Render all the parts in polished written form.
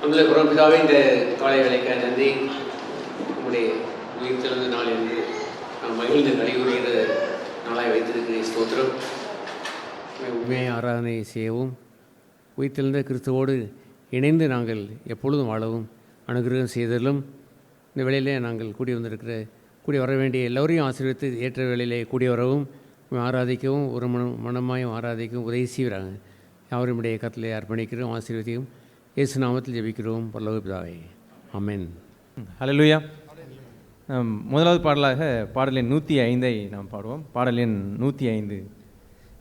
நம்மளை புறப்பிதாவே இந்த காலை வேலைக்காக நன்றி. உங்களுடைய உயிர்த்தெழுந்த நாள் என்று நாம் மகிழ்ந்து கழிவுறுகிற நாளாக வைத்திருக்கிறேன். ஸ்தோத்திரம். உண்மையை ஆராதனை செய்யவும் உயிர்த்தெழுந்த கிறிஸ்துவோடு இணைந்து நாங்கள் எப்பொழுதும் வாழவும் அனுகிரகம் செய்தலும் இந்த வேளையிலே நாங்கள் கூடி வர வேண்டிய எல்லோரையும் ஆசீர்வித்து ஏற்ற வேளையிலே கூடி வரவும் ஆராதிக்கவும் ஒரு மனமாயும் ஆராதிக்கவும் உதவி செய்கிறாங்க. யாவருடைய கருத்திலே அர்ப்பணிக்கிறோம், ஆசீர்வதியும் இயேசு நாமத்தில் ஜெபிக்கிறோம் பரலோக பிதாவே, ஆமென். ஹல்லேலூயா. முதலாவது பாடலாக பாடலின் 105 நாம் பாடுவோம். பாடலின் 105.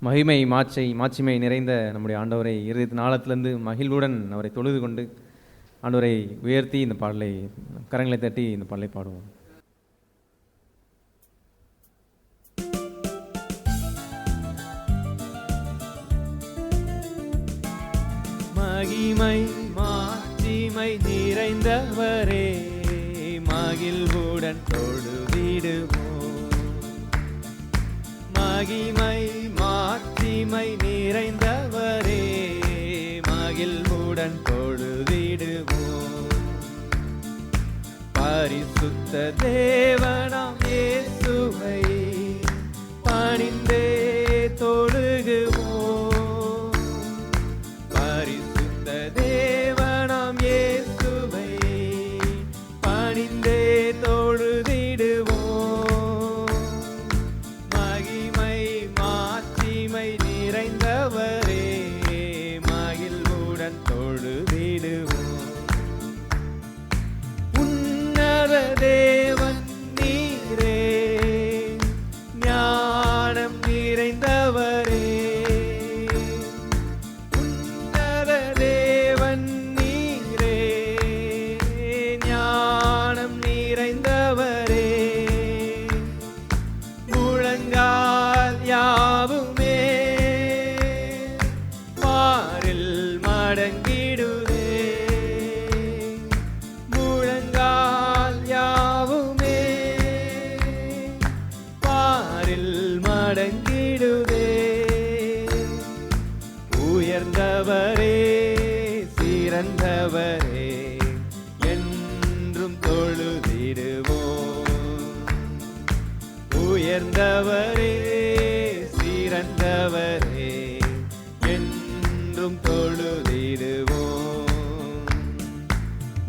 மகிமை மாட்சிமை நிறைந்த நம்முடைய ஆண்டவரை இருதயத்தின் ஆழத்திலிருந்து மகிழ்வுடன் அவரை தொழுது கொண்டு ஆண்டவரை உயர்த்தி இந்த பாடலை கரங்களை தட்டி இந்த பாடலை பாடுவோம். மகிமை மாட்சிமை நிறைந்தவரே மகிழ்வுடன் தொழுதிடுவோம். மகிமை மாட்சிமை நிறைந்தவரே மகிழ்வுடன் தொழுதிடுவோம். பரிசுத்த தேவனாம் இயேசுவை பணிந்தே தொழுகுவோம். தேவனாம் இயேசுவை பணிந்தே தொழுதிடுவோம். மகிமை மாட்சிமை நிறைந்தவரே மகிழ்வுடன் தொழுதிடுவோம். உன்னத தேவன் நீரே ஞானம் நிறைந்தவரே. உயர்ந்தவரே சிறந்தவரே என்றும் தொழுதிடுவோம். உயர்ந்தவரே சிறந்தவரே என்றும் தொழுதிடுவோம்.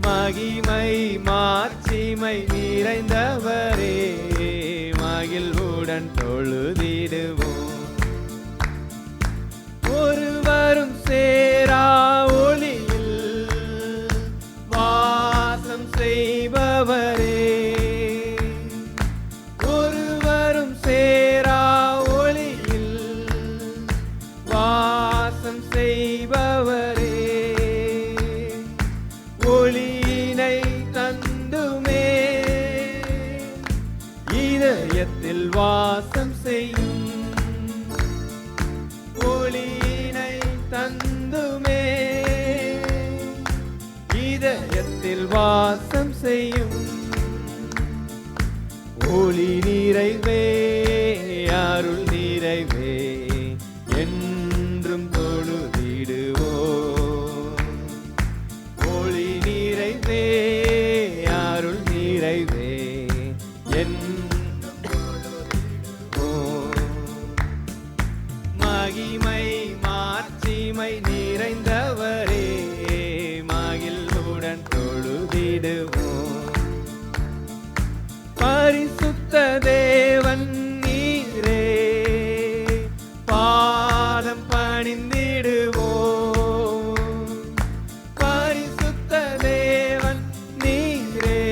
மகிமை மாட்சிமை நிறைந்தவரே மகிழ்வுடன் தொழுதிடுவோம். ஒருவரும் சேரா ஒளியில் வாசம் செய்பவரே. ஒருவரும் சேரா ஒளியில் வாசம் செய்பவரே. ஒளியினை தந்துமே இதயத்தில் வாசம் செய்யும் ஒளியினை தந்துமே, இதயத்தில் வாசம் செய்யும் ஒளி நிறைவே, அருள் நிறைவே, என்றும் தொழுதிடுவோம். ஒளி நிறைவே, அருள் நிறைவே, என்றும் தொழுதிடுவோம். மகிமை மாட்சிமை நிறைந்தவரே, மகிழ்வுடன் தொழுதிடுவோம். பரிசுத்த தேவன் நீரே, பாதம் பணிந்திடுவோம். பரிசுத்த தேவன் நீரே,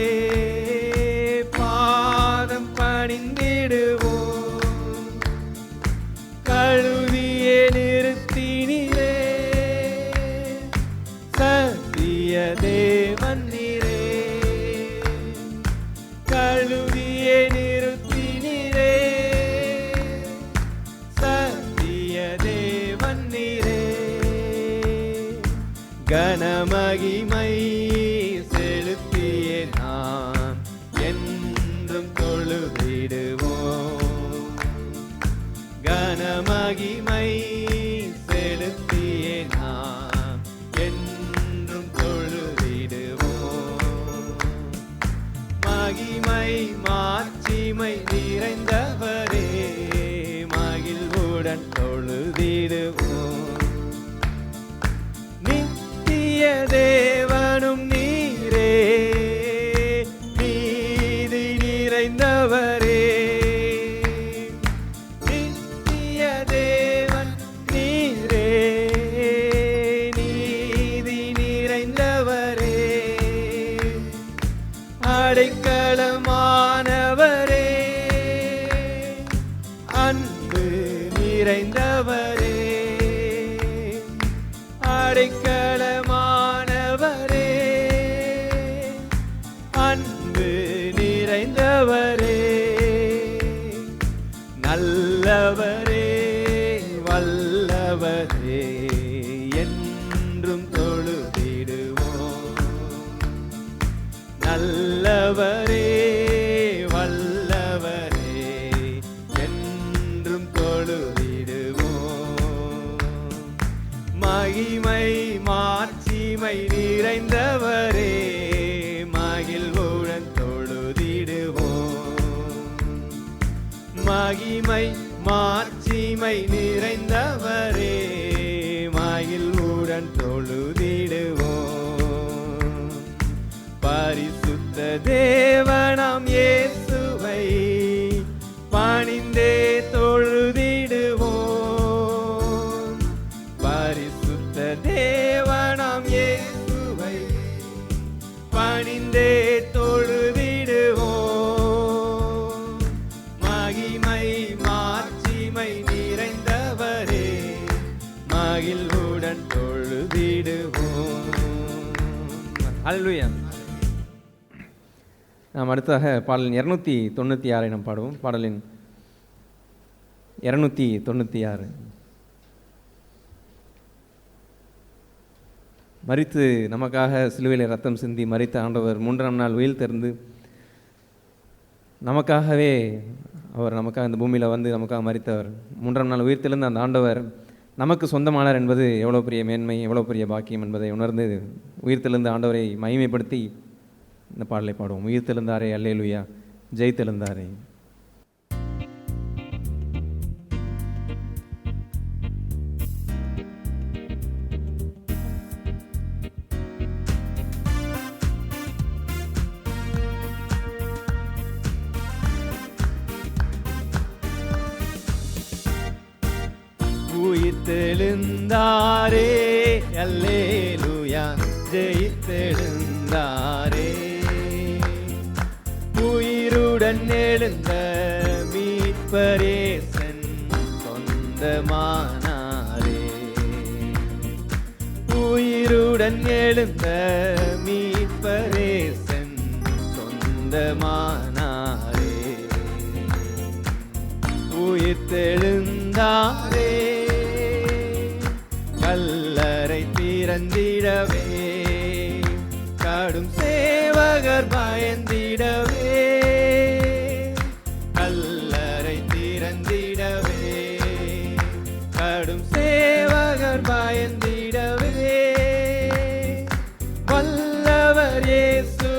பாதம் பணிந்திடுவோம். கழுவியே நிறுத்தினீரே, சத்திய தேவன் நீரே, கழுவியே நிறுத்தினீரே, சத்திய தேவன் நீரே. கனமகிமை செலுத்தியே நாம் என்றும் தொழுதிடுவோம். கனமகிமை செலுத்தியே நாம் என்றும் தொழுதிடுவோம். மகிமை மாட்சிமை நிறைந்தவரே, மகிழ்வுடன் தொழுதிடுவோம். நித்திய தேவனும் நீரே, நீதி நிறைந்தவரே, நித்திய தேவன் நீரே, நீதி நிறைந்தவரே, அடைக்கலமானவரே, அன்பு நிறைந்தவரே, அடைக்கலமானவரே, அன்பு நிறைந்தவரே, நல்லவரே, வல்லவரே, என்றும் தொழுதிடுவோம். நல்லவரே, வல்லவரே, என்றும் தொழுதிடுவோம். மகிமை மாட்சிமை நிறைந்தவரே, மகிழ்வுடன் தொழுதிடுவோம். மகிமை மாட்சிமை நிறைந்தவரே, மகிழ்வுடன் தொழுதிடுவோம். பரிசுத்த தேவனாம் இயேசுவை பணிந்தே தொழுதிடுவோம். பரிசுத்த தேவனாம் இயேசுவை பணிந்தே தொழுதிடுவோம். மகிமை மாட்சிமை நிறைந்தவரே, மகிழ்வுடன் தொழுதிடுவோம். அல்லேலூயா. நாம் அடுத்ததாக பாடலின் 296 நாம் பாடுவோம். பாடலின் 296. மரித்து நமக்காக சிலுவையில் ரத்தம் சிந்தி மரித்த ஆண்டவர் 3ஆம் நாள் உயிர் தெரிந்து நமக்காகவே அவர் நமக்காக இந்த பூமியில் வந்து நமக்காக மரித்தவர் 3ஆம் நாள் உயிர் தெழுந்த அந்த ஆண்டவர் நமக்கு சொந்தமானார் என்பது எவ்வளோ பெரிய மேன்மை, எவ்வளோ பெரிய பாக்கியம் என்பதை உணர்ந்து உயிர் தெழுந்த ஆண்டவரை மகிமைப்படுத்தி இந்த பாடலை பாடுவோம். உயிர் தெழுந்தாரே அல்லேலூயா, ஜெய் தெழுந்தாரே. உயிர்த்தெழுந்தாரே அல்லேலூயா, ஜெயித்தெழுந்தாரே. உயிருடன் எழுந்த மீட்பரேசன் சொந்தமானாரே. உயிருடன் எழுந்த மீட்பரேசன் சொந்தமானாரே. உயிர்த்தெழுந்தாரே, கல்லறை திறந்திடவே, கடும் சேவகர் பயந்திடவே, கல்லறை திறந்திடவே, கடும் சேவகர் பயந்திடவே, வல்லவர் இயேசு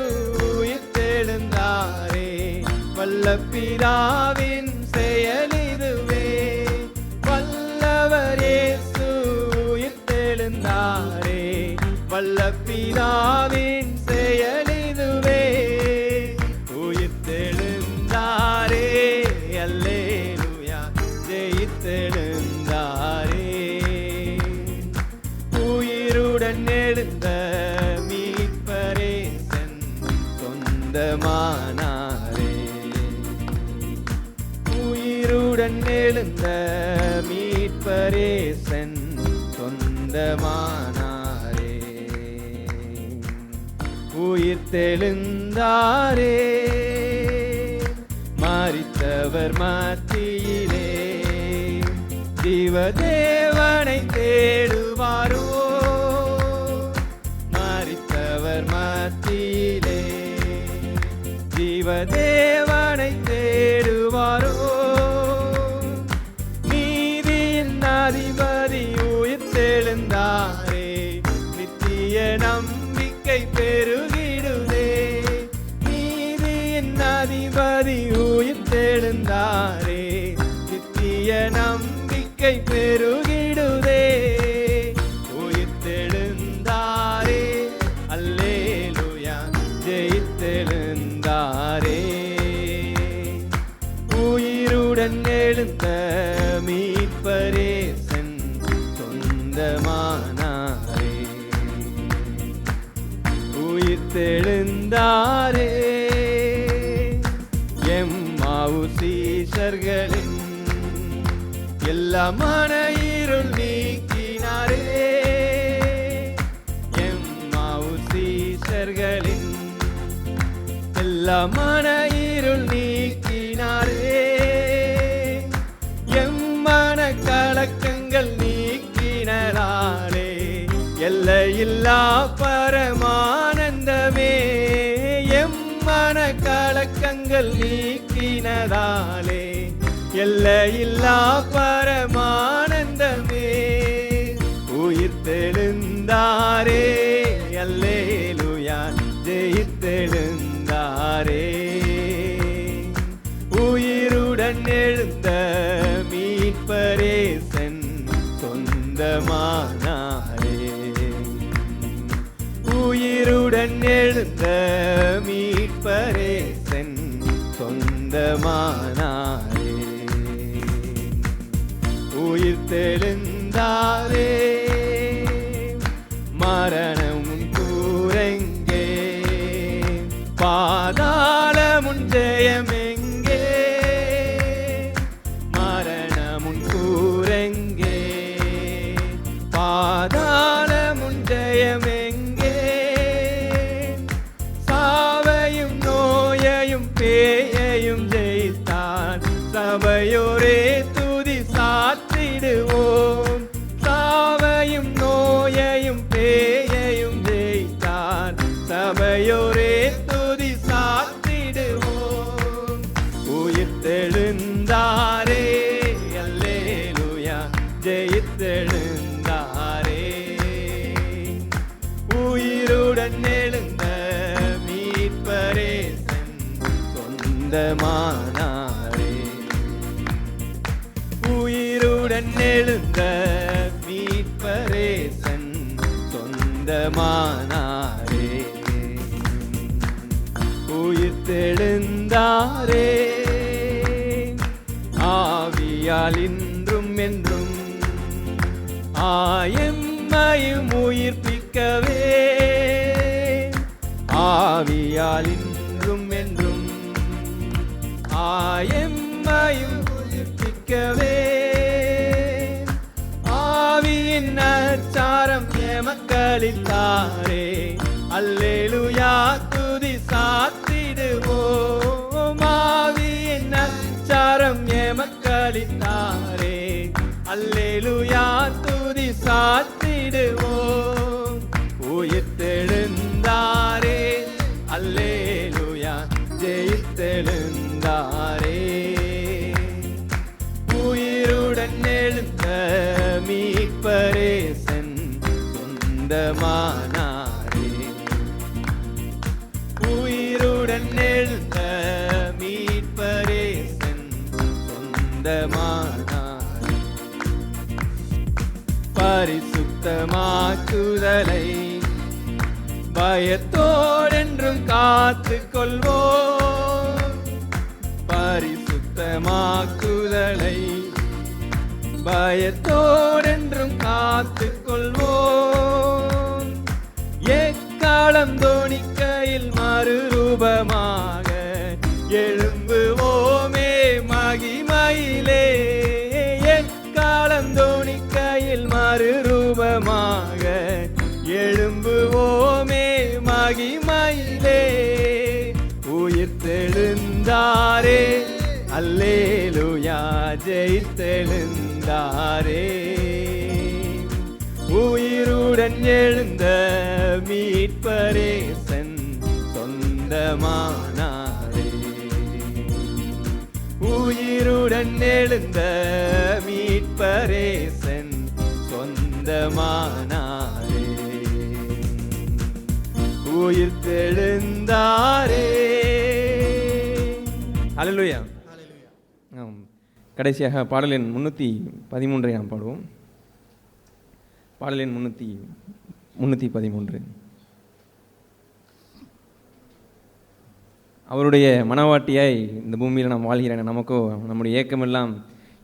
உயிர்த்தெழுந்தாரே, வல்ல பிதாவின் செயலிதுவே, வல்லவர் இயேசு உயிர்த்தெழுந்தாரே, வல்ல பிதாவின் செயலிதுவே, உயிர்த்தெழுந்தாரே, அல்லேலூயா, ஜெயித்தெழுந்தாரே, உயிருடன் எழுந்த மீட்பரே சொந்தமானாரே, உயிருடன் எழுந்த மீட்பரே சொந்தமானாரே, உயிர்த்தெழுந்தாரே, மரித்தவர் மத்தியிலே ஜீவதேவனை தேடுவாரோ, மரித்தவர் மத்தியிலே ஜீவதேவனை தேடுவாரோ, நீதியின் அதிபதி உயிர்த்தெழுந்தாரே, நித்திய நம்பிக்கை பெருகிடுதே, நீதியின் அதிபதி உயிர்த்தெழுந்தாரே, நித்திய நம்பிக்கை பெருகிடுதே, உயிர்த்தெழுந்தாரே, அல்லேலூயா, ஜெயித்தெழுந்தாரே, உயிருடன் எழுந்த மீட்பரே சொந்தமானாரே, உயிர்த்தெழுந்தாரே, எம்மாவு சீஷர்களின் எல்லா மன இருள் நீக்கினாரே, எம்மாவு சீஷர்களின் எல்லா மன இருள் நீக்கினாரே, எம்மன கலக்கங்கள் நீக்கினாரே, எல்லையில்லா பரமானந்தமே, எம்மன கலக்கங்கள் நீக்கினதாலே, எல்லையில்லா பரமானந்தமே, உயிர்த்தெழுந்தாரே, அல்லேலூயா, ஜெயித்தெழுந்தாரே, உயிருடன் எழுந்த மீட்பரே சொந்தமானாரே, உயிருடன் எழுந்த மீட்பரே சொந்தமானாரே, உயிர்த்தெழுந்தாரே, மரணமும் கூரெங்கே, பாதாளமுன் ஜெயமெங்கே, மரணமுன் கூரெங்கே, பாதாளமுன் ஜெயமெங்கே, சாவையும் நோயையும் பேயையும் ஜெயித்தான், சபையோரே துதி சாத்திடுவோம், சாவையும் நோயையும் பேயையும் ஜெயித்தான், சபையோரே துதி சாத்திடுவோம், உயிர்த்தெழுந்தாரே, அல்லேலூயா, ஜெயித்தெழுந்தாரே, உயிருடன் எழுந்த மீட்பரே சொந்தமானாரே, உயிருடன் எழுந்த மீட்பரே சொந்தமானாரே, உயிர்த்தெழுந்தாரே, ஆவியால் இன்றும் என்றும் ஆயம்மையும் உயிர்ப்பிக்கவே, ஆவியால் இன்றும் என்றும் ஆயம்மையும் உயிர்ப்பிக்கவே, ஆவியின் அச்சாரம் எமக்களித்தாரே, அல்லேலூயா, துதி சாத்திடுவோம், ஆவியின் அச்சாரம் எமக்களித்தாரே, மக்களித்தாரே. அல்லேலூயா துதி சாத்திடுவோம். உயிர்த்தெழுந்தாரே, அல்லேலூயா ஜெயித்தெழுந்தாரே. உயிருடன் எழுந்த மீட்பரேசன் சொந்தமானாரே. உயிருடன் எழுந்த மீட்பரேசன் சொந்தமானாரே. பரிசுத்தமாக்குதலை பயத்தோடென்றும் காத்து கொள்வோம். பரிசுத்தமாக்குதலை பயத்தோடென்றும் காத்து கொள்வோம். எக்காலம் தோணிக்கையில் மறுரூபமாக எழும்புவோமே மகிமையிலே. எக்காலம் தோணிக்கையில் மறுரூபமாக எழும்புவோமே மகிமையிலே. உயிர்த்தெழுந்தாரே, அல்லேலூயா ஜெயித்தெழுந்தாரே. உயிருடன் எழுந்த மீட்பரேசன் சொந்தமானாரே. உயிருடன் எழுந்த மீட்பரேசன் சொந்தமானாரே. உயிர்த்தெழுந்தாரே. அல்லேலூயா. கடைசியாக பாடலின் 313 நாம் பாடுவோம். பாடலின் 313. அவருடைய மனவாட்டியாய் இந்த பூமியில் நாம் வாழ்கிறேன். நமக்கோ நம்முடைய ஏக்கமெல்லாம்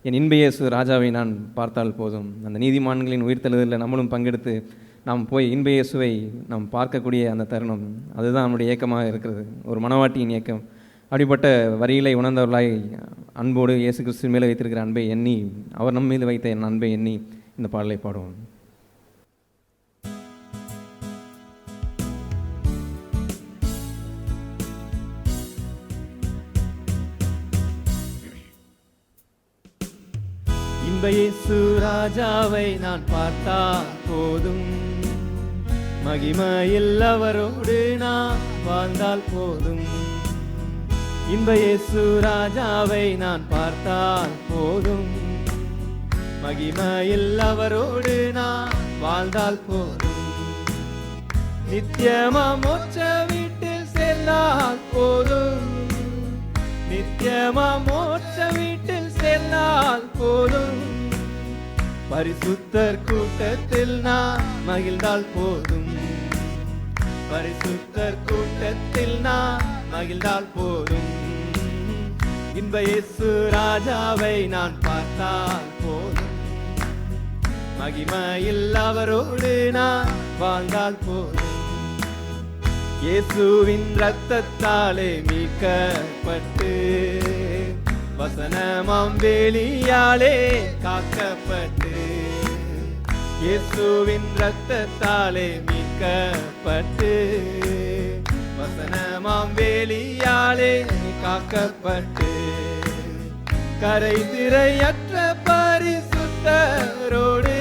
என் இன்ப இயேசு ராஜாவை நான் பார்த்தால் போதும். அந்த நீதிமான்களின் உயிர்த்தெழுதலில் நம்மளும் பங்கெடுத்து நாம் போய் இன்ப இயேசுவை நாம் பார்க்கக்கூடிய அந்த தருணம், அதுதான் நம்முடைய ஏக்கமாக இருக்கிறது, ஒரு மனவாட்டியின் ஏக்கம். அப்படிப்பட்ட வரிகளை உணர்ந்தவர்களாய் அன்போடு இயேசு கிறிஸ்து மேலே வைத்திருக்கிற அன்பை எண்ணி, அவர் நம் மீது வைத்த என் அன்பை எண்ணி இந்த பாடலை பாடுவோம். இன்ப இயேசு ராஜாவை நான் பார்த்தால் போதும். மகிமையில் அவரோடு நான் வாழ்ந்தால் போதும். இன்ப இயேசு ராஜாவை நான் பார்த்தால் போதும். மகிமையில் அவரோடு நான் வாழ்ந்தால் போதும். நித்தியமா மோட்ச வீட்டில் சேர்ந்தால் போதும். நித்தியமா மோட்ச வீட்டில் சேர்ந்தால் போதும். பரிசுத்தர் கூட்டத்தில் நான் மகிழ்ந்தால் போதும். பரிசுத்தர் கூட்டத்தில் நான் மகிழ்ந்தால் போதும். இன்ப இயேசு ராஜாவை நான் பார்த்தால் போதும். மகிமையில் அவரோடு நான் வாழ்ந்தால் போதும். இயேசுவின் இரத்தத்தாலே மீட்கப்பட்டு வசனமாம் வேலியாலே காக்கப்பட்டு. இயேசுவின் இரத்தத்தாலே மீட்கப்பட்டு வசனமாம் வேலியாலே காக்கப்பட்டு. கரை திரையற்ற பரிசுத்தரோடு,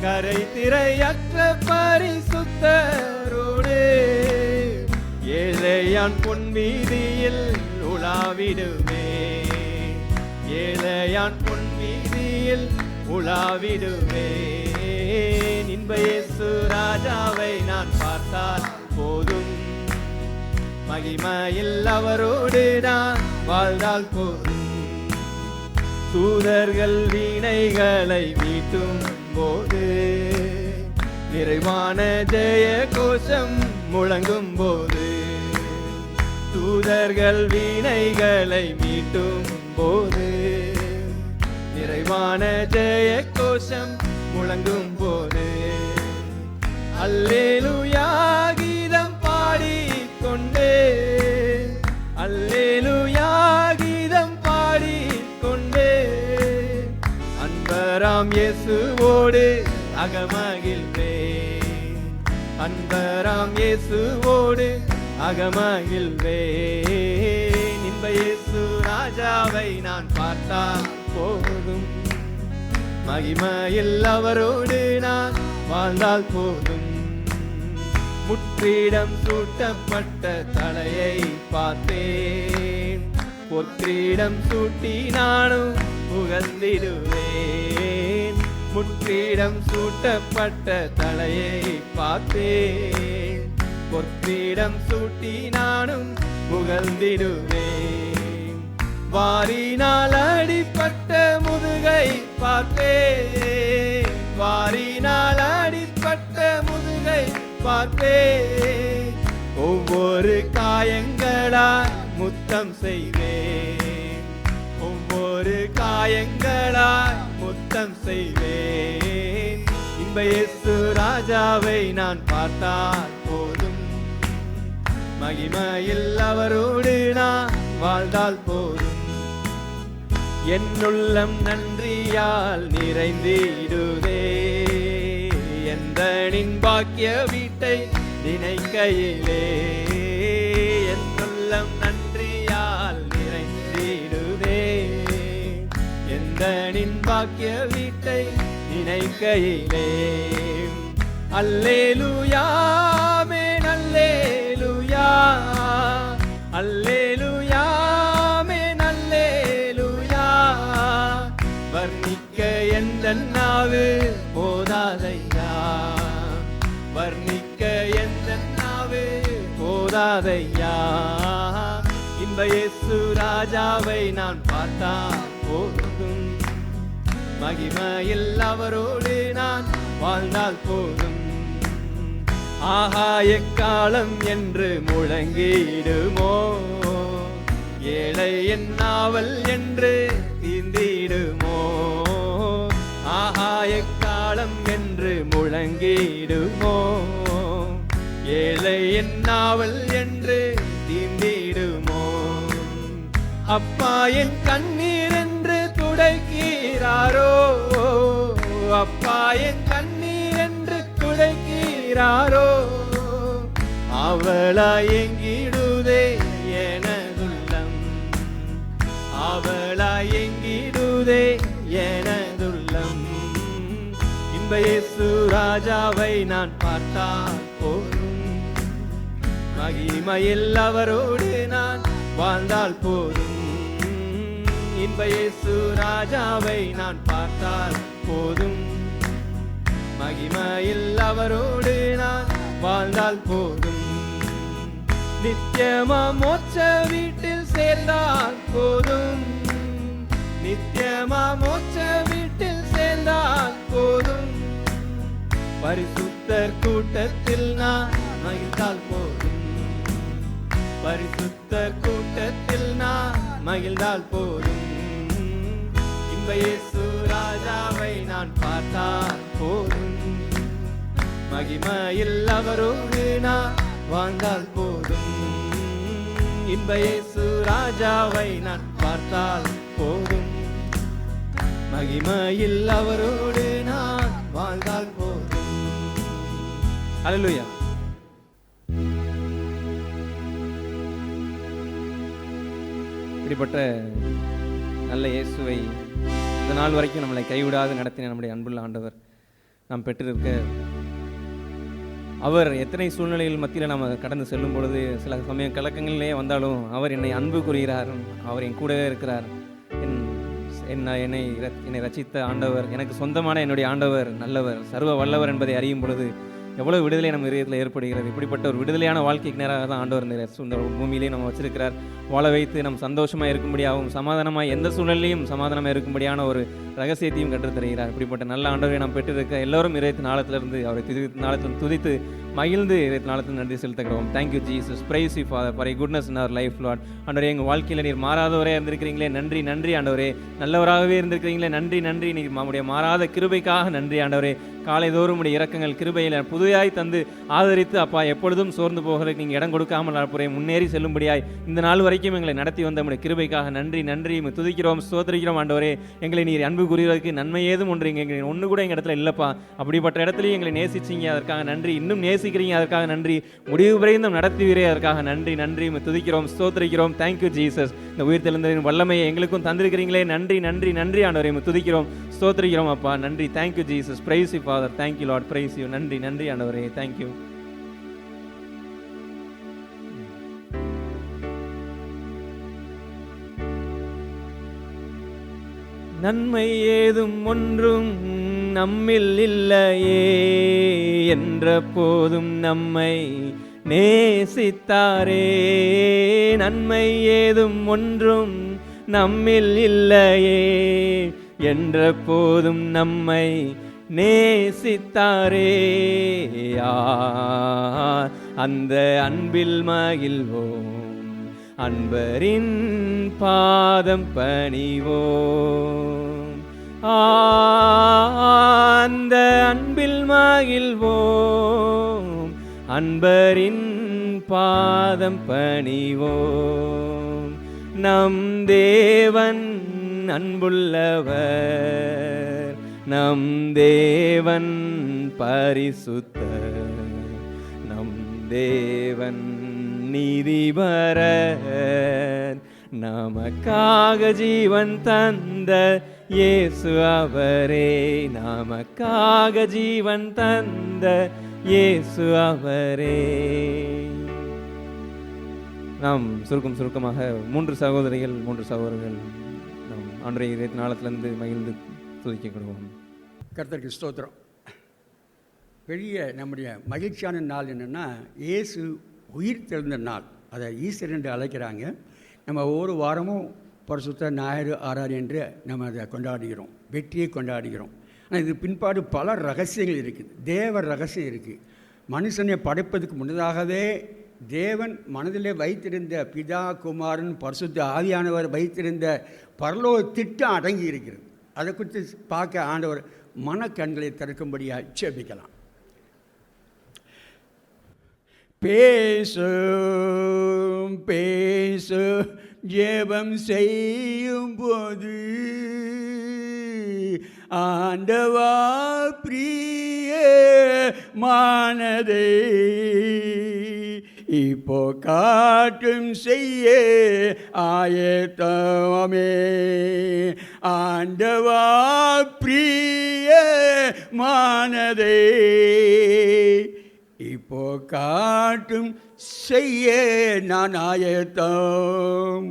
கரை திரையற்ற பரிசுத்தரோடு ஏழையான் பொன் வீதியில் உலாவிடுவே. ஏழையான் பொன் வீதியில் உலாவிடுவே. இன்ப இயேசு ராஜாவை நான் பார்த்தால் போதும். மகிமையில் அவரோடு நான் வாழ்ந்தால் போதும். தூதர்கள் வீணைகளை மீட்டும் போது, நிறைவான ஜெய கோஷம் முழங்கும் போது. தூதர்கள் வீணைகளை மீட்டும் போது, நிறைவான ஜெய கோஷம் முழங்கும் போது. அல்லேலூயா கீதம் பாடிக்கொண்டே, அல்லேலூயா கீதம் பாடிக்கொண்டே அன்பராம் இயேசுவோடு அகமகிழ்வே. அன்பராம் இயேசுவோடு அகமகிழ்வே. இன்ப இயேசு ராஜாவை நான் பார்த்தால் போதும். மகிமையில் அவரோடு நான் வாழ்ந்தால் போதும். முற்றிடம் சூட்டப்பட்ட தலையை பார்த்தேன், பொற்கிரீடம் சூட்டி நானும் புகழ்ந்திடுவேன். முற்றிடம் சூட்டப்பட்ட தலையை பார்த்தேன், பொற்கிரீடம் சூட்டி நானும் புகழ்ந்திடுவேன். வாரினால் அடிப்பட்ட முதுகை பார்ப்பேன், வாரினால் அடிப்பட்ட முதுகை பார்ப்பேன். ஒவ்வொரு காயங்களாய் முத்தம் செய்வேன், ஒவ்வொரு காயங்களாய் முத்தம் செய்வேன். இன்ப இயேசு ராஜாவை நான் பார்த்தால் போதும். மகிமையில் அவரோடு நான் வாழ்ந்தால் போதும். என்னுள்ளம் நன்றியால் நிறைந்திடுதே, எந்தனின் பாக்கிய வீட்டை நினைக்கையிலே. என்னுள்ளம் நன்றியால் நிறைந்திடுதே, எந்தனின் பாக்கிய வீட்டை நினைக்கையிலே. அல்லேலூயா ஆமென், அல்லேலூயா, அல்லேலூயா ஆமென், அல்லேலூயா. வர்ணிக்க எந்த நாவு போதாதையா, வர்ணிக்க எந்த நாவு போதாதையா. இன்ப இயேசு ராஜாவை நான் பார்த்தால் போதும். மகிமையில் அவரோடு நான் வாழ்ந்தால் போதும். ஆஹா எக்காலம் என்று முழங்கிடுமோ, ஏழை என் நாவல் என்று தீந்திடுமோ. ஆஹா எக்காலம் என்று முழங்கிடுமோ, ஏழை என் நாவல் என்று தீந்திடுமோ. அப்பா என் கண்ணீர் என்று துடைக்கிறாரோ, அப்பா என் கண்ணீர் என்று துடைக்கிறாரோ. அவளாய் எங்கிடுதே எனதுள்ளம், அவளாய் எங்கிடுதே எனதுள்ளம். இன்ப இயேசு ராஜாவை நான் பார்த்தால் போதும். மகிமையில் அவரோடு நான் வாழ்ந்தால் போதும். இன்ப இயேசு ராஜாவை நான் பார்த்தால் போதும். மகிமையில் அவரோடு நான் வாழ்ந்தால் போதும். நித்தியமா மோட்ச வீட்டில் சேர்ந்தால் போதும், நித்தியமா மோட்ச வீட்டில் சேர்ந்தால் போதும். பரிசுத்தர் கூட்டத்தில் நான் மகிழ்ந்தால் போதும், பரிசுத்தர் கூட்டத்தில் நான் மகிழ்ந்தால் போதும். இன்ப இயேசு ராஜாவை நான் பார்த்தால் போதும். மகிமையில் அவரோடு நான் வாழ்ந்தால் போதும். இன்ப இயேசு ராஜாவை நான் பார்த்தால் போதும். மகிமையில் அவரோடு நான் வாழ்ந்தால் போதும். அல்லேலூயா. இப்படிப்பட்ட நல்ல இயேசுவை இந்த நாள் வரைக்கும் நம்மளை கைவிடாது நடத்தின நம்முடைய அன்புள்ள ஆண்டவர் நாம் பெற்றிருக்க, அவர் எத்தனை சூழ்நிலைகள் மத்தியில் நாம் கடந்து செல்லும் பொழுது சில சமயம் கலக்கங்களிலே வந்தாலும் அவர் என்னை அன்பு கூறுகிறார், அவர் என் கூடவே இருக்கிறார். என்னை ரட்சித்த ஆண்டவர், எனக்கு சொந்தமான என்னுடைய ஆண்டவர் நல்லவர், சர்வ வல்லவர் என்பதை அறியும் பொழுது எவ்வளவு விடுதலை நம்ம இதயத்தில் ஏற்படுகிறது. இப்படிப்பட்ட ஒரு விடுதலையான வாழ்க்கைக்கு நேராக தான் ஆண்டவர் இந்த பூமியிலே நம்ம வச்சிருக்கிறார். வாழ வைத்து நம்ம சந்தோஷமாக இருக்கும்படியாகவும் சமாதானமாக எந்த சூழ்நிலையும் சமாதானமாக இருக்கும்படியான ஒரு ரகசியத்தையும் கற்றுத்தருகிறார். இப்படிப்பட்ட நல்ல ஆண்டவரை நாம் பெற்றிருக்க எல்லோரும் இதயத்தின் நாளத்திலிருந்து அவரை நாளத்தில் துதித்து மகிழ்ந்து இதயத்தின் நாளத்தில் நன்றி செலுத்துகிறோம். Thank you Jesus, praise you Father for goodness in our life Lord. ஆண்டவரே, எங்கள் வாழ்க்கையில் நீர் மாறாதவரே இருந்திருக்கிறீங்களே, நன்றி நன்றி ஆண்டவரே. நல்லவராகவே இருந்திருக்கிறீங்களே, நன்றி நன்றி. நீர் நம்முடைய மாறாத கிருபைக்காக நன்றி ஆண்டவரே. காலைதோறும் உடைய இரக்கங்கள் கிருபையில் புதுயாய் தந்து ஆதரித்து அப்பா எப்பொழுதும் சோர்ந்து போகிறதுக்கு நீங்கள் இடம் கொடுக்காமல் அப்புறே முன்னேறி செல்லும்படியாய் இந்த நாள் வரைக்கும் எங்களை நடத்தி வந்த நம்முடைய கிருபைக்காக நன்றி நன்றி. துதிக்கிறோம், ஸ்தோத்திரிக்கிறோம் ஆண்டவரே. எங்களை நீர் அன்பு கூறுவதற்கு நன்மை ஏதும் ஒன்று எங்கள் ஒன்று கூட எங்கள் இடத்துல இல்லைப்பா. அப்படிப்பட்ட இடத்துலையும் எங்களை நேசிச்சிங்க, அதற்காக நன்றி. இன்னும் நேசிக்கிறீங்க, அதற்காக நன்றி. முடிவு வரைந்தும் நடத்துவீரே, அதற்காக நன்றி நன்றி. துதிக்கிறோம், ஸ்தோத்திரிக்கிறோம். Thank you Jesus. இந்த இந்த உயிர்த்தெழுந்ததின் வல்லமையை எங்களுக்கும் தந்திருக்கிறீங்களே. நன்றி நன்றி நன்றி ஆண்டவரை துதிக்கிறோம், ஸ்தோத்திரிக்கிறோம் அப்பா. நன்றி. Thank you Jesus. Praise you father. Thank you Lord. Price you. நன்றி நன்றி ஆண்டவரே. தேங்க்யூ. நன்மை ஏதும் ஒன்றும் நம்மில் இல்லையே என்ற போதும் நம்மை நேசித்தாரே. நன்மை ஏதும் ஒன்றும் நம்மில் இல்லையே என்ற போதும் நம்மை நேசித்தாரே. அந்த அன்பில் மகிழ்வோம், அன்பரின் பாதம் பணிவோம். அந்த அன்பில் மகிழ்வோம், அன்பரின் பாதம் பணிவோம். நம் தேவன் அன்புள்ளவர், நம் தேவன் பரிசுத்தர், நம் தேவன் நீதிபரர். நமக்காக ஜீவன் தந்த இயேசு அவரே, நமக்காக ஜீவன் தந்த இயேசு அவரே. நாம் சுருக்கமாக 3 சகோதரிகள் 3 சகோதரர்கள் நாம் அன்றைய இதே நாளத்திலிருந்து மகிழ்ந்து துதிக்கப்படுவோம். கர்த்தருக்கு ஸ்தோத்திரம். பெரிய நம்முடைய மகிழ்ச்சியான நாள் என்னென்னா, இயேசு உயிர் தெழுந்த நாள். அதை ஈஸ்டர் என்று அழைக்கிறாங்க. நம்ம ஒவ்வொரு வாரமும் பரிசுத்த ஞாயிறு ஆறாறு என்று நம்ம அதை கொண்டாடுகிறோம், வெற்றியை கொண்டாடுகிறோம். ஆனால் இது பின்பாடு பல ரகசியங்கள் இருக்குது, தேவ ரகசியம் இருக்குது. மனுஷனை படைப்பதற்கு முன்னதாகவே தேவன் மனதிலே வைத்திருந்த பிதா குமாரன் பரிசுத்த ஆவியானவர் வைத்திருந்த பரலோக திட்டம் அடங்கி இருக்கிறது. அதை குறித்து பார்க்க ஆண்டவர் மனக்கண்களை திறக்கும்படியாக ஜெபிக்கலாம். பேசும் பேசு ஜெபம் செய்யும் போது ஆண்டவா பிரிய மானதே இப்போ காட்டும் செய்ய ஆயத்தமே. ஆண்டவா பிரிய மானதே இப்போ காட்டும் செய்ய நான் ஆயத்தம்.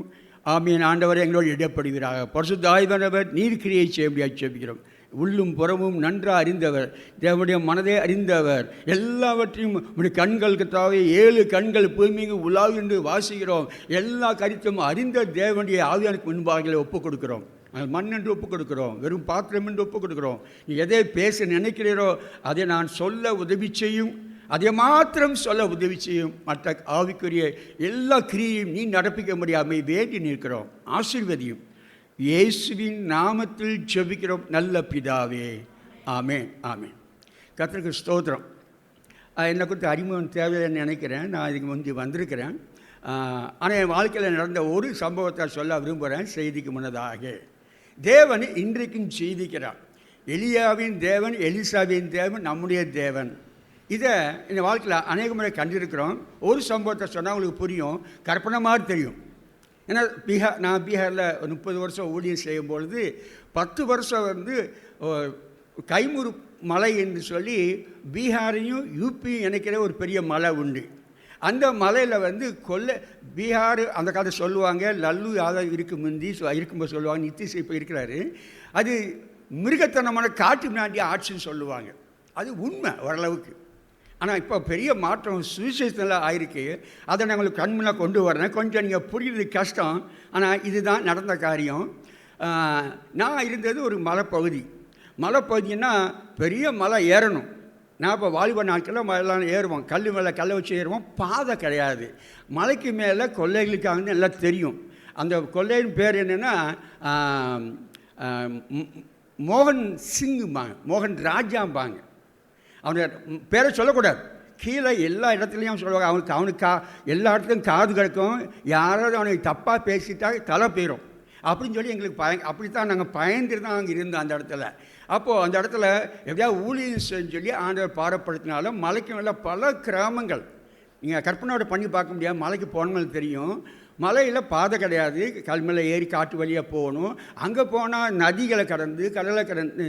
ஆமீன். ஆண்டவர் எங்களோடு இடப்படுகிறாக. பரிசுத்த ஆவியானவர் நீர் கிரியை செய்ய முடியாது ஜெபிக்கிறோம். உள்ளும் புறமும் நன்றாக அறிந்தவர், தேவனுடைய மனதை அறிந்தவர், எல்லாவற்றையும் உடைய கண்களுக்கு தாவே 7 கண்கள் பூமிக்கு உலாவி என்று வாசிக்கிறோம். எல்லா கருத்தும் அறிந்த தேவனுடைய ஆவியானுக்கு முன்பாக ஒப்புக் கொடுக்கிறோம். மண் என்று ஒப்புக் கொடுக்கிறோம், வெறும் பாத்திரம் என்று ஒப்புக் கொடுக்கிறோம். நீ எதை பேச நினைக்கிறீரோ அதை நான் சொல்ல உதவி செய்யும், அதை மாத்திரம் சொல்ல உதவி செய்யும். மற்ற ஆவிக்குரிய எல்லா கிரியையும் நீ நடப்பிக்க முடியாமல் வேண்டி நிற்கிறோம். ஆசீர்வதியும். இயேசுவின் நாமத்தில் ஜெபிக்கிறோம் நல்ல பிதாவே. ஆமென் ஆமென். கர்த்தருக்கு ஸ்தோத்திரம். என்னை குறித்து அறிமுகம் தேவைன்னு நினைக்கிறேன். நான் இதுக்கு முந்தி வந்திருக்கிறேன். ஆனால் என் வாழ்க்கையில் நடந்த ஒரு சம்பவத்தை சொல்ல விரும்புகிறேன். செய்திக்கு முன்னதாக தேவன் இன்றைக்கும் செய்திக்கிறார். எலியாவின் தேவன், எலிசாவின் தேவன், நம்முடைய தேவன். இதை இந்த வாழ்க்கையில் அநேக முறை கண்டிருக்கிறோம். ஒரு சம்பவத்தை சொன்னால் உங்களுக்கு புரியும், கற்பனை மாதிரி தெரியும். ஏன்னா நான் பீகாரில் 30 வருஷம் ஊழியம் செய்யும்பொழுது 10 வருஷம் கைமுறு மலை என்று சொல்லி பீகாரையும் யூபியும் இணைக்கிற ஒரு பெரிய மலை உண்டு. அந்த மலையில் பீகார் அந்த காலத்தை சொல்லுவாங்க, லல்லு யாதவ் இருக்கும்போது சொல்லுவாங்க, நித்திஷ் இப்போ இருக்கிறாரு, அது மிருகத்தனமான காட்டு மிராண்டி ஆட்சின்னு சொல்லுவாங்க. அது உண்மை ஓரளவுக்கு. ஆனால் இப்போ பெரிய மாற்றம் சுவிசேஷத்தில் ஆயிருக்கு. அதை நான் உங்களுக்கு கண்முன்னா கொண்டு வரேன். கொஞ்சம் நீங்கள் புரியுறது கஷ்டம், ஆனால் இதுதான் நடந்த காரியம். நான் இருந்தது ஒரு மலைப்பகுதின்னா பெரிய மலை ஏறணும். நான் இப்போ வாலிப நாட்களில் மலையெல்லாம் ஏறுவோம், கல் மேலே கல்லை வச்சு ஏறுவோம். பாதை கிடையாது. மலைக்கு மேலே கொள்ளைகளுக்காக எல்லாம் தெரியும். அந்த கொள்ளையின் பேர் என்னென்னா மோகன் சிங்கும்பாங்க, மோகன் ராஜாம்பாங்க. அவனுடைய பேரை சொல்லக்கூடாது. கீழே எல்லா இடத்துலையும் சொல்லுவாங்க. அவனுக்கு எல்லா இடத்துலையும் காது கிடக்கும். யாராவது அவனுக்கு தப்பாக பேசிட்டா தலை போயிடும் அப்படின்னு சொல்லி எங்களுக்கு அப்படித்தான் நாங்கள் பயந்துட்டு தான் அங்கே இருந்தோம் அந்த இடத்துல. அப்போது அந்த இடத்துல எப்படியாவது ஊழியம் சொல்லி ஆண்டவர் பாரப்படுத்தினாலும் மலைக்கு மேலே பல கிராமங்கள் நீங்கள் கற்பனோட பண்ணி பார்க்க முடியாது. மலைக்கு போனவங்களுக்கு தெரியும். மலையில் பாதை கிடையாது, கல்மலை ஏறி காட்டு வழியாக போகணும். அங்கே போனால் நதிகளை கடந்து, கடலை கடந்து,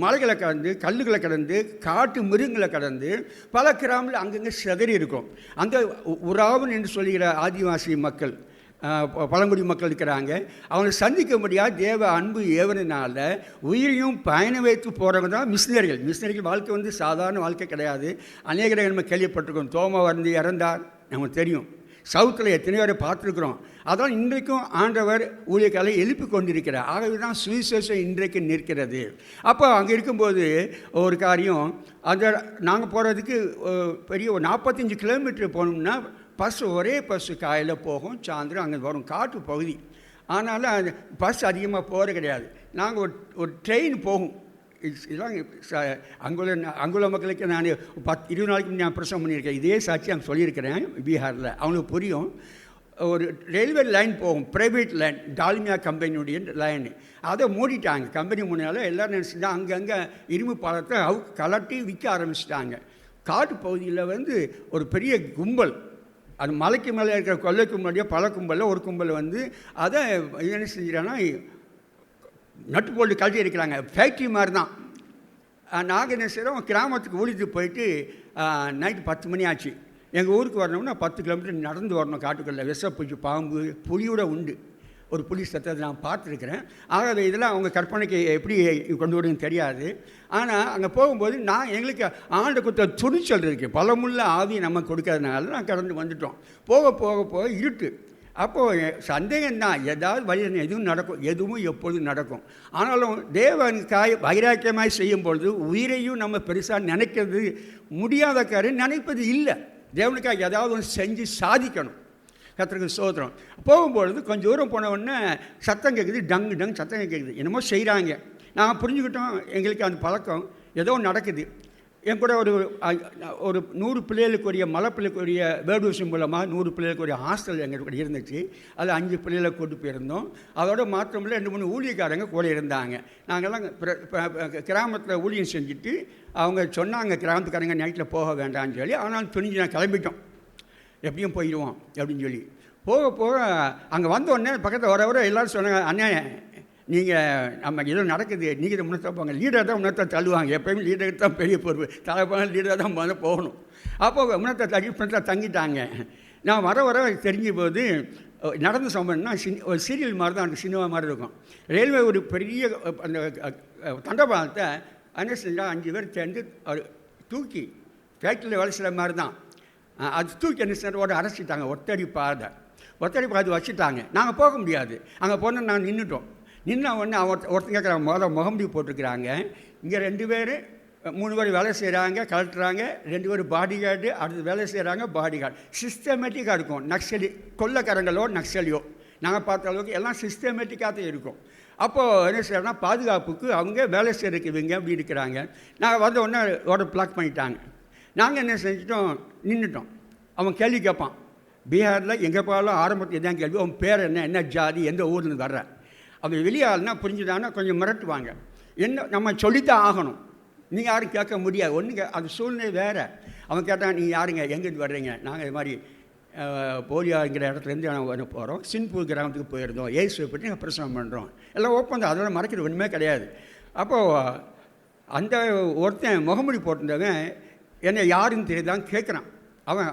மலைகளை கடந்து, கல்லுகளை கடந்து, காட்டு மிருகங்களை கடந்து பல கிராமங்கள் அங்கங்கே சிதறி இருக்கும். அந்த உராவன் என்று சொல்கிற ஆதிவாசி மக்கள், பழங்குடி மக்கள் இருக்கிறாங்க. அவங்க சந்திக்க முடியாது தேவ அன்பு ஏவனால உயிரையும் பயணம் வைத்து போகிறவங்க தான் மிஷினரிகள். மிஷினரிகள் வாழ்க்கை வந்து சாதாரண வாழ்க்கை கிடையாது. அநேக நம்ம கேள்விப்பட்டிருக்கோம். தோமா வந்து இறந்தார், நமக்கு தெரியும். சவுத்தில் எத்தனையோ பேரை பார்த்துருக்குறோம். அதான் இன்றைக்கும் ஆண்டவர் ஊழியக்காலை எழுப்பி கொண்டிருக்கிறார். ஆகவே தான் சுவிசேஷம் இன்றைக்கு நிற்கிறது. அப்போ அங்கே இருக்கும்போது ஒரு காரியம், அந்த நாங்கள் போகிறதுக்கு பெரிய ஒரு 45 கிலோமீட்டர் போகணும்னா ஒரே பஸ்ஸு காலையில் போகும், சாயந்தரம் அங்கே வரும். காட்டு பகுதி, ஆனாலும் அது பஸ் அதிகமாக போகிறது கிடையாது. நாங்கள் ஒரு ட்ரெயின் போகும். இதெல்லாம் அங்குள்ள மக்களுக்கு நான் 20 நாளைக்கு நான் பிரசவம் பண்ணியிருக்கேன். இதே சாட்சி அங்கே சொல்லியிருக்கிறேன் பீகாரில். அவங்களுக்கு புரியும். ஒரு ரயில்வே லைன் போகும், ப்ரைவேட் லைன், டால்மியா கம்பெனியுடைய லைன். அதை மூடிட்டாங்க. கம்பெனி முன்னால எல்லோரும் நினச்சிட்டா அங்கங்கே இரும்பு பாலத்தை கலட்டி விற்க ஆரம்பிச்சிட்டாங்க. காட்டு பகுதியில் வந்து ஒரு பெரிய கும்பல், அது மலைக்கு மேலே இருக்கிற கொள்ளை கும்பலையோ பல கும்பலில் ஒரு கும்பல் வந்து அதை என்ன செஞ்சிடான்னா நட்டு போட்டு கழட்டி இருக்கிறாங்க. ஃபேக்ட்ரி மாதிரி தான். நாங்கள் என்ன செய்கிறோம், கிராமத்துக்கு ஊழித்து போயிட்டு நைட்டு 10 மணி ஆச்சு. எங்கள் ஊருக்கு வரணும்னா 10 கிலோமீட்டர் நடந்து வரணும். காட்டுக்குள்ளே விஷப்பூச்சி, பாம்பு, புலியோட உண்டு. ஒரு புலி சத்தத்தை நான் பார்த்துருக்குறேன். ஆகவே இதெல்லாம் அவங்க கற்பனைக்கு எப்படி கொண்டு வருதுன்னு தெரியாது. ஆனால் அங்கே போகும்போது எங்களுக்கு ஆண்டு கொடுத்த துணிச்சல் இருக்குது. பலமுள்ள ஆவியை நம்ம கொடுக்கறதுனால நான் கடந்து வந்துட்டோம். போக போக போக இருட்டு. அப்போது சந்தேகம்தான், ஏதாவது வழி எதுவும் நடக்கும், எதுவும் எப்பொழுதும் நடக்கும். ஆனாலும் தேவனுக்காய் வைராக்கியமாய் செய்யும் பொழுது உயிரையும் நம்ம பெருசாக நினைக்கிறது முடியாத காரியம் நினைப்பது இல்லை. தேவனுக்காக ஏதாவது ஒன்று செஞ்சு சாதிக்கணும். கர்த்தருக்கு ஸ்தோத்திரம். போகும்பொழுது கொஞ்சம் தூரம் போனவுடனே சத்தம் கேட்குது, டங்கு டங்கு சத்தம் கேட்குது. என்னமோ செய்கிறாங்க. நாங்கள் புரிஞ்சுக்கிட்டோம், எங்களுக்கு அந்த பழக்கம் ஏதோ நடக்குது. என் கூட ஒரு 100 பிள்ளைகளுக்குரிய மலை பிள்ளைக்குரிய வேர்டூஷன் மூலமாக 100 பிள்ளைகளுக்குரிய ஹாஸ்டல் எங்கள் கூட இருந்துச்சு. அதில் 5 பிள்ளைகளை கூட்டு போயிருந்தோம். அதோட மாத்திரமில்லை 2-3 ஊழியக்காரங்க கூட இருந்தாங்க. நாங்கள்லாம் கிராமத்தில் ஊழியம் செஞ்சுட்டு அவங்க சொன்னாங்க, கிராமத்துக்காரங்க நைட்டில் போக வேண்டாம்னு சொல்லி. ஆனாலும் துணிஞ்சு நான் கிளம்பிட்டோம், எப்படியும் போயிடுவோம் அப்படின்னு சொல்லி. போக போக அங்கே வந்தோடனே பக்கத்தில் வர எல்லோரும் சொன்னாங்க, அண்ணே நீங்கள் நம்ம ஏதோ நடக்குது, நீங்கள் முன்னத்தை போங்க. லீடர் தான் முன்னத்தை தள்ளுவாங்க. எப்போயுமே லீடருக்கு தான் பெரிய பொறுப்பு. தலைப்பான லீடர் தான் முதல்ல போகணும். அப்போ முன்னத்தை தள்ளி முன்னத்தை தங்கிட்டாங்க. நான் வர தெரிஞ்ச போது நடந்த சம்பவம்னா ஒரு சீரியல் மாதிரி தான், அந்த சினிமா மாதிரி இருக்கும். ரயில்வே ஒரு பெரிய அந்த தண்டபாலத்தை என்ன செஞ்சால் 5 பேர் சேர்ந்து தூக்கி ஃபேக்ட்ரியில் வேலை செய்கிற மாதிரி தான் அது தூக்கி என்ன செஞ்சோட அரைச்சிட்டாங்க. ஒத்தடி பாதை வச்சுட்டாங்க. நாங்கள் போக முடியாது. அங்கே போனால் நாங்கள் நின்றுட்டோம். நின்று ஒன்று ஒருத்தங்க கேட்குறாங்க, முகமுடி போட்டிருக்கிறாங்க. இங்கே 2 பேர் 3 பேர் வேலை செய்கிறாங்க, கலட்டுறாங்க. 2 பேர் பாடி கார்டு, அடுத்து வேலை செய்கிறாங்க பாடி கார்டு. சிஸ்டமேட்டிக்காக இருக்கும். நக்சலி கொள்ளைக்காரங்களோ நக்சலியோ நாங்கள் பார்த்த அளவுக்கு எல்லாம் சிஸ்டமேட்டிக்காக தான் இருக்கும். அப்போது என்ன செய்யறோம்னா பாதுகாப்புக்கு அவங்க வேலை செய்கிறதுக்கு இவங்க அப்படி இருக்கிறாங்க. நாங்கள் வந்த உடனே ரோடை பிளாக் பண்ணிட்டாங்க. நாங்கள் என்ன செஞ்சிட்டோம், நின்றுட்டோம். அவன் கேள்வி கேட்பான். பீகாரில் எங்கே போனாலும் ஆரம்பத்தில் தான் கேள்வி, அவன் பேர் என்ன ஜாதி, எந்த ஊர்லேருந்து வர்ற. அவன் வெளியாள்னா புரிஞ்சுதானா கொஞ்சம் மிரட்டுவாங்க. என்ன நம்ம சொல்லித்தான் ஆகணும். நீங்கள் யாரும் கேட்க முடியாது. ஒன்றுங்க அது சூழ்நிலை வேறு. அவன் கேட்டான், நீங்கள் யாருங்க, எங்கேருந்து வர்றீங்க? நாங்கள் இது மாதிரி போலியாங்கிற இடத்துலேருந்து நாங்கள் போகிறோம். சின்பூர் கிராமத்துக்கு போயிருந்தோம். ஏசுவை பற்றி நாங்கள் பிரசவம் பண்ணுறோம். எல்லாம் ஓப்பன். அதோட மறைக்கிறது ஒன்றுமே கிடையாது. அப்போது அந்த ஒருத்தன் முகமுடி போட்டிருந்தவன் என்னை யாருன்னு தெரியுதான் கேட்குறான். அவன்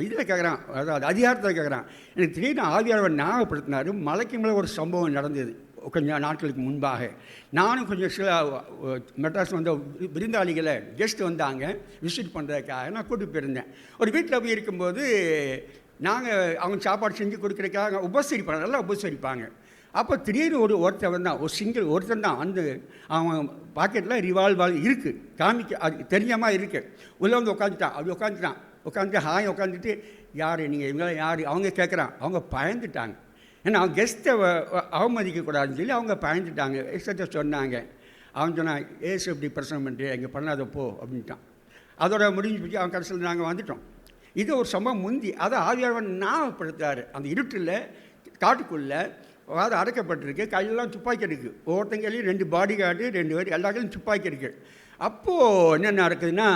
இதில் கேட்குறான், அதாவது அதிகாரத்தில் கேட்குறான். எனக்கு திடீர்னு ஆவியானவர் ஞாபகப்படுத்தினார். மலைக்கு மேலே ஒரு சம்பவம் நடந்தது கொஞ்சம் நாட்களுக்கு முன்பாக. நானும் கொஞ்சம் சில மெட்ராஸ் வந்த விருந்தாளிகளை கெஸ்ட் வந்தாங்க விசிட் பண்ணுறதுக்காக. நான் கூப்பிட்டு போயிருந்தேன். ஒரு வீட்டில் போய் இருக்கும்போது அவங்க சாப்பாடு செஞ்சு கொடுக்குறதுக்காக உபசரிப்பாங்க, நல்லா உபசரிப்பாங்க. அப்போ திடீர்னு ஒருத்தன் தான், ஒருத்தன் தான் வந்து அவன் பாக்கெட்டில் ரிவால்வர் இருக்குது, காமிக்க அது தெரியாமல் இருக்குது. உள்ளே வந்து உட்காந்துட்டு ஹாய் உட்காந்துட்டு, யார் நீங்கள், இவங்களாம் யார் அவங்க கேட்குறான். அவங்க பயந்துட்டாங்க. ஏன்னா அவங்க கெஸ்ட்டை அவமதிக்கக்கூடாதுன்னு சொல்லி அவங்க பயந்துட்டாங்க. இஷ்டத்தை சொன்னாங்க. அவன் சொன்னான், ஏசு இப்படி பிரச்சனை பண்ணிட்டு எங்கே பண்ணாதப்போ அப்படின்ட்டான். அதோட முடிஞ்சு போச்சு. அவன் கடைசியில் நாங்கள் வந்துட்டோம். இது ஒரு சம்பவம் முந்தி. அதை ஆவியானவர் ஞாபகப்படுத்தாரு. அந்த இருட்டில் காட்டுக்குள்ளே அது அடைக்கப்பட்டிருக்கு. கையெல்லாம் துப்பாக்கி இருக்குது. ஒவ்வொருத்தங்க கையிலையும் 2 பாடி கார்டு, 2 பேர் எல்லா கையிலும் துப்பாக்கி இருக்குது. அப்போது என்னென்ன நடக்குதுன்னா,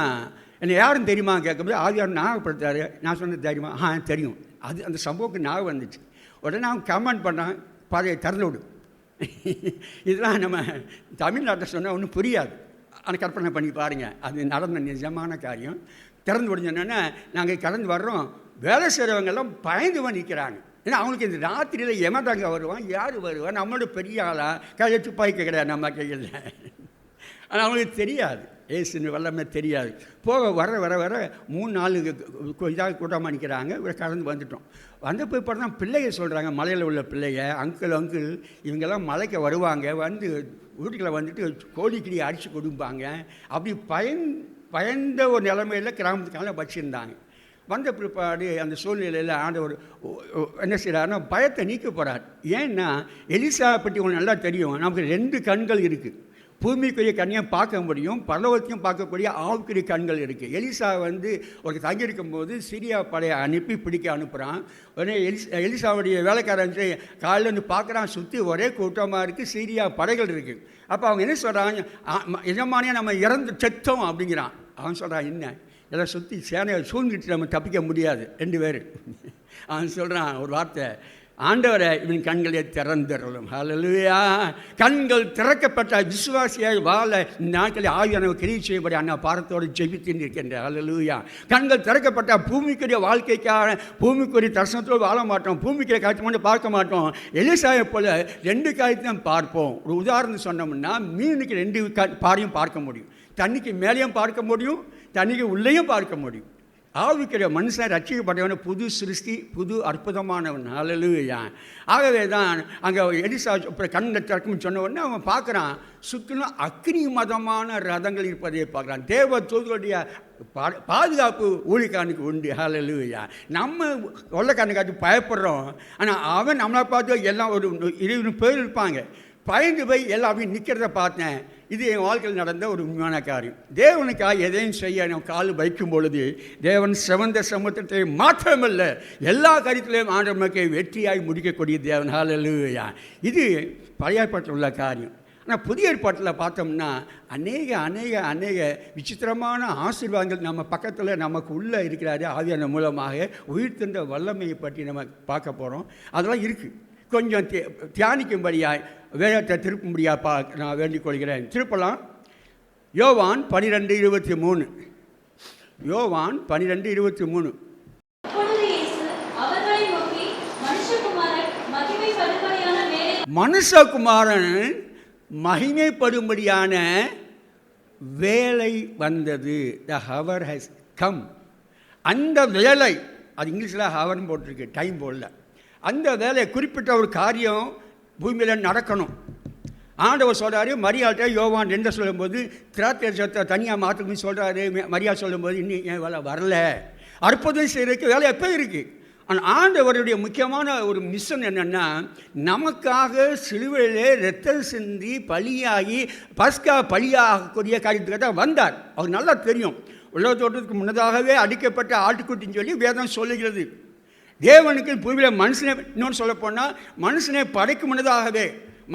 என்னை யாரும் தெரியுமா கேட்கும்போது ஆவியானவர் ஞாபகப்படுத்தாரு. நான் சொன்னது தெரியுமா? தெரியும். அது அந்த சம்பவத்துக்கு ஞாபகம் வந்துச்சு. உடனே அவன் கமெண்ட் பண்ணான், பாதையை திறந்து விடு. இதெல்லாம் நம்ம தமிழ்நாட்டில் சொன்னால் ஒன்றும் புரியாது. ஆனால் கற்பனை பண்ணி பாருங்கள், அது நடந்த நிஜமான காரியம். திறந்து விடுஞ்சோன்னா நாங்கள் கடந்து வர்றோம், வேலை செய்கிறவங்கெல்லாம் பயந்து நிற்கிறாங்க. ஏன்னா அவங்களுக்கு இந்த ராத்திரியில் எமதாங்க வருவான், யார் வருவான், நம்மளோட பெரிய ஆளா, கையை துப்பாக்கி கிடையாது நம்ம கையில். ஆனால் அவங்களுக்கு தெரியாது, ஏசுன்னு வல்லமே தெரியாது. போக வர வர வர 3-4 இதாக கூட்டமாக நிற்கிறாங்க. கடந்து வந்துட்டோம். வந்த போய் பார்த்தா பிள்ளைங்க சொல்கிறாங்க, மலையில் உள்ள பிள்ளைங்க, அங்கிள் இவங்கெல்லாம் மலைக்கு வருவாங்க, வந்து வீட்டுக்குள்ள வந்துட்டு கோழிக்கிடி அடித்து கொடுப்பாங்க. அப்படி பயந்த ஒரு நிலைமையில் கிராமத்துக்கான வச்சுருந்தாங்க. வந்த பிற்பாடு அந்த சூழ்நிலையில் ஆண்டவர் என்ன செய்கிறாருன்னா பயத்தை நீக்க போகிறார். ஏன்னா எலிசா பற்றி உங்களுக்கு நல்லா தெரியும், நமக்கு 2 கண்கள் இருக்குது. பூமிக்குரிய கண்ணையும் பார்க்க முடியும், பரலோகத்தையும் பார்க்கக்கூடிய ஆவுக்குரிய கண்கள் இருக்குது. எலிசா ஒரு தங்கியிருக்கும் போது சிரியா படையை அனுப்பி பிடிக்க அனுப்புகிறான். உடனே எலிசாவுடைய வேலைக்காரன் காலையில் பார்க்குறான், சுற்றி ஒரே கூட்டமாக இருக்குது, சிரியா படைகள் இருக்குது. அப்போ அவங்க என்ன சொல்கிறாங்க, எஜமானியாக நம்ம இறந்து செத்தோம் அப்படிங்கிறான். அவன் சொல்கிறான், என்ன எல்லாம் சுற்றி சேனையை சூழ்ந்துட்டு நம்ம தப்பிக்க முடியாது 2 பேர். அவன் சொல்கிறான் ஒரு வார்த்தை, ஆண்டவரை இவன் கண்களை திறந்துடலும். ஹல்லேலூயா. கண்கள் திறக்கப்பட்ட விசுவாசியாய் வாழ நாட்களில் ஆவியானவர் கிரியை செய்யப்படி அண்ணா பாரத்தோடு ஜெபித்து இருக்கின்ற. ஹல்லேலூயா. கண்கள் திறக்கப்பட்ட பூமிக்குரிய வாழ்க்கைக்காக பூமிக்குரிய தரிசனத்தோடு வாழ மாட்டோம், பூமிக்குரிய காட்சி மட்டும் பார்க்க மாட்டோம். எலிசாயை போல 2 காரியத்தையும் பார்ப்போம். ஒரு உதாரணம் சொன்னோம்னா, மீனுக்கு 2 பாறையும் பார்க்க முடியும். தண்ணிக்கு மேலேயும் பார்க்க முடியும், தண்ணிக்கு உள்ளேயும் பார்க்க முடியும். ஆவிக்கிற மனுஷன் ரட்சிக்கப்பட்டவன புது சிருஷ்டி, புது அற்புதமானவன். ஹல்லேலூயா. ஆகவே தான் அங்கே எலிசா கண்ணை திறக்கும் சொன்ன உடனே அவன் பார்க்குறான், சுற்றிலும் அக்னி மதமான ரதங்கள் இருப்பதை பார்க்குறான். தேவ தூதருடைய பாதுகாப்பு ஊழியக்காரனுக்கு உண்டு. ஹல்லேலூயா. நம்ம வெள்ளைக்காரனை காட்டி பயப்படுறோம், ஆனால் அவன் நம்மளை பார்த்து எல்லாம் ஒரு 20 பேர் இருப்பாங்க, பயந்து போய் எல்லாத்தையும் நிற்கிறத பார்த்தேன். இது என் வாழ்க்கையில் நடந்த ஒரு உண்மையான காரியம். தேவனுக்காக எதையும் செய்ய நம்ம கால் வைக்கும் பொழுது தேவன் சிவந்த சமுத்திரத்தை மாற்றமல்ல, எல்லா காரியத்திலையும் ஆண்டவனுக்கு வெற்றியாய் முடிக்கக்கூடிய தேவன். ஹல்லேலூயா. இது பழைய ஏற்பாட்டில் உள்ள காரியம். ஆனால் புதிய ஏற்பாட்டில் பார்த்தோம்னா அநேக விசித்திரமான ஆசீர்வாதங்கள் நம்ம பக்கத்தில் நமக்கு உள்ளே இருக்கிறாரு. ஆவியான மூலமாக உயிர்த்தெழுந்த வல்லமையை பற்றி நம்ம பார்க்க போகிறோம். அதெல்லாம் இருக்குது. கொஞ்சம் தியானிக்கும்படியாய் வேதத்தை திருப்பும்படியாக நான் வேண்டிக் கொள்கிறேன். திருப்பலாம். யோவான் 12:23. யோவான் 12:23. மனுஷகுமாரன் மகிமைப்படும்படியான வேலை வந்தது. த ஹவர் ஹஸ் கம். அந்த வேலை, அது இங்கிலீஷில் ஹவர்னு போட்டிருக்கு, டைம் போடல. அந்த வேலை குறிப்பிட்ட ஒரு காரியம் பூமியில் நடக்கணும். ஆண்டவர் சொல்கிறாரு மரியாதை. யோவான் 2 சொல்லும்போது திராட்சை தனியாக மாற்றுக்குன்னு சொல்கிறாரு. மரியா சொல்லும்போது இன்னும் என் வேலை வரல. அற்புதம் செய்கிறதுக்கு வேலை எப்போ இருக்குது. ஆனால் ஆண்டவருடைய முக்கியமான ஒரு மிஷன் என்னென்னா, நமக்காக சிலுவையிலே ரத்தம் சிந்தி பலியாகி பஸ்கா பலியாகக்கூடிய காரியத்துக்கு தான் வந்தார். அவர் நல்லா தெரியும். உலக தோற்றத்துக்கு முன்னதாகவே அடிக்கப்பட்ட ஆட்டுக்குட்டின்னு சொல்லி வேதம் சொல்லுகிறது. தேவனுக்கு பூமியில் மனுஷனை, இன்னொன்று சொல்லப்போனால் மனுஷனை படைக்கும் முன்னதாகவே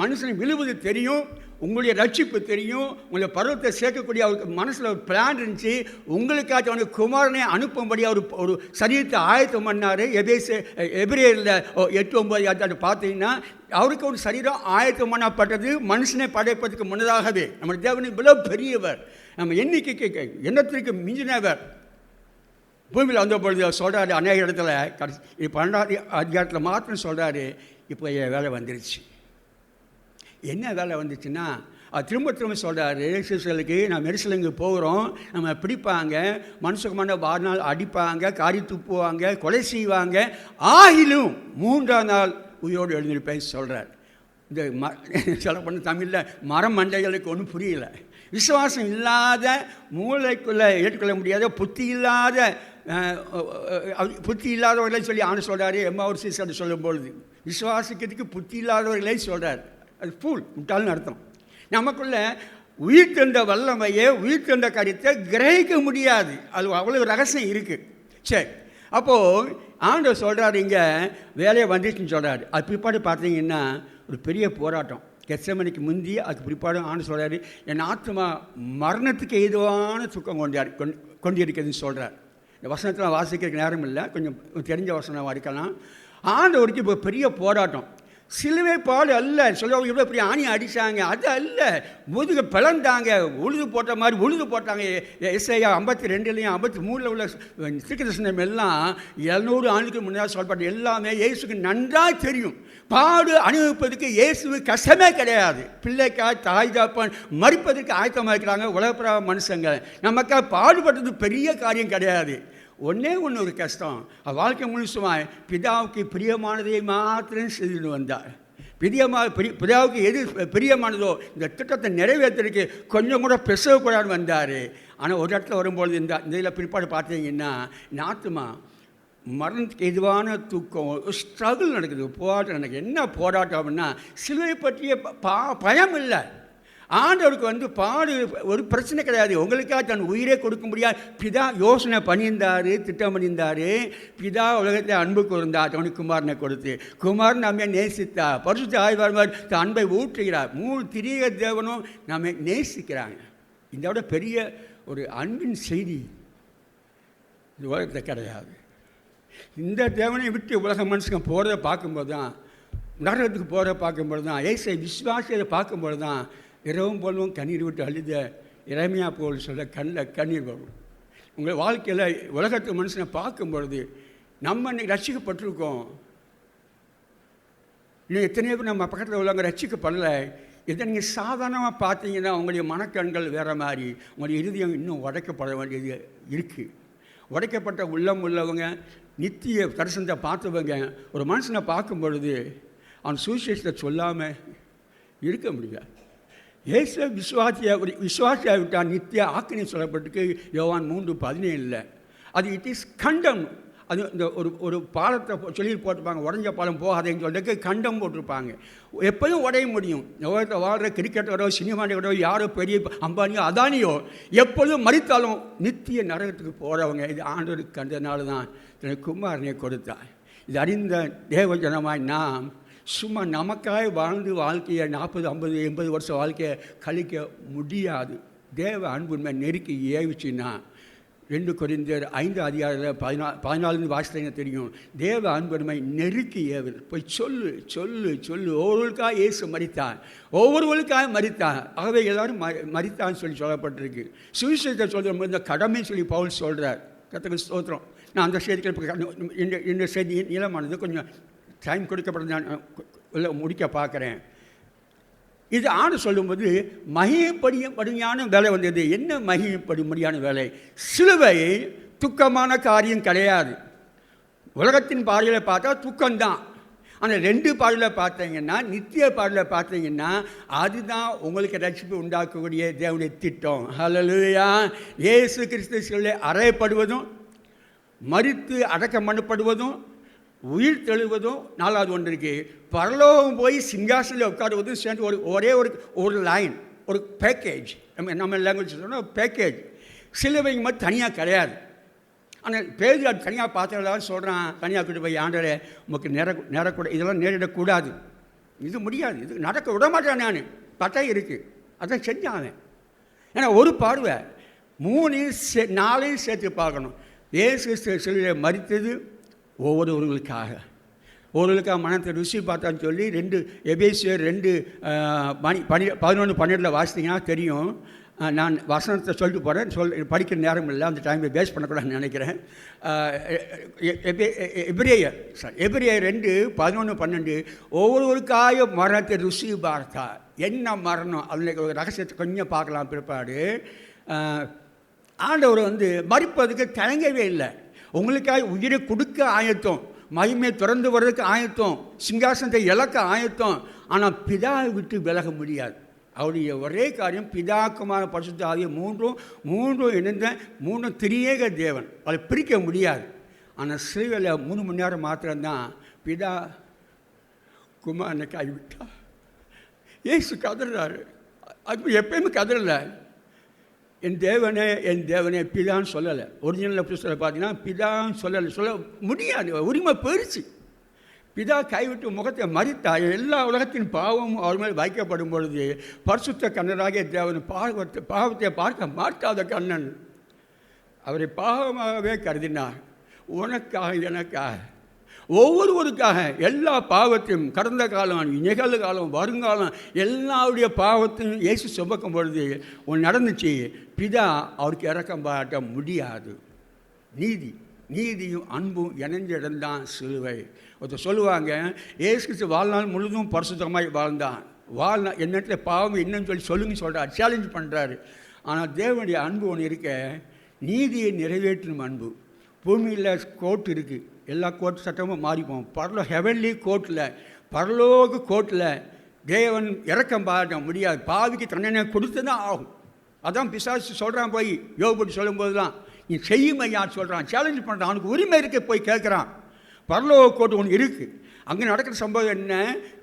மனுஷனை விழுவது தெரியும், உங்களுடைய ரட்சிப்பு தெரியும், உங்களுடைய பருவத்தை சேர்க்கக்கூடிய அவருக்கு மனசில் ஒரு பிளான் இருந்துச்சு. உங்களுக்காக அவனுக்கு குமாரனை அனுப்பும்படி அவர் ஒரு சரீரத்தை ஆயத்தம் பண்ணார். எபிரேயரில் 8-9 பார்த்தீங்கன்னா அவருக்கு ஒரு சரீரம் ஆயத்தம் பண்ணப்பட்டது மனுஷனை படைப்பதற்கு முன்னதாகவே. நம்ம தேவன் இவ்வளோ பெரியவர், நம்ம எண்ணிக்கைக்கு எண்ணத்திற்கு மிஞ்சினவர். பூமியில் வந்த பொழுது சொல்கிறாரு அநேக இடத்துல, கடைசி 12ஆம் அதிகாரத்தில் மாத்திரம் சொல்கிறாரு, இப்போ என் வேலை வந்துருச்சு. என்ன வேலை வந்துச்சுன்னா, அது திரும்ப சொல்கிறாரு சிசுகளுக்கு, நான் மெரிசலுங்க போகிறோம், நம்ம பிடிப்பாங்க, மனுஷகுமான வாழ்நாள் அடிப்பாங்க, காரி துப்புவாங்க, கொலை செய்வாங்க, ஆகிலும் 3ஆம் நாள் உயிரோடு எழுந்திருப்பேன் சொல்கிறார். இந்த சொல்ல பண்ண தமிழில் மரம் மண்டைகளுக்கு ஒன்றும் புரியல. விசுவாசம் இல்லாத, மூளைக்குள்ளே ஏற்றுக்கொள்ள முடியாத, புத்தி இல்லாதவர்களை சொல்லி ஆண்டு சொல்கிறாரு. எம்மாவூர் சீசர் சொல்லும்பொழுது விசுவாசிக்கிறதுக்கு புத்தி இல்லாதவர்களே சொல்கிறார். அது ஃபூல், முட்டாள்னு அர்த்தம். நமக்குள்ள உயிர்த்தெழுந்த வல்லமையை, உயிர்த்தெழுந்த காரியத்தை கிரகிக்க முடியாது. அது அவ்வளோ ரகசியம் இருக்குது. சரி, அப்போது ஆண்டவர் சொல்கிறாரு இங்கே வேலையை வந்துச்சுன்னு சொல்கிறாரு. அது பிற்பாடு பார்த்தீங்கன்னா ஒரு பெரிய போராட்டம். கெத்செமனிக்கு முந்தி அதுக்கு பிற்பாடு ஆண்டு சொல்கிறாரு, என் ஆத்மா மரணத்துக்கு ஏதுவான துக்கம் கொண்டிருக்குதுன்னு சொல்கிறார். இந்த வசனத்தில் வாசிக்கிறதுக்கு நேரம் இல்லை, கொஞ்சம் தெரிஞ்ச வசனம் இருக்கலாம். ஆண்டவருக்கு இப்போ பெரிய போராட்டம். சிலுவை பாடு அல்ல, சொல்லுவாங்க இவ்வளோ பெரிய ஆணி அடித்தாங்க, அது அல்ல. முதுகு பிளந்தாங்க, உழுது போட்ட மாதிரி உழுது போட்டாங்க. எஸ்ஐயா 52 53 உள்ள தீர்க்கதரிசனம் எல்லாம் 700 ஆண்டுக்கு முன்னாடி சொல்லப்பட்ட எல்லாமே இயேசுக்கு நன்றாக தெரியும். பாடு அனுபவிப்பதற்கு இயேசு கஷ்டமே கிடையாது. பிள்ளைக்காய் தாய் தாப்பன் மறிப்பதற்கு ஆயத்தமாக இருக்கிறாங்க உலகப்புற மனுஷங்க. நமக்காக பாடுபட்டது பெரிய காரியம் கிடையாது. ஒன்றே ஒன்று ஒரு கஷ்டம், வாழ்க்கை முழுசுமாய் பிதாவுக்கு பிரியமானதை மாத்திரம் செய்துட்டு வந்தார். பிதாவுக்கு எது பிரியமானதோ இந்த திட்டத்தை நிறைவேற்றுறதுக்கு கொஞ்சம் கூட பெசக்கூடாது வந்தார். ஆனால் ஒரு இடத்துல வரும்பொழுது இந்த இதில் பிற்பாடு பார்த்தீங்கன்னா இந்த ஆத்மா மரணத்துக்கு எதுவான தூக்கம், ஸ்ட்ரகிள் நடக்குது, போராட்டம் நடக்குது. என்ன போராட்டம் அப்படின்னா சிலுவை பற்றிய பயம் இல்லை. ஆண்டவருக்கு பாடு ஒரு பிரச்சனை கிடையாது. உங்களுக்காக தன் உயிரே கொடுக்க முடியாது. பிதா யோசனை பண்ணியிருந்தார், திட்டம் பண்ணியிருந்தார். பிதா உலகத்தில் அன்பு கூர்ந்தார், தவனுக்கு குமாரனை கொடுத்து. குமாரன் நம்மை நேசித்தார், பரிசுத்த ஆய்வாளர் தன் அன்பை ஊற்றுகிறார். 3 திரிய தேவனும் நம்மை நேசிக்கிறாங்க. இதோட பெரிய ஒரு அன்பின் செய்தி இந்த உலகத்தில் கிடையாது. இந்த தேவனை விட்டு உலக மனுஷங்க போகிறத பார்க்கும்போது தான், நரகத்துக்கு போகிறத பார்க்கும்போது தான், ஏசை விசுவாசியதை பார்க்கும்போது தான் இரவும் போலும் கண்ணீர் விட்டு அழுத இறைமையா போல் சொல்ல கண்ணில் கண்ணீர் வரும். உங்கள் வாழ்க்கையில் உலகத்து மனுஷனை பார்க்கும்பொழுது நம்ம இன்னைக்கு ரட்சிக்கப்பட்டிருக்கோம். இன்னும் எத்தனையோ பேர் நம்ம பக்கத்தில் உள்ளவங்க ரட்சிக்கப்படலை. இதை நீங்கள் சாதாரணமாக பார்த்தீங்கன்னா உங்களுடைய மனக்கண்கள் வேறு மாதிரி, உங்களுடைய இருதயம் இன்னும் உடைக்கப்பட வேண்டியது இருக்குது. உடைக்கப்பட்ட உள்ளம் உள்ளவங்க, நித்திய தரிசனத்தை பார்த்தவங்க ஒரு மனுஷனை பார்க்கும் பொழுது அவன் சுவிசேஷத்தை சொல்லாமல் இருக்க முடியாது. இயேசு விசுவாசியாக விட்டால் நித்திய ஆக்கினை சொல்லப்பட்டிருக்கு யோவான் 3:17. அது இட் இஸ் கண்டம். அது இந்த ஒரு பாலத்தை சொல்லி போட்டிருப்பாங்க, உடஞ்ச பாலம் போகாதேன்னு சொல்றதுக்கு கண்டம் போட்டிருப்பாங்க. எப்போதும் உடைய முடியும். உலகத்தில் வாழ்கிற கிரிக்கெட்டரோ சினிமாட்டோ யாரோ பெரிய அம்பானியோ அதானியோ எப்பொழுதும் மறித்தாலும் நித்திய நரகத்துக்கு போகிறவங்க. இது ஆண்டவருக்கு கண்டதுனால தான் தனக்கு குமாரனை கொடுத்தார். இது அறிந்த தேவஜனமாய் நாம் சும்மா நமக்காக வாழ்ந்து வாழ்க்கையை 40, 50, 80 வருஷம் வாழ்க்கையை கழிக்க முடியாது. தேவ அன்புண்மை நெருக்கி ஏவிச்சுன்னா 2 கொரிந்தியர் 5:14 வாசித்தீங்க தெரியும். தேவ அன்புண்மை நெருக்கி ஏவுது. போய் சொல்லு சொல்லு சொல்லு. ஒவ்வொருவருக்காக இயேசு மரித்தான், ஒவ்வொருவருக்காக மரித்தான். ஆகவே எல்லாரும் மரித்தான்னு சொல்லப்பட்டிருக்கு. சுவிசேஷத்தை சொல்கிற இந்த கடமை சொல்லி பவுல் சொல்கிறார். கர்த்தருக்கு ஸ்தோத்திரம். நான் அந்த செய்திகள் இந்த செய்தி நீளமானது கொஞ்சம் டைம் கொடுக்கப்பட்டு நான் முடிக்க பார்க்குறேன். இது ஆண்டு சொல்லும்போது மகிமைப்படும்படியான வேலை வந்தது. என்ன மகிமைப்படும்படியான வேலை? சிலுவை துக்கமான காரியம் கிடையாது. உலகத்தின் பார்வையில் பார்த்தா துக்கம்தான். ஆனால் 2 பார்வையில் பார்த்தீங்கன்னா, நித்திய பார்வையில் பார்த்தீங்கன்னா அதுதான் உங்களுக்கு ரட்சிப்பு உண்டாக்கக்கூடிய தேவனுடைய திட்டம். ஹல்லேலூயா. இயேசு கிறிஸ்து சிலுவையில் அறையப்படுவதும், மரித்து அடக்கம் பண்ணப்படுவதும், உயிர் தெழுவதும் 4வது ஒன்று இருக்குது. பரலோகம் போய் சிங்காசனில் உட்காருவதும் சேர்ந்து ஒரே ஒரு லைன், ஒரு பேக்கேஜ். நம்ம லாங்குவேஜ் சொன்னால் பேக்கேஜ். சிலுவைங்க மட்டும் தனியாக கிடையாது. ஆனால் பேர் அது தனியாக பார்த்தவங்களாம் சொல்கிறான், தனியாக கூட்டு போய் ஆண்டவரே உமக்கு நேரக்கூட இதெல்லாம் நேரிடக்கூடாது, இது முடியாது, இது நடக்க விட மாட்டேன் நான். பட்டை இருக்குது, அதான் செஞ்சாங்க. ஏன்னா ஒரு பார்வை 3 4 சேர்த்து பார்க்கணும். இயேசு சிலுவையில் மரித்தது ஒவ்வொருவர்களுக்காக மனத்தை ருசி பார்த்தான்னு சொல்லி 2 எபேசியர் 2:11-12 வாசித்தீங்கன்னா தெரியும். நான் வசனத்தை சொல்லிட்டு போகிறேன், படிக்கிற நேரம் இல்லை, அந்த டைமை வேஸ்ட் பண்ணக்கூடாதுன்னு நினைக்கிறேன். எபிரேயர் 2:11-12 ஒவ்வொருவருக்காக மரணத்தை ருசி பார்த்தா. என்ன மரணம்? அதில் ஒரு ரகசியத்தை கொஞ்சம் பார்க்கலாம் பிற்பாடு. ஆண்டவர் மரிப்பதுக்கு தயங்கவே இல்லை. உங்களுக்காக உயிரை கொடுக்க ஆயத்தம், மகிமை திறந்து வர்றதுக்கு ஆயத்தம், சிங்காசனத்தை இழக்க ஆயத்தம். ஆனால் பிதாவை விட்டு விலக முடியாது. அவருடைய ஒரே காரியம் பிதாக்குமான பரிசுத்த ஆவிய மூன்றும் இணைந்த 3 திரியேக தேவன். அதை பிரிக்க முடியாது. ஆனால் சிலுவையில் 3 மணி நேரம் மாத்திரம்தான் பிதா குமாரனை கைவிட்டா. ஏசு கதறாரு. அது எப்பயுமே கதறலை. என் தேவனே பிதான்னு சொல்லலை. ஒரிஜினல் புத்தகத்தில் பார்த்தீங்கன்னா பிதான்னு சொல்ல முடியாது, உரிமை போயிடுச்சு. பிதா கைவிட்டு முகத்தை மறித்தார். எல்லா உலகத்தின் பாவமும் அவர் மேல் வைக்கப்படும் பொழுது பரிசுத்த கண்ணராகிய தேவன் பாவத்தை பார்க்க மாட்டாத கண்ணன். அவரை பாவமாகவே கருதினார். உனக்காக, எனக்காக, ஒவ்வொருவருக்காக எல்லா பாவத்தையும், கடந்த காலம், நிகழ்காலம், வருங்காலம், எல்லாருடைய பாவத்தையும் இயேசு சுமக்கும் பொழுது ஒன்று நடந்துச்சு. பிதா அவருக்கு இறக்கம் பாராட்ட முடியாது. நீதியும் அன்பும் இணைஞ்ச இடம்தான் சிலுவை. ஒருத்தர் சொல்லுவாங்க, இயேசு கிறிஸ்து வாழ்நாள் முழுதும் பரிசுத்தமாய் வாழ்ந்தான். என்னத்துல பாவம் என்னன்னு சொல்லுங்க சொல்கிறார், சேலஞ்ச் பண்ணுறாரு. ஆனால் தேவனுடைய அன்பு ஒன்று இருக்க, நீதியை நிறைவேற்றும் அன்பு. பூமியில் கோர்ட் இருக்குது, எல்லா கோர்ட் சட்டமும் மாறிப்போம். ஹெவன்லி கோர்ட்டில், பரலோக கோர்ட்டில் தேவன் இறக்கம் பாராட்ட முடியாது. பாவிக்கு தண்டனை கொடுத்து தான் ஆகும். அதான் பிசாசு சொல்கிறான். போய் யோபு சொல்லும்போது தான் நீ செய்யுமை யார் சொல்கிறான், சேலஞ்ச் பண்ணுறான். அவனுக்கு உரிமை இருக்க போய் கேட்குறான். பரலோக கோர்ட்டு ஒன்று இருக்குது. அங்கே நடக்கிற சம்பவம் என்ன,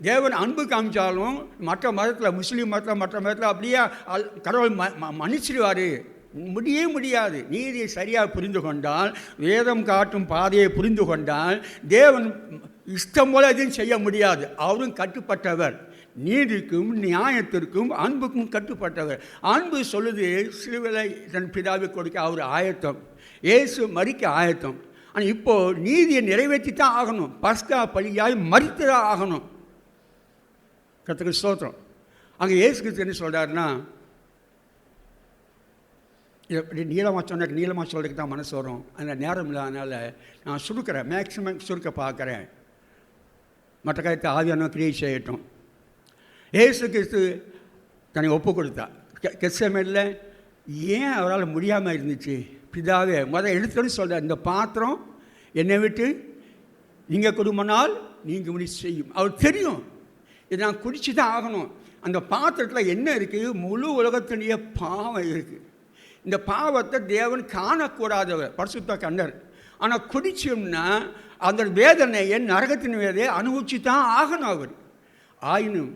தேவன் அன்பு காமிச்சாலும் மற்ற மதத்தில், முஸ்லீம் மதத்தில், மற்ற மதத்தில் அப்படியே கடவுள் மன்னிச்சிடுவார். முடியாது. நீதியை சரியாக புரிந்து கொண்டால், வேதம் காட்டும் பாதையை புரிந்து கொண்டால், தேவன் இஷ்டம் போல எதுவும் செய்ய முடியாது. அவரும் கட்டுப்பட்டவர். நீதிக்கும் நியாயத்திற்கும் அன்புக்கும் கட்டுப்பட்டவர். அன்பு சொல்லுது, சிலுவையை தன் பிதாவை கொடுக்க அவர் ஆயத்தம், இயேசு மரிக்க ஆயத்தம். ஆனால் இப்போது நீதியை நிறைவேற்றி தான் ஆகணும். பஸ்கா பலியாய் மரித்து தான் ஆகணும். கர்த்தருக்கு ஸ்தோத்திரம். அங்கே இயேசு கிறிஸ்து என்ன சொல்கிறாருன்னா, இப்படி நீளமாக சொன்ன நீளமாக சொல்கிறதுக்கு தான் மனசு வரும். அந்த நேரம் இல்லாதனால நான் சுருக்கிறேன், மேக்ஸிமம் சுருக்க பார்க்குறேன். மற்ற காரியத்தை ஆவியான கிரியை செய்யட்டும். இயேசு கிறிஸ்து தன்னை ஒப்பு கொடுத்தா. கெத்செமனேல ஏன் அவரால் முடியாமல் இருந்துச்சு? பிதாவே எடுத்துன்னு சொல்கிறார், இந்த பாத்திரம் என்னை விட்டு நீங்கள் குடும்பனால் நீங்கள் முடி செய்யும். அவர் தெரியும், இதை நான் குடிச்சு தான் ஆகணும். அந்த பாத்திரத்தில் என்ன இருக்குது? முழு உலகத்தினுடைய பாவம் இருக்குது. இந்த பாவத்தை தேவன் காணக்கூடாதவர், பரிசுத்த கண்ணர். ஆனால் குடிச்சோம்னா அந்த வேதனையை, நரகத்தின் வேதையை அனுபவிச்சு தான் ஆகணும் அவர். ஆயினும்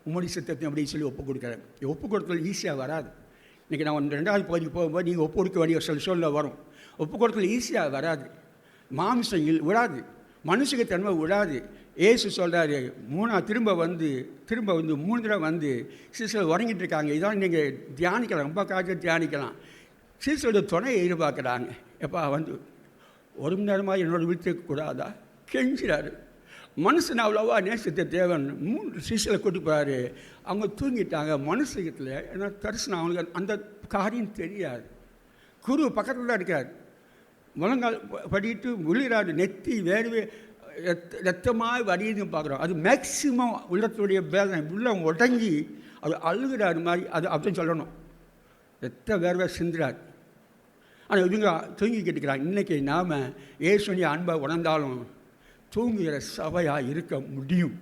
உம்முடைய சித்தத்தை அப்படி சொல்லி ஒப்பு கொடுக்குறாரு. ஒப்பு கொடுத்தல் ஈஸியாக வராது. இன்றைக்கி நான் 2வது பகுதிக்கு போகும்போது நீங்கள் ஒப்பு கொடுக்க வேண்டிய சொல்ல வரும். ஒப்பு கொடுத்தல் ஈஸியாக வராது. மாம்சம் விடாது, மனுஷக்கு தன்மை விடாது. ஏசு சொல்கிறாரு, திரும்ப வந்து 3 தடவை வந்து சீசல் உறங்கிட்டு இருக்காங்க. இதான் நீங்கள் தியானிக்கலாம், ரொம்ப காய்ச்சல் தியானிக்கலாம். சீசலோட துணையை எதிர்பார்க்குறாங்க. எப்பா வந்து 1 மணி நேரமாக என்னோட வீட்டுக்கு கூடாதா கெஞ்சிறாரு. மனுஷன் அவ்வளோவா நேசத்தை தேவன் 3 சீசலை கூட்டி போகிறாரு. அவங்க தூங்கிட்டாங்க. மனுஷத்தில் ஏன்னா தரிசனம் அவங்களுக்கு அந்த காரியம் தெரியாது. குரு பக்கத்தில் தான் இருக்கார். முழங்கால் படிட்டு விழுகிறாரு. நெத்தி வேர்வை ரத்தமாக வடியுதுன்னு பார்க்குறோம். அது மேக்சிமம் உள்ளத்துடைய வேதனை. உள்ள உடங்கி அது அழுகிறாரு மாதிரி அது அப்படின்னு சொல்லணும். ரத்த வேர்வை சிந்துறார். ஆனால் இவங்க தூங்கிக்கிட்டு இருக்கிறாங்க. இன்றைக்கி நாம் இயேசுடைய அன்பை உணர்ந்தாலும் தூங்குகிற சபையாக இருக்க முடியும்.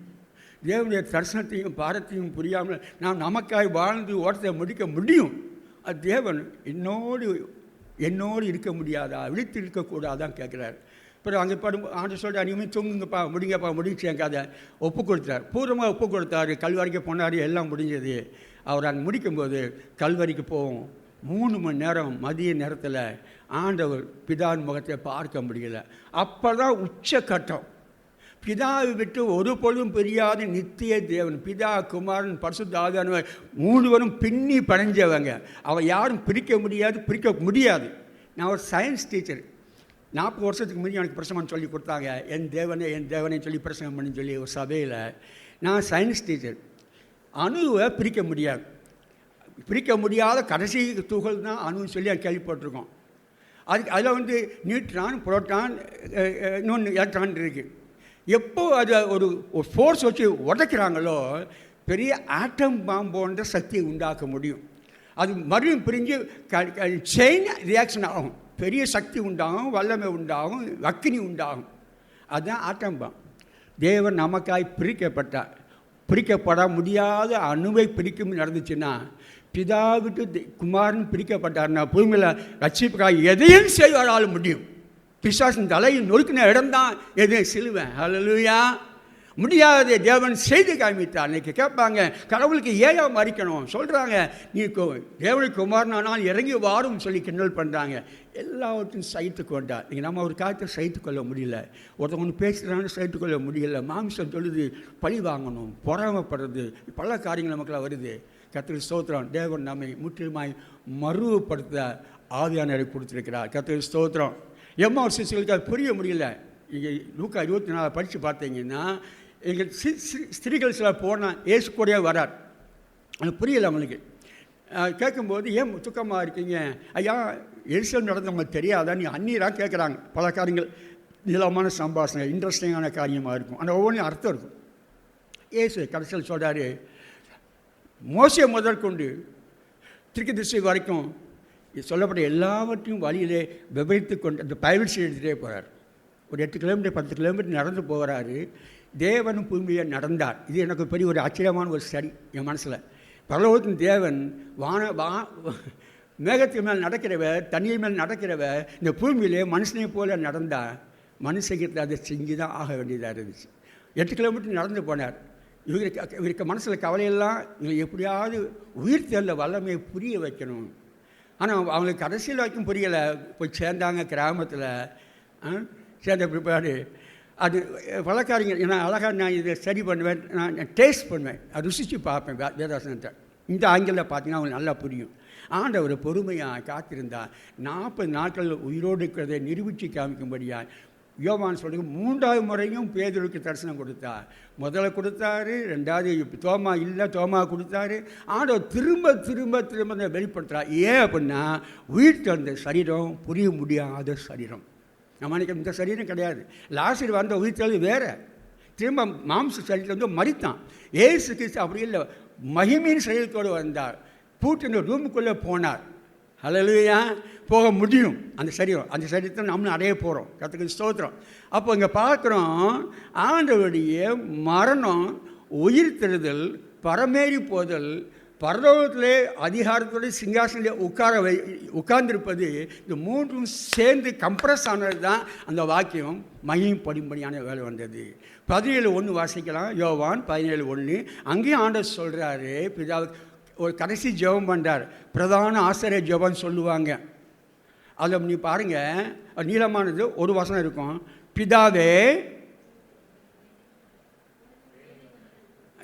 தேவனுடைய தரிசனத்தையும் பாரத்தையும் புரியாமல் நாம் நமக்காய் வாழ்ந்து ஓட்டத்தை முடிக்க முடியும். அது தேவன் என்னோடு இருக்க முடியாதா, விழித்து இருக்கக்கூடாதான் கேட்குறாரு. அப்புறம் அங்கே ஆண்டு சொல்லிட்டு அன்றைக்குமே தூங்குங்கப்பா, முடிங்கப்பா, முடிச்சேங்காத ஒப்பு கொடுத்தார். பூர்வமாக ஒப்பு கொடுத்தாரு. கல்வரிக்கு போனார், எல்லாம் முடிஞ்சது. அவர் அங்கே முடிக்கும்போது கல்வரிக்கு போவோம். 3 மணி நேரம் மதிய நேரத்தில் ஆண்டவர் பிதாவின் முகத்தை பார்க்க முடியல. அப்போ தான் உச்சக்கட்டம். பிதாவை விட்டு ஒரு பொழுதும் பிரியாத நித்திய தேவன், பிதா, குமாரன், பரிசுத்த ஆவியானவர் 3 பேரும் பின்னி படைஞ்சவங்க. அவள் யாரும் பிரிக்க முடியாது. நான் ஒரு சயின்ஸ் டீச்சர். 40 வருஷத்துக்கு முன்னாடி எனக்கு பிரசங்கம் சொல்லி கொடுத்தாங்க. என் தேவனை சொல்லி பிரசங்கம் பண்ணி சொல்லி ஒரு சபையில். நான் சயின்ஸ் டீச்சர். அணுவை பிரிக்க முடியாத கடைசி துகள் தான் அணுன்னு சொல்லி கேள்விப்பட்டிருக்கோம். அதில் வந்து நியூட்ரான், புரோட்டான், இன்னொன்று எலக்ட்ரான் இருக்குது. எப்போ அதை ஒரு ஃபோர்ஸ் வச்சு உடைக்கிறாங்களோ பெரிய ஆட்டம் பாம்போன்ற சக்தியை உண்டாக்க முடியும். அது மறுபடியும் பிரிஞ்சு செயின் ரியாக்ஷன் ஆகும். பெரிய சக்தி உண்டாகும், வல்லமை உண்டாகும், அக்கினி உண்டாகும். அதுதான் ஆட்டம் பாம். தேவன் நமக்காய் பிரிக்கப்பட முடியாத அணுவை பிரிக்கும் நடந்துச்சுன்னா, பிதா விட்டு குமாரன் பிரிக்கப்பட்டார்னா பூமியில் ரட்சிப்புக்காக எதையும் செய்வாரால் முடியும். பிசாசின் தலையை நொறுக்கின இடம்தான் எது? சிலுவை. ஹல்லேலூயா. முடியாததை தேவன் செய்து காமித்தார். இன்றைக்கி கேட்பாங்க, கடவுளுக்கு ஏயா மறிக்கணும் சொல்கிறாங்க. நீ தேவனுக்கு குமாரனானால் இறங்கி வாரும் சொல்லி கிண்டல் பண்ணுறாங்க. எல்லாவற்றையும் சகித்து கொண்டார். நீங்கள் நம்ம ஒரு காலத்தை சகித்து கொள்ள முடியல, ஒருத்தவங்க ஒன்று பேசுகிறான்னு சகித்து கொள்ள முடியல, மாமிசம் தொழுது பழி வாங்கணும், பொறாமப்படுறது, பல காரியங்கள் நமக்குலாம் வருது. கர்த்தருக்கு ஸ்தோத்திரம். தேவன் நம்மை முற்றிலுமாய் மறுவப்படுத்த ஆவியானவரை கொடுத்துருக்கிறார். கர்த்தருக்கு ஸ்தோத்திரம். எம்மாவூர் சிசுகளுக்கு அது புரிய முடியல. இங்கே லூக்கா 24 படித்து பார்த்தீங்கன்னா, எங்கள் ஸ்திரீகள் சில போனால் ஏசு கூடயே வரார். அது புரியலை அவங்களுக்கு. கேட்கும்போது ஏன் துக்கமாக இருக்கீங்க? ஐயா, எரிசல் நடந்தவங்களுக்கு தெரியாதா? நீ அந்நீராக கேட்குறாங்க. பல காரியங்கள் நீளமான சம்பாஷணை, இன்ட்ரெஸ்டிங்கான காரியமாக இருக்கும். ஆனால் ஒவ்வொன்றும் அர்த்தம் இருக்கும். ஏசு கடைசியில் சொல்கிறாரு, மோசே முதற்கொண்டு தீர்க்கதரிசி வரைக்கும் சொல்லப்பட்ட எல்லாவற்றையும் வழியிலே விவரித்து கொண்டு அந்த பைபிள்ஸ் எடுத்துகிட்டே போகிறார். ஒரு 8 கிலோமீட்டர் 10 கிலோமீட்டர் நடந்து போகிறாரு. தேவனும் பூமியை நடந்தார். இது எனக்கு பெரிய ஒரு ஆச்சரியமான ஒரு சரி என் மனசில். பரலோகத்தின் தேவன் மேகத்தின் மேல் நடக்கிறவர், தண்ணீர் மேல் நடக்கிறவர் இந்த பூமியிலே மனுஷனை போல நடந்தால் மனுஷகிட்ட அதை செஞ்சு தான் ஆக வேண்டியதாக இருந்துச்சு. 8 கிலோமீட்டர் நடந்து போனார். இவருக்கு மனசில் கவலையெல்லாம் இவங்க எப்படியாவது உயிர் தெரியல வல்லமையை புரிய வைக்கணும். ஆனால் அவங்களுக்கு கடைசியில் வரைக்கும் புரியலை. போய் சேர்ந்தாங்க கிராமத்தில். சேர்ந்த பிற்பாடு அது பழக்காரிங்க, ஏன்னா அழகாக நான் இதை சரி பண்ணுவேன், நான் டேஸ்ட் பண்ணுவேன், அது ருசித்து பார்ப்பேன் வேதாசனத்தை. இந்த ஆங்கிலில் பார்த்தீங்கன்னா அவங்களுக்கு நல்லா புரியும். ஆண்டவர் பொறுமையாக காத்திருந்தா 40 நாட்கள் உயிரோடு இருக்கிறதை நிரூபித்து காமிக்கும்படியாக யோவான் சொல்லுங்க 3வது முறையும் பேதுருக்கு தரிசனம் கொடுத்தார். முதல்ல கொடுத்தாரு, 2வது தோமா இல்லை, தோமா கொடுத்தாரு. ஆண்டவர் திரும்ப திரும்ப திரும்ப வெளிப்படுத்துகிறார். ஏன் அப்படின்னா உயிர் தந்த சரீரம் புரிய முடியாத சரீரம். நம்ம நினைக்க இந்த சரீரம் கிடையாது. லாசர் வந்த உயிர் தள்ளி வேறு, திரும்ப மாம்ச சரீரத்தில் வந்து மரித்தான். ஏசு கிறிஸ்து அப்படி இல்லை, மகிமையின் சரீரத்தோடு வந்தார். பூட்டின ரூமுக்குள்ளே போனார். ஹல்லேலூயா. போக முடியும் அந்த சரீரம். அந்த சரீரத்தை நம்மளும் அடைய போகிறோம். கர்த்தருக்கு ஸ்தோத்திரம். அப்போ இங்கே பார்க்குறோம், ஆண்டவருடைய மரணம், உயிர் தெழுதல், பரமேறி போதல், பரலோகத்திலே அதிகாரத்தோடு சிங்காசனிலே உட்கார்ந்திருப்பது, இந்த 3ம் சேர்ந்து கம்ப்ரஸ் ஆனது தான் அந்த வாக்கியம் மகிமையும் படிம்படியான வேலை வந்தது. 17:1 வாசிக்கலாம். யோவான் 17:1. அங்கேயும் ஆண்டவர் சொல்கிறாரு, பிதாவுக்கு ஒரு கடைசி ஜெபம் பண்ணுறார். பிரதான ஆசிரியர் ஜெபம் சொல்லுவாங்க. அதில் நீ பாருங்கள், நீளமானது ஒரு வசனம் இருக்கும். பிதாவே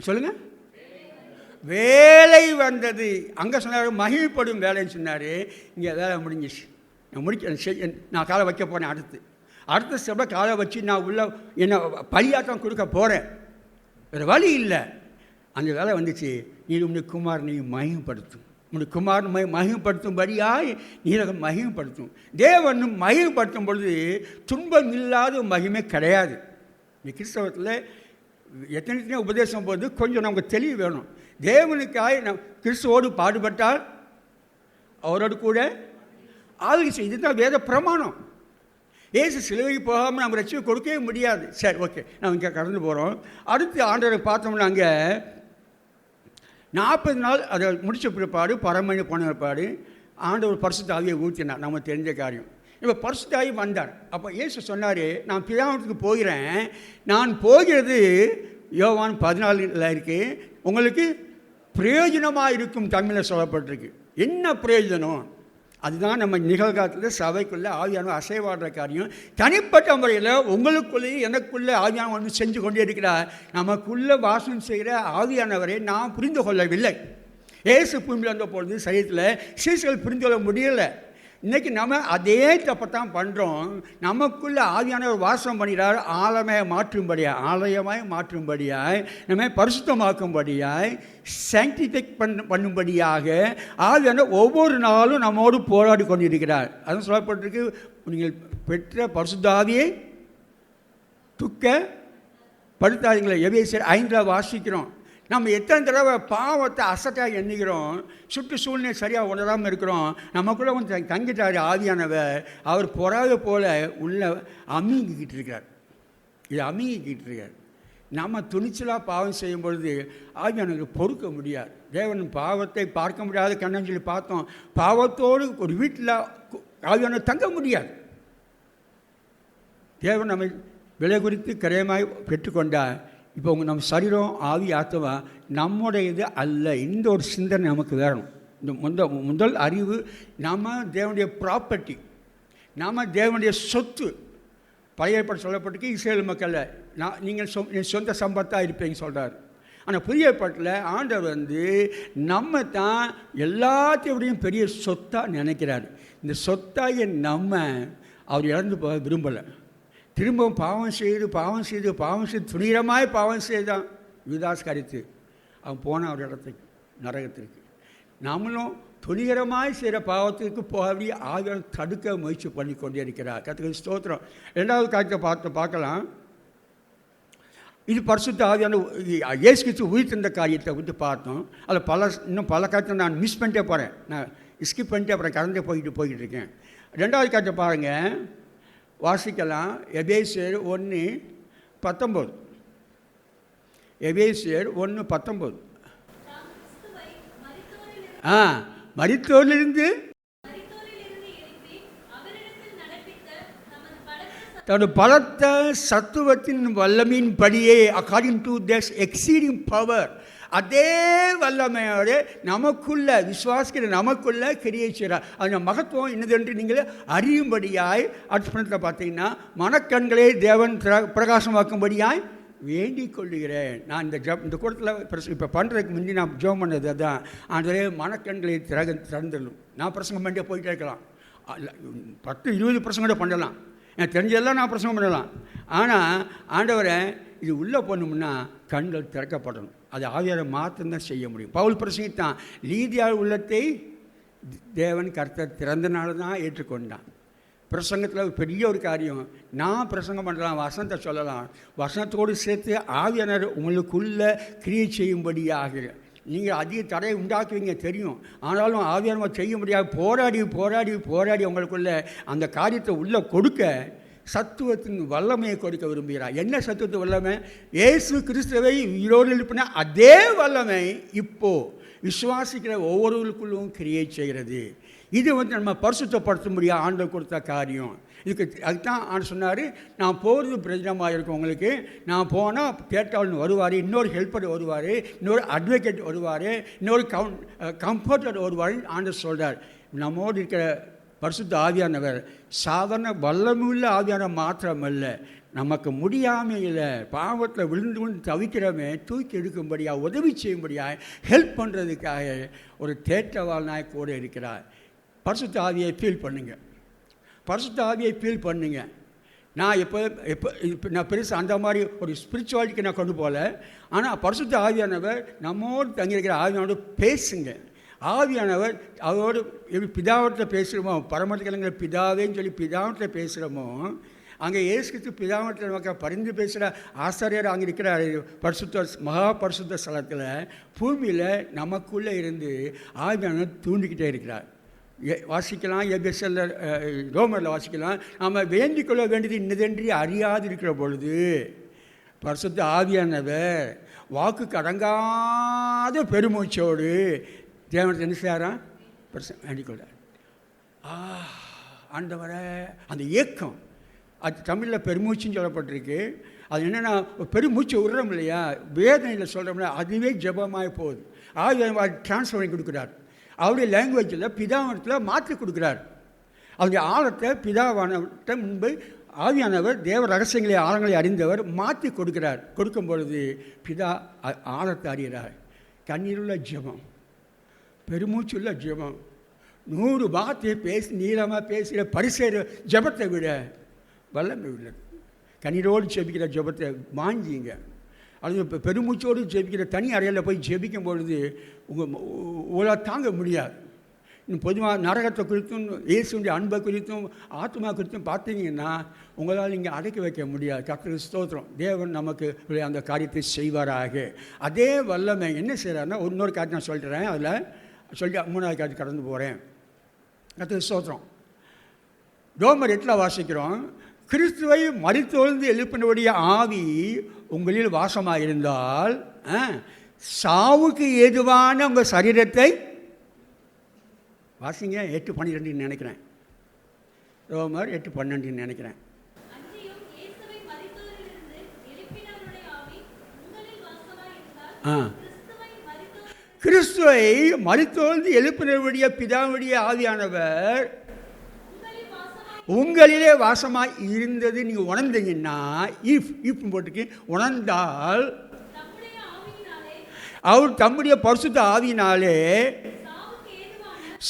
சொல்லுங்க, வேலை வந்தது. அங்கே சொன்னார் மகிழ்ப்படும் வேலைன்னு சொன்னார். இங்கே வேலை முடிஞ்சிச்சு. நான் காலை வைக்க போனேன். அடுத்த ஸ்டெப்பில் காலை வச்சு நான் உள்ள என்னை பலியாட்டம் கொடுக்க போகிறேன். வேறு வழி இல்லை. அந்த வேலை வந்துச்சு. நீ உன்னுடைய குமாரனை மகிமைப்படுத்தும், உன்னுடைய குமாரனை மகிமைப்படுத்தும்படியாய் நீரகம் மகிமைப்படுத்தும். தேவனும் மகிமைப்படுத்தும் பொழுது துன்பம் இல்லாத மகிமை கிடையாது. இந்த கிறிஸ்தவத்தில் எத்தனை உபதேசம் போது கொஞ்சம் நமக்கு தெளிவு வேணும். தேவனுக்காய் நம் கிறிஸ்துவோடு பாடுபட்டால் அவரோடு கூட ஆளுகை செய்து தான் வேத பிரமாணம். ஏசு சிலுவைக்கு போகாமல் நம்ம ரட்சிப்பை கொடுக்கவே முடியாது. சரி, ஓகே, நம்ம இங்கே கடந்து போகிறோம். அடுத்து ஆண்டவரை பார்த்தோம்னா அங்கே 40 நாள் அதை முடித்த பிற்பாடு, பரமணி போன பிற்பாடு ஆண்டவர் பரிசுத்த ஆவியை ஊற்றினார். நம்ம தெரிஞ்ச காரியம். இப்போ பரிசுத்த ஆவி வந்தார். அப்போ இயேசு சொன்னார், நான் பிதாவுக்கு போகிறேன். நான் போகிறது யோவான் 14 இருக்குது. உங்களுக்கு பிரயோஜனமாக இருக்கும் தமிழில் சொல்லப்பட்டிருக்கு. என்ன பிரயோஜனம்? அதுதான் நம்ம நிகழ்காலத்தில் சபைக்குள்ளே ஆவியான அசைவாடுற காரியம். தனிப்பட்ட முறையில் உங்களுக்குள்ளேயே எனக்குள்ளே ஆவியான ஒன்று செஞ்சு கொண்டே இருக்கிறார். நமக்குள்ளே வாசம் செய்கிற ஆவியானவரை நாம் புரிந்து கொள்ளவில்லை. ஏசு பூமியில் வந்த பொழுது சரீரத்தில் சீசர்கள் புரிந்து கொள்ள முடியலை. இன்றைக்கி நம்ம அதே தப்பை தான் பண்ணுறோம். நமக்குள்ளே ஆவியானவர் வாசம் பண்ணுகிறார். ஆலயமாய் மாற்றும்படியாய் நம்ம பரிசுத்தமாக்கும்படியாய் சாங்டிஃபைக் பண்ணும்படியாக ஆவியானவர் ஒவ்வொரு நாளும் நம்மோடு போராடி கொண்டிருக்கிறார். அதுவும் சொல்லப்பட்டிருக்கு, நீங்கள் பெற்ற பரிசுத்த ஆவியை துக்கப்படுத்தாதீங்களே. எபேசியர் 5 வாசிக்கிறோம். நம்ம எத்தனை தடவை பாவத்தை அசட்டாக எண்ணுகிறோம், சுற்று சூழ்நிலை சரியாக உணராமல் இருக்கிறோம். நமக்குள்ளே கொஞ்சம் தங்கிட்டார் ஆவியானவர். அவர் பொறாத போல் உள்ள அமுங்கிக்கிட்டு இருக்கார். இது அமுங்கிக்கிட்டு இருக்கார். நம்ம துணிச்சலாக பாவம் செய்யும் பொழுது ஆவியானவர் பொறுக்க முடியாது. தேவன் பாவத்தை பார்க்க முடியாத கண்ணன்னு சொல்லி பார்த்தோம். பாவத்தோடு ஒரு வீட்டில் ஆவியானவர் தங்க முடியாது. தேவன் நம்மை விலை குறித்து கரையமாய் பெற்றுக்கொண்டார். இப்போ நம்ம சரீரம் ஆவி ஆத்மா நம்முடையது அல்ல. இந்த ஒரு சிந்தனை நமக்கு வேணும். இந்த முதல் அறிவு, நம்ம தேவனுடைய ப்ராப்பர்ட்டி. நாம் தேவனுடைய சொத்து. பழைய ஏற்பாடு சொல்லப்பட்டிருக்கு, இஸ்ரேல் மக்களை நீங்கள் சொந்த சம்பத்தாக இருப்பீங்க சொல்கிறார். ஆனால் புதிய ஏற்பாட்டில் ஆண்டவர் நம்ம தான் எல்லாத்தையும் பெரிய சொத்தாக நினைக்கிறார். இந்த சொத்தாகிய நம்ம அவர் இழந்து போக விரும்பலை. திரும்பவும் பாவம் செய்து துணிகரமாய் பாவம் செய்தான் யூதாஸ் கரித்து அவன் போன ஒரு இடத்துக்கு, நரகத்திற்கு. நாமளும் துணிகரமாய் செய்கிற பாவத்திற்கு போகவே ஆகியோர் தடுக்க முயற்சி பண்ணி கொண்டே இருக்கிறார். கர்த்தருக்கு ஸ்தோத்திரம். 2வது காரியத்தை பார்க்கலாம். இது பரிசுத்த ஆவியான இயேசு கிறிஸ்து உயிர்த்தெழுந்த காரியத்தை வந்து பார்த்தோம். அதில் இன்னும் பல காரியத்தை நான் மிஸ் பண்ணிட்டே போகிறேன், நான் ஸ்கிப் பண்ணிட்டு அப்புறம் கடந்து போய்கிட்டு இருக்கேன். 2வது காரியத்தை பாருங்கள், வாசிக்கலாம். எபேசியர் 1:19. எபேசியர் 1:19. மரித்தோரிலிருந்து தன்னுடைய பலத்த சத்துவத்தின் வல்லமையின் படியே according to this exceeding power, அதே வல்லமையோடு நமக்குள்ள விசுவாசிக்கிற நமக்குள்ள கிரியை செய்கிறார். அதன் மகத்துவம் என்னதென்று நீங்கள் அறியும்படியாய் அர்ப்பணத்தில் பார்த்தீங்கன்னா மனக்கண்களை தேவன் பிரகாசமாக்கும்படியாய் வேண்டிக் கொள்ளுகிறேன். நான் இந்த கூட்டத்தில் இப்போ பண்ணுறதுக்கு முன்னாடி நான் ஜெபம் பண்ணது அதுதான். அதிலே மனக்கண்களை திறந்துடணும். நான் பிரசங்கம் பண்ணிட்டே போயிட்டே இருக்கலாம், 10-20 பிரசங்க கூட பண்ணலாம், எனக்கு தெரிஞ்சதெல்லாம் நான் பிரசங்கம் பண்ணலாம். ஆனால் ஆண்டவரை இது உள்ளே போகணும்னா கண்கள் திறக்கப்படணும். அது ஆவியாரை மாத்திரம்தான் செய்ய முடியும். பவுல் பிரசங்கித்தான், லீதியார் உள்ளத்தை தேவன் கர்த்தர் திறந்தனால தான் ஏற்றுக்கொண்டான். பிரசங்கத்தில் பெரிய ஒரு காரியம், நான் பிரசங்கம் பண்ணலாம், வசனத்தை சொல்லலாம், வசனத்தோடு சேர்த்து ஆவியானர் உங்களுக்குள்ளே கிரியை செய்யும்படியாக. நீங்கள் அதிக தடையை உண்டாக்குவீங்க தெரியும், ஆனாலும் ஆவியானவர் செய்ய முடியாது. போராடி உங்களுக்குள்ள அந்த காரியத்தை உள்ளே கொடுக்க சத்துவத்தின் வல்லமையை கொடுக்க விரும்புகிறார். என்ன சத்துவத்தின் வல்லமை? இயேசு கிறிஸ்துவை உயிரோடு எழுப்பின அதே வல்லமை இப்போது விசுவாசிக்கிற ஒவ்வொருவருக்குள்ளும் கிரியை செய்கிறது. இது நம்ம பரிசுத்தப்படுத்த முடியாது ஆண்டவர் கொடுத்த காரியம். அதுதான் ஆண்டு சொன்னார், நான் போகிறது பிரயோஜனமாக இருக்கும் உங்களுக்கு. நான் போனால் கேட்டால்னு வருவார், இன்னொரு ஹெல்ப்பர் வருவார், இன்னொரு அட்வொகேட் வருவார், இன்னொரு கம்ஃபர்டர் வருவார் ஆண்டவர் சொல்கிறார். நம்மோடு இருக்கிற பரிசுத்த ஆவியானவர் சாதாரண வல்லமுள்ள ஆவியான மாத்திரமல்ல, நமக்கு முடியாமையில் பாவத்தில் விழுந்து தவிக்கிறமே தூக்கி எடுக்கும்படியாக, உதவி செய்யும்படியாக, ஹெல்ப் பண்ணுறதுக்காக ஒரு தேற்றவாளனாய் கூட இருக்கிறார். பரிசுத்த ஆவியை ஃபீல் பண்ணுங்க. நான் இப்போ நான் பெருசாக அந்த மாதிரி ஒரு ஸ்பிரிச்சுவாலிட்டிக்கு நான் கொண்டு போகல. ஆனால் பரிசுத்த ஆவியானவர் நம்மோடு தங்கியிருக்கிற ஆவியானோடு பேசுங்க. ஆவியானவர் அவரோடு எப்படி பிதாவத்தில் பேசுகிறோமோ, பரமத்துக்கிழங்கிற பிதாவேன்னு சொல்லி பிதாவத்தில் பேசுகிறோமோ, அங்கே இயேசு கிறிஸ்து பிதாவத்தில் நமக்கு பரிந்து பேசுகிற ஆசாரியர் அங்கே இருக்கிற மகா பரிசுத்த ஸ்தலத்தில் பூமியில் நமக்குள்ளே இருந்து ஆவியானவர் தூண்டிக்கிட்டே இருக்கிறார். வாசிக்கலாம், எபேசியர்ல ரோமரில் வாசிக்கலாம். நாம் வேண்டிக் கொள்ள வேண்டியது இன்னதென்று அறியாது இருக்கிற பொழுது பரிசுத்த ஆவியானவர் வாக்குக்கு அடங்காத பெருமூச்சோடு தேவனத்தை என்ன செய்யாராம் வேண்டிக் கொள்ளார். ஆண்டவரை அந்த ஏக்கம், அது தமிழில் பெருமூச்சுன்னு சொல்லப்பட்டிருக்கு. அது என்னென்னா பெருமூச்சு விடுறோம் இல்லையா, வேதனையில் சொல்கிறோம்ல, அதுவே ஜபமாக போகுது. ஆவியானவர் டிரான்ஸ்ஃபர் பண்ணி கொடுக்குறார். அவருடைய லாங்குவேஜில் பிதாவனத்தில் மாற்றி கொடுக்குறார். அவருடைய ஆழத்தை பிதாவானவர்கிட்ட முன்பு ஆவியானவர் தேவ ரகசியங்களை ஆழங்களை அறிந்தவர் மாற்றி கொடுக்குறார். கொடுக்கும் பொழுது பிதா ஆழத்தை அறிகிறார். கண்ணீருள்ள ஜெபம், பெருமூச்சுள்ள ஜெபம், 100 வார்த்தையை பேசி நீளமாக பேசுகிற பரிசேர ஜெபத்தை விட வல்லமை உள்ளது. கண்ணீரோடு ஜெபிக்கிற ஜெபத்தை வாங்கிங்க. அது இப்போ பெருமூச்சோடு ஜெபிக்கிற தனி அறையில் போய் ஜெபிக்கும் பொழுது உங்களால் தாங்க முடியாது. இன்னும் பொதுவாக நரகத்தை குறித்தும் இயேசுடைய அன்பை குறித்தும் ஆத்மா குறித்தும் பார்த்தீங்கன்னா உங்களால் நீங்கள் அடக்கி வைக்க முடியாது. கர்த்தருக்கு ஸ்தோத்திரம். தேவன் நமக்கு அந்த காரியத்தை செய்வாராக. அதே வல்லமை என்ன செய்கிறாருன்னா, இன்னொரு காரியத்தை நான் சொல்லிட்டுறேன், அதில் சொல்லி 3வது காரியத்தை கடந்து போகிறேன். கர்த்தருக்கு ஸ்தோத்திரம். ரோமர் 8 வாசிக்கிறோம், கிறிஸ்துவை மரித்தொழுந்து எழுப்பினுடைய ஆவி உங்களில் வாசமாக இருந்தால் சாவுக்கு ஏதுவான உங்கள் சரீரத்தை வாசிங்க. 8:12 நினைக்கிறேன், ரோமர் 8:12 நினைக்கிறேன். கிறிஸ்துவை மரித்தொழுந்து எழுப்பினுடைய பிதாவுடைய ஆவியானவர் உங்களிலே வாசமாய் இருந்தது நீங்கள் உணர்ந்தீங்கன்னா, இஃப் போட்டுக்கு உணர்ந்தால், அவர் தம்முடைய பரிசுத்த ஆவியினாலே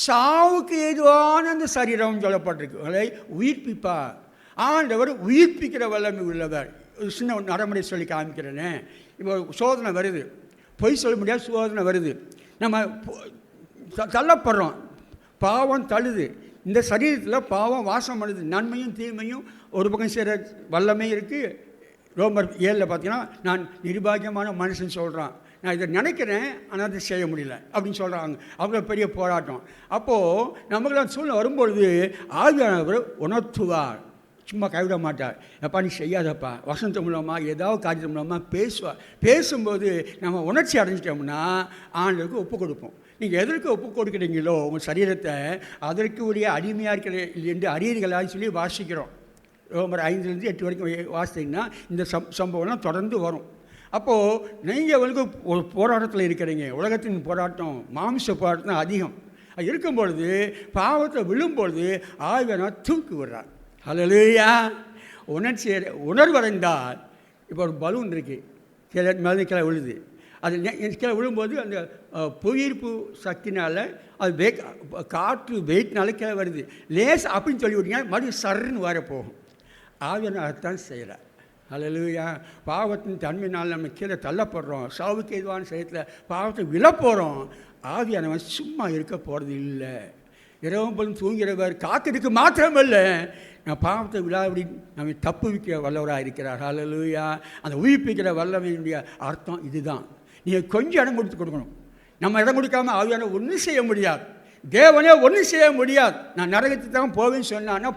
சாவுக்கு ஏதுவான அந்த சரீரம் சொல்லப்பட்டிருக்கு. அதை உயிர்ப்பிப்பார். ஆண்டவர் உயிர்ப்பிக்கிற வல்லமை உள்ளவர். சின்ன நடைமுறை சொல்லி காமிக்கிறேனே. இப்போ சோதனை வருது, பொய் சொல்ல முடியாது, சோதனை வருது, நம்ம தள்ளப்படுறோம், பாவம் தள்ளுது, இந்த சரீரத்தில் பாவம் வாசம் பண்ணுது, நன்மையும் தீமையும் ஒரு பக்கம் செய்கிற வல்லமை இருக்குது. ரோமர் 7 பார்த்தீங்கன்னா, நான் நிர்பாகியமான மனுஷன் சொல்கிறான், நான் இதை நினைக்கிறேன் ஆனால் அதை செய்ய முடியல அப்படின்னு சொல்கிறாங்க. அவ்வளோ பெரிய போராட்டம். அப்போது நமக்குலாம் சூழ்நிலை வரும்பொழுது ஆவியானவர் உணர்த்துவார், சும்மா கைவிட மாட்டார். எப்பா நீ செய்யாதப்பா, வசனத்து மூலமாக ஏதாவது காரியத்து மூலமாக பேசுவார். பேசும்போது நம்ம உணர்ச்சி அடைஞ்சிட்டோம்னா ஆண்டவருக்கு ஒப்பு கொடுப்போம். நீங்கள் எதற்கு ஒப்பு கொடுக்குறீங்களோ உங்கள் சரீரத்தை, அதற்கு உரிய அடிமையாக இருக்கிற என்று அறியீர்களான்னு சொல்லி வாசிக்கிறோம். ரோமர் 5-8 வரைக்கும் வாசித்தீங்கன்னா இந்த சம்பவம்லாம் தொடர்ந்து வரும். அப்போது நீங்கள் வந்து ஒரு போராட்டத்தில் இருக்கிறீங்க. உலகத்தின் போராட்டம், மாமிச போராட்டம் தான் அதிகம். அது இருக்கும்பொழுது பாவத்தை விழும்பொழுது ஆவியானவர் தூக்கி விடுறார். ஹல்லேலூயா. உணர்வடைந்தால், இப்போ ஒரு பலூன் இருக்குது, கீழே மேலே கீழே விழுது, அது கீழே விழும்போது அந்த புவியீர்ப்பு சக்தினால் அது காற்று வெயிட்னால கீழே வருது. லேஸ் அப்படின்னு சொல்லி விட்டீங்கன்னா மறுபடியும் சர்ன்னு வர போகும். ஆவியானவர் அதைத்தான் செய்கிறார். ஹல்லேலூயா. பாவத்தின் தன்மையினால் நம்ம கீழே தள்ளப்படுறோம், சாவுக்கு எதுவான சரீரத்தில் பாவத்தை விழப்போகிறோம். ஆவியானவன் சும்மா இருக்க போகிறது இல்லை. இரவும் போலும் தூங்கிறவர் காத்திருக்கு மாத்திரமில்லை, நான் பாவத்தை விழாவிடி நம்ம தப்பு வைக்க வல்லவராக இருக்கிறார். ஹல்லேலூயா. அந்த உயிர்ப்பிக்கிற வல்லமையினுடைய அர்த்தம் இதுதான். நீங்கள் கொஞ்சம் இடம் கொடுக்கணும். நம்ம இடம் கொடுக்காமல் ஆவியானவர் ஒன்றும் செய்ய முடியாது. தேவனே ஒன்றும் செய்ய முடியாது. நான் நரகத்துக்கு தான் போவேன்னு சொன்னான்னா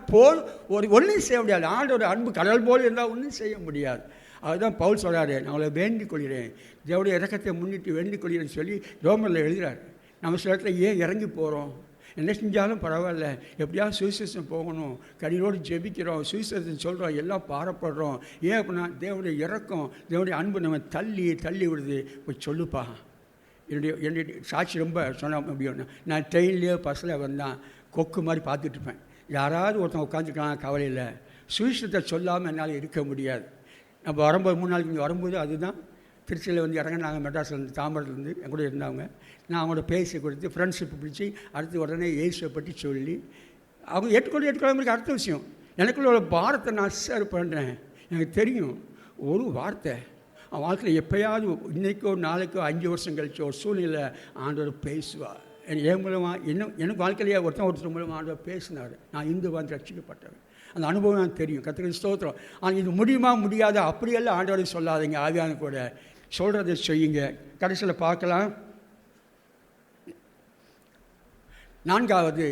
ஒன்றும் செய்ய முடியாது. ஆண்டோட அன்பு கடல் போல் இருந்தால் ஒன்றும் செய்ய முடியாது. அதுதான் பவுல் சொல்கிறாரு, நான் அவளை வேண்டிக் கொள்கிறேன், தேவனுடைய இறக்கத்தை முன்னிட்டு வேண்டிக் கொள்கிறேன்னு சொல்லி ரோமரில் எழுதுகிறார். நம்ம சில இடத்துல ஏன் இறங்கி போகிறோம், என்ன செஞ்சாலும் பரவாயில்ல, எப்படியாவது சுவிசேஷம் போகணும், கடினோடு ஜெபிக்கிறோம், சுவிசேஷம் சொல்கிறோம், எல்லாம் பாரப்படுறோம். ஏன் அப்படின்னா தேவனுடைய இறக்கம், தேவனுடைய அன்பு நம்ம தள்ளி விடுது. போய் சொல்லுப்பா. என்னுடைய சாட்சி ரொம்ப சொன்ன முடியும். நான் ட்ரெயின்லேயோ பஸ்ஸில் வந்தால் கொக்கு மாதிரி பார்த்துட்ருப்பேன். யாராவது ஒருத்தன் உட்காந்துருக்கான், கவலையில். சுவிசேஷத்தை சொல்லாமல் என்னால் இருக்க முடியாது. நம்ம வரும்போது 3 நாளைக்கு இங்கே வரும்போது அதுதான் திருச்சியில் வந்து இறங்கினாங்க, மெட்ராஸ்லேருந்து தாம்பரத்துலேருந்து என் கூட இருந்தவங்க. நான் அவங்களோட பேசி கொடுத்து ஃப்ரெண்ட்ஷிப் பிடிச்சி அடுத்து உடனே இயேசுவை பற்றி சொல்லி அவங்க ஏற்றுக்கொள்ளாமல் அடுத்த விஷயம். எனக்குள்ள ஒரு பாரத்தை நான் ஷேர் பண்ணுறேன். எனக்கு தெரியும் ஒரு வார்த்தை அவன் வாழ்க்கையில் எப்போயாவது இன்றைக்கோ நாளைக்கோ 5 வருஷம் கழிச்சோ ஒரு சூழ்நிலை ஆண்டவர் பேசுவார். என் மூலமாக எனக்கு வாழ்க்கையிலேயே ஒருத்தர் மூலமாக ஆண்டவர் பேசினார். நான் இந்து வந்து ரட்சிக்கப்பட்டவன். அந்த அனுபவம் எனக்கு தெரியும். கர்த்தருக்கு ஸ்தோத்திரம். ஆனால் இது முடியுமா முடியாது அப்படியெல்லாம் ஆண்டவரை சொல்லாதீங்க. ஆவியான கூட சொல்கிறத செய்யுங்க. கடைசியில் பார்க்கலாம். 4வது,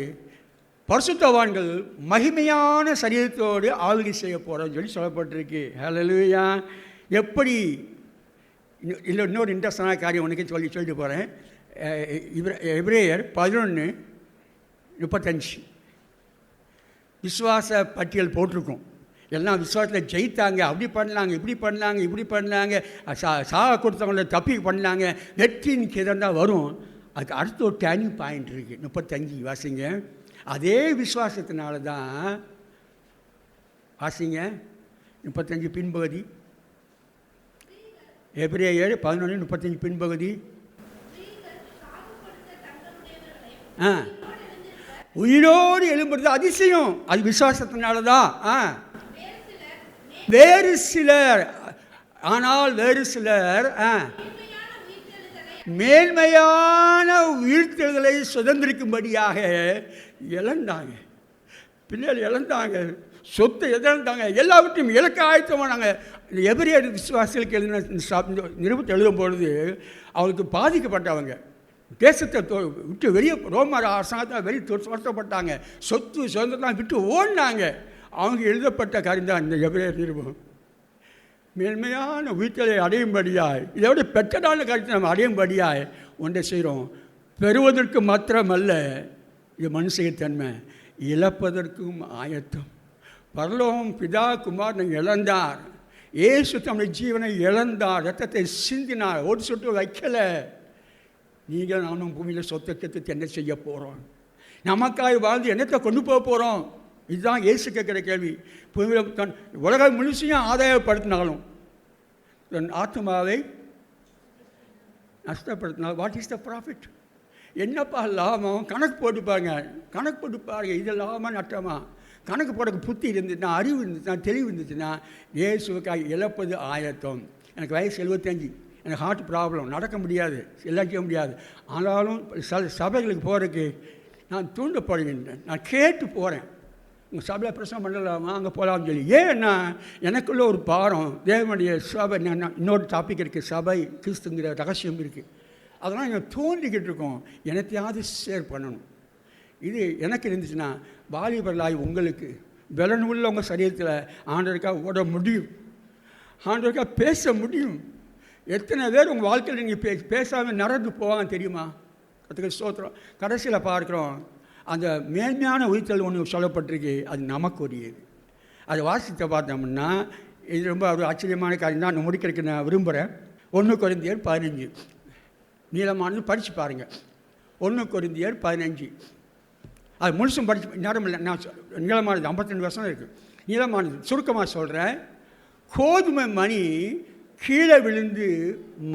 பரிசுத்தவான்கள் மகிமையான சரீரத்தோடு ஆளுகை செய்ய போகிறோன்னு சொல்லி சொல்லப்பட்டிருக்கு. ஹல்லேலூயா. எப்படி இல்லை, இன்னொரு இன்ட்ரெஸ்டான காரியம் உனக்கு சொல்லிட்டு போகிறேன். எபிரேயர் 11:35 விசுவாச பட்டியல் போட்டிருக்கும். எல்லாம் விசுவாசத்தில் ஜெயித்தாங்க, அப்படி பண்ணலாங்க, இப்படி பண்ணலாங்க, சாக கொடுத்தவங்கள தப்பி பண்ணலாங்க, வெற்றியின் கிதம் தான் வரும். அதுக்கு அடுத்த ஒரு டேர்னிங் பாயிண்ட் இருக்குது. 35 வாசிங்க. அதே விசுவாசத்தினால தான் வாசிங்க 35 பின்பகுதி. எபிரேயர் 11:35 பின்பகுதி. உயிரோடு எழும்புறது அதிசயம், அது விசுவாசத்தினால தான். வேறு சிலர் மேன்மையான உயிர்த்தெழுதலை சுதந்திரிக்கும்படியாக இழந்தாங்க. பிள்ளைகள் இழந்தாங்க, சொத்தை இழந்தாங்க, எல்லாவற்றையும் இழக்க ஆயத்தமானாங்க. இந்த எபிரேயர் விசுவாசிகளுக்கு எழுதின நிருபத்தை எழுதும் பொழுது அவளுக்கு பாதிக்கப்பட்டவங்க, தேசத்தை விட்டு வெளியே ரோமர் அரசாங்கத்தை வெளியே துரத்தப்பட்டாங்க, சொத்து சுதந்திரத்தை விட்டு ஓடினாங்க. அவங்க எழுதப்பட்ட காரியம் தான் இந்த எபிரேயர் நிருபம். மேன்மையான உயிர்த்தலை அடையும்படியாய், இதோட பெற்றதான காரியத்தை நம்ம அடையும்படியாய் ஒன்றை செய்கிறோம். பெறுவதற்கு மாத்திரமல்ல, இது மனுஷத்தன்மை, இழப்பதற்கும் ஆயத்தம். பரலோகம் பிதா குமாரன் இழந்தார், இயேசு தம்முடைய ஜீவனை இழந்தார், ரத்தத்தை சிந்தினார், ஒரு சொட்டு வைக்கலை. நீங்கள் நானும் பூமியில் சொத்தை கற்றுட்டு என்ன செய்ய போகிறோம்? நமக்காக வாழ்ந்து என்னத்தை கொண்டு போக போகிறோம்? இதுதான் இயேசு கேட்குற கேள்வி. தன் உலகம் முழுசையும் ஆதாயப்படுத்தினாலும் தன் ஆத்மாவை நஷ்டப்படுத்தினால் வாட் இஸ் த ப்ராஃபிட்? என்னப்பா லாபம்? கணக்கு போட்டு பாருங்க. இது லாபமாக நட்டமா? கணக்கு போடுறதுக்கு புத்தி இருந்துச்சுன்னா, அறிவு இருந்துச்சுன்னா, தெளிவு இருந்துச்சுன்னா, இயேசுக்காக இழப்பது ஆயத்தம். எனக்கு வயசு 75, எனக்கு ஹார்ட் ப்ராப்ளம், நடக்க முடியாது, எல்லாம் செய்ய முடியாது. ஆனாலும் சபைகளுக்கு போகிறதுக்கு நான் தூண்டப்படுகின்றேன். நான் கேட்டு போகிறேன், உங்கள் சபையில் பிரச்சனை பண்ணலாமா, அங்கே போகலாம்னு சொல்லி. ஏன்னா எனக்குள்ள ஒரு பாரம், தேவனுடைய சபை. இன்னொரு டாபிக் இருக்குது, சபை கிறிஸ்துங்கிற ரகசியம் இருக்குது. அதெல்லாம் எங்கள் தோண்டிக்கிட்டு இருக்கோம், எனத்தையாவது ஷேர் பண்ணணும். இது எனக்கு இருந்துச்சுன்னா, வாலிபர்களாகி உங்களுக்கு பலன் உள்ள உங்கள் சரீரத்தில் ஆண்டவருக்காக ஓட முடியும், ஆண்டவருக்காக பேச முடியும். எத்தனை பேர் உங்கள் வாழ்க்கையில் நீங்கள் பேசாமல் நடந்து போவாங்க தெரியுமா? அதுக்கு ஸ்தோத்திரம். கடைசியில் பார்க்குறோம், அந்த மேன்மையான உயிர்த்தல் ஒன்று சொல்லப்பட்டிருக்கு, அது நமக்கு உரியது. அதை வாசித்த பார்த்தோம்னா இது ரொம்ப ஒரு ஆச்சரியமான காரியம் தான். நான் முடிக்கிறதுக்கு நான் விரும்புகிறேன். 1 கொரிந்தியர் 15 நீளமானது படித்து பாருங்கள். 1 கொரிந்தியர் 15 அது முழுசும் படித்து நேரம் இல்லை, நான் நீளமானது 52 வருஷம் இருக்குது. நீளமானது சுருக்கமாக சொல்கிறேன். கோதுமை மணி கீழே விழுந்து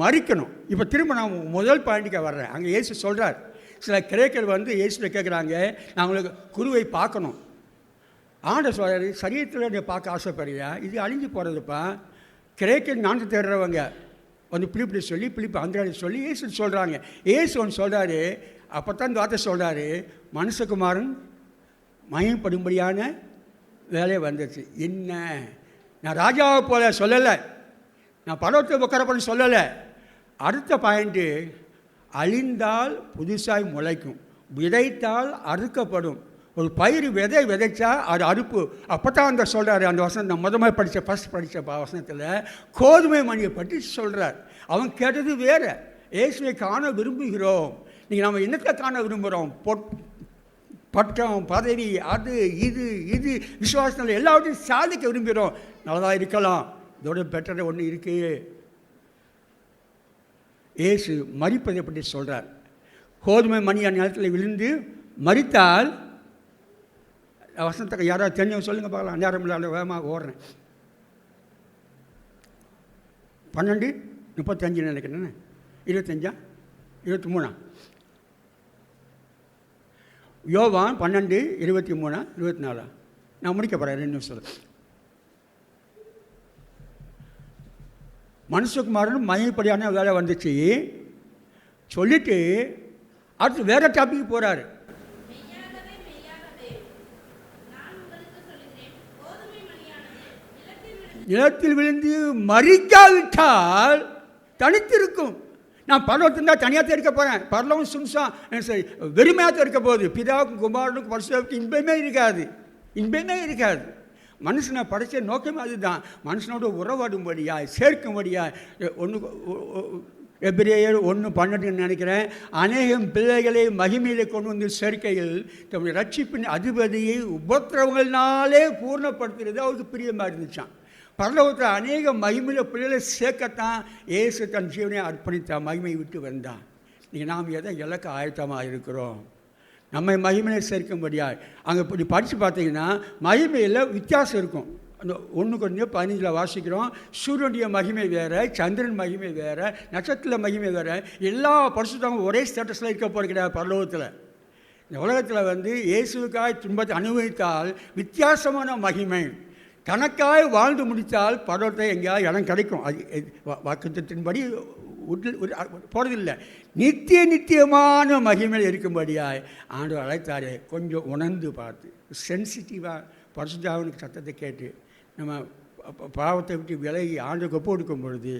மறிக்கணும். இப்போ திரும்ப நான் முதல் பாயிண்ட்டுக்கு வர்றேன். அங்கே இயேசு சொல்கிறார், சில கிரேக்கர் இயேசுவை கேட்குறாங்க, நான் உங்களுக்கு குருவை பார்க்கணும். ஆண்டவர் சொல்கிறார், சரீரத்தில் நீ பார்க்க ஆசைப்படுறியா? இது அழிஞ்சு போகிறதுப்பா. கிரேக்கர் ஞானத்தை தேடுறவங்க பிலிப்பி சொல்லி, பிலிப்பி அந்திராடி சொல்லி இயேசு சொல்கிறாங்க. இயேசு ஒன்று சொல்கிறாரு, அப்போ தான் இந்த வார்த்தை சொல்கிறாரு, மனுஷகுமாரன் மயப்படும்படியான வேலையை வந்துச்சு. என்ன, நான் ராஜாவை போல சொல்லலை, நான் படத்தை உட்காரப்பட சொல்லலை. அடுத்த பாயிண்ட்டு, அழிந்தால் புதுசாய் முளைக்கும், விதைத்தால் அறுக்கப்படும். ஒரு பயிர் விதைச்சா அது அறுப்பு. அப்போ தான் அந்த சொல்கிறாரு அந்த வசனம், நான் முதல் படித்த வசனத்தில் கோதுமை மணியை பற்றி சொல்கிறார். அவன் கேட்டது வேறு. இயேசுவை காண விரும்புகிறோம். நீங்கள் நம்ம என்னத்தை காண விரும்புகிறோம்? பட்டம், பதவி, அது இது விசுவாசத்தில் எல்லாவற்றையும் சாதிக்க விரும்புகிறோம். நல்லதாக இருக்கலாம், இதோட பெட்டர் ஒன்று இருக்குது. இயேசு மரிப்பதை பற்றி சொல்கிறார். கோதுமை மணி அந்த நேரத்தில் விழுந்து மரித்தால், வசனத்துக்கு யாராவது தெரிஞ்சவங்க சொல்லுங்கள் பார்க்கலாம். நேரம் இல்லாத வேகமாக ஓடுறேன். 12:35 நினைக்கிறேன். 25 23 யோவான் 12:23 24 நான் முடிக்க போகிறேன் 2 நிமிஷம். மனுஷகுமாரன் மயப்படியான வேலை வந்துச்சு சொல்லிட்டு அடுத்து வேற டாபிக் போகிறாரு. நிலத்தில் விழுந்து மறிக்காவிட்டால் தனித்திருக்கும். நான் பரலோகத்தில் தான் தனியாக இருக்க போகிறேன். பரலோகம் சும்சா சரி வெறுமையாக இருக்க போகுது. பிதாவுக்கும் குமாரனுக்கும் பரிசுத்தாவிக்கும் இன்பமே இருக்காது. மனுஷனை படைச்ச நோக்கமே அதுதான், மனுஷனோட உறவாடும்படியாய் சேர்க்கும்படியாய். எபிரேயர் 1:12 நினைக்கிறேன், அநேகம் பிள்ளைகளை மகிமையிலே கொண்டு வந்து சேர்க்கையில் தம்முடைய ரட்சிப்பின் அதிபதியை உபத்திரவங்கள்னாலே பூர்ணப்படுத்துகிறது அவருக்கு பிரியமாக இருந்துச்சான். பரலோகத்தில் அநேக மகிமையில பிள்ளைகளை சேர்க்கத்தான் இயேசு தன் ஜீவனை அர்ப்பணித்தான், மகிமையை விட்டு வந்தான். நீங்கள் நாம் எதை இலக்க ஆயத்தமாக இருக்கிறோம்? நம்மை மகிமையை சேர்க்கும்படியாய். அங்கே இப்படி படித்து பார்த்தீங்கன்னா மகிமையில் வித்தியாசம் இருக்கும். அந்த 1 கொரிந்தியர் 15 வாசிக்கிறோம், சூரியனுடைய மகிமை வேறு, சந்திரன் மகிமை வேறு, நட்சத்திர மகிமை வேறு. எல்லா பரிசுத்தமும் ஒரே ஸ்டேட்டஸில் இருக்க போகிறது கிடையாது பரலோகத்தில். இந்த உலகத்தில் இயேசுக்காய் துன்பத்தை அனுபவித்தால் வித்தியாசமான மகிமை, கணக்காய் வாழ்ந்து முடித்தால் பரலோகத்தை எங்கேயாவது இடம் கிடைக்கும். அது வாக்குத்தத்தின்படி போகிறதில்லை. நித்தியமான மகிமையில் இருக்கும்படியாய் ஆண்டவர் அழைத்தாரே. கொஞ்சம் உணர்ந்து பார்த்து சென்சிட்டிவாக பரிசுத்தாவினுக்கு சத்தத்தை கேட்டு நம்ம பாவத்தை விட்டு விலகி ஆண்டுக்கு ஒப்பு கொடுக்கும் பொழுது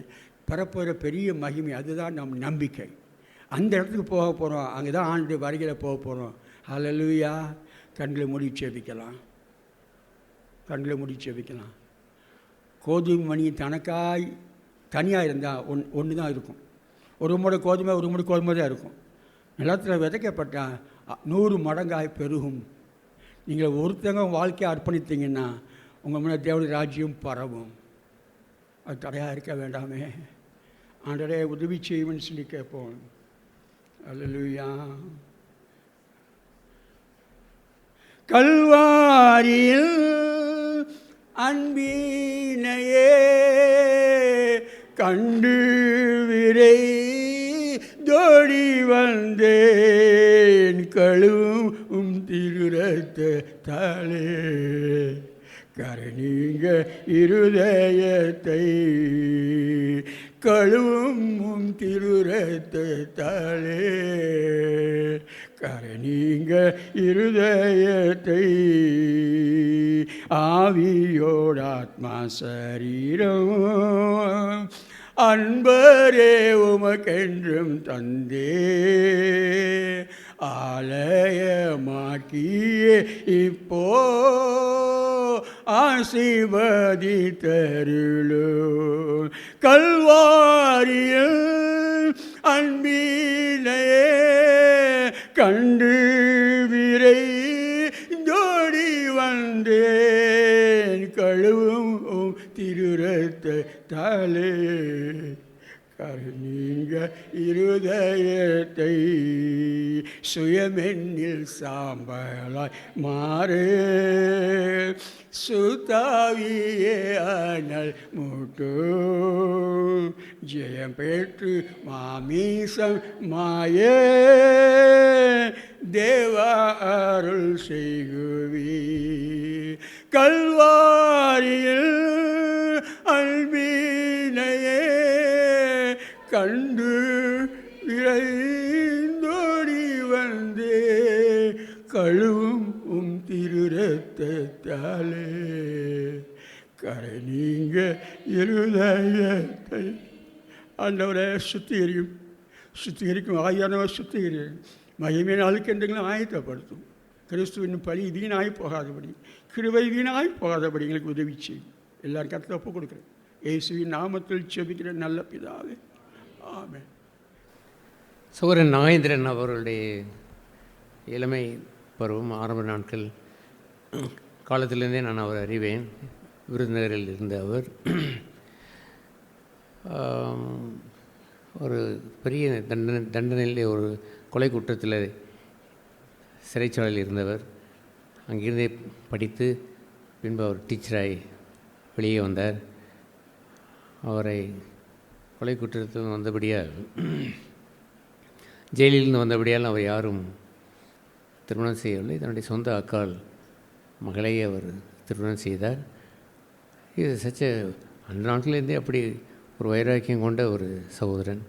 பரப்புகிற பெரிய மகிமை, அதுதான் நம் நம்பிக்கை. அந்த இடத்துக்கு போக போகிறோம், அங்கே தான் ஆண்டு வருகையில் போக போகிறோம். ஹல்லேலூயா. கண்களை மூடி செபிக்கலாம். கோதுமை மணி தனக்காய் தனியாக இருந்தால் ஒன்று தான் இருக்கும். ஒரு மூடை கோதுமை தான் இருக்கும். நிலத்தில் விதைக்கப்பட்டால் 100 மடங்காய் பெருகும். நீங்கள் ஒருத்தங்க வாழ்க்கையை அர்ப்பணித்தீங்கன்னா உங்கள் முன்னாடி தேவனுடைய ராஜ்யம் பரவும். அது தடையாக இருக்க வேண்டாமே. ஆண்டவரே உதவி செய்யும்னு சொல்லி கேட்போம். அல்லேலூயா. கல்வாரியில் அன்பினையே கண்டு விரை தோடி வந்தேன் கழுவும் திருரத்தாலே கருணீங்க இருதயத்தை கழுவும் திருரத்தாலே கருணீங்க இருதயத்தை ஆவியோட ஆத்மா சரீரம் அன்பரே உமக்கென்றும் தந்தே ஆலயமாக்கியே இப்போ ஆசீர்வதி தருளோ கல்வாரியில் அன்பினையே கண்டு விரை ஜோடி வந்தேன் கழுவும் திருரத்தாலே கருணீங்க இருதயத்தை சுயமென்னில் சாம்பலாய் மாறு சுத்தாவியே அனல் மூட்டு ஜெயம் பெற்று மாமீசம் மாயே தேவ அருள் செய்குவி கல்வாரியில் அன்பினையே கண்டு விரைந்தோடி வந்தே கழுவும் திருரத்தாலே கரை நீங்க இருதயத்தை ஆண்டவரை சுத்திகரிக்கும் ஆகியானவர் சுத்திகரிக்கும் மகிமை நாளுக்கென்றுங்களும் ஆயத்தப்படுத்தும் கிறிஸ்துவின் பழி வீணாய் போகாதபடி கிருபை வீணாய் போகாதபடி எங்களுக்கு உதவி செய்யும் எல்லாரும் கருத்தில் ஒப்பு கொடுக்குறேன் இயேசுவின் நாமத்தில் செபிக்கிற நல்ல பிதாவே ஆமென். சகோதரன் நாகேந்திரன் அவர்களுடைய இளமை பருவம் ஆரம்ப நாட்கள் காலத்திலிருந்தே நான் அவர் அறிவேன். விருதுநகரில் இருந்த அவர் ஒரு பெரிய தண்டனையில் ஒரு கொலை குற்றத்தில் சிறைச்சாலையில் இருந்தவர். அங்கிருந்தே படித்து பின்பு அவர் டீச்சராய் வெளியே வந்தார். அவரை கொலை குற்றத்தில் வந்தபடியால் ஜெயிலிலிருந்து வந்தபடியால் அவர் யாரும் திருமணம் செய்யவில்லை. தன்னுடைய சொந்த அக்கால் மகளை அவர் திருமணம் செய்தார். இது அந்த நாட்களிலேருந்தே அப்படி ஒரு வைராக்கியம் கொண்ட ஒரு சகோதரன்.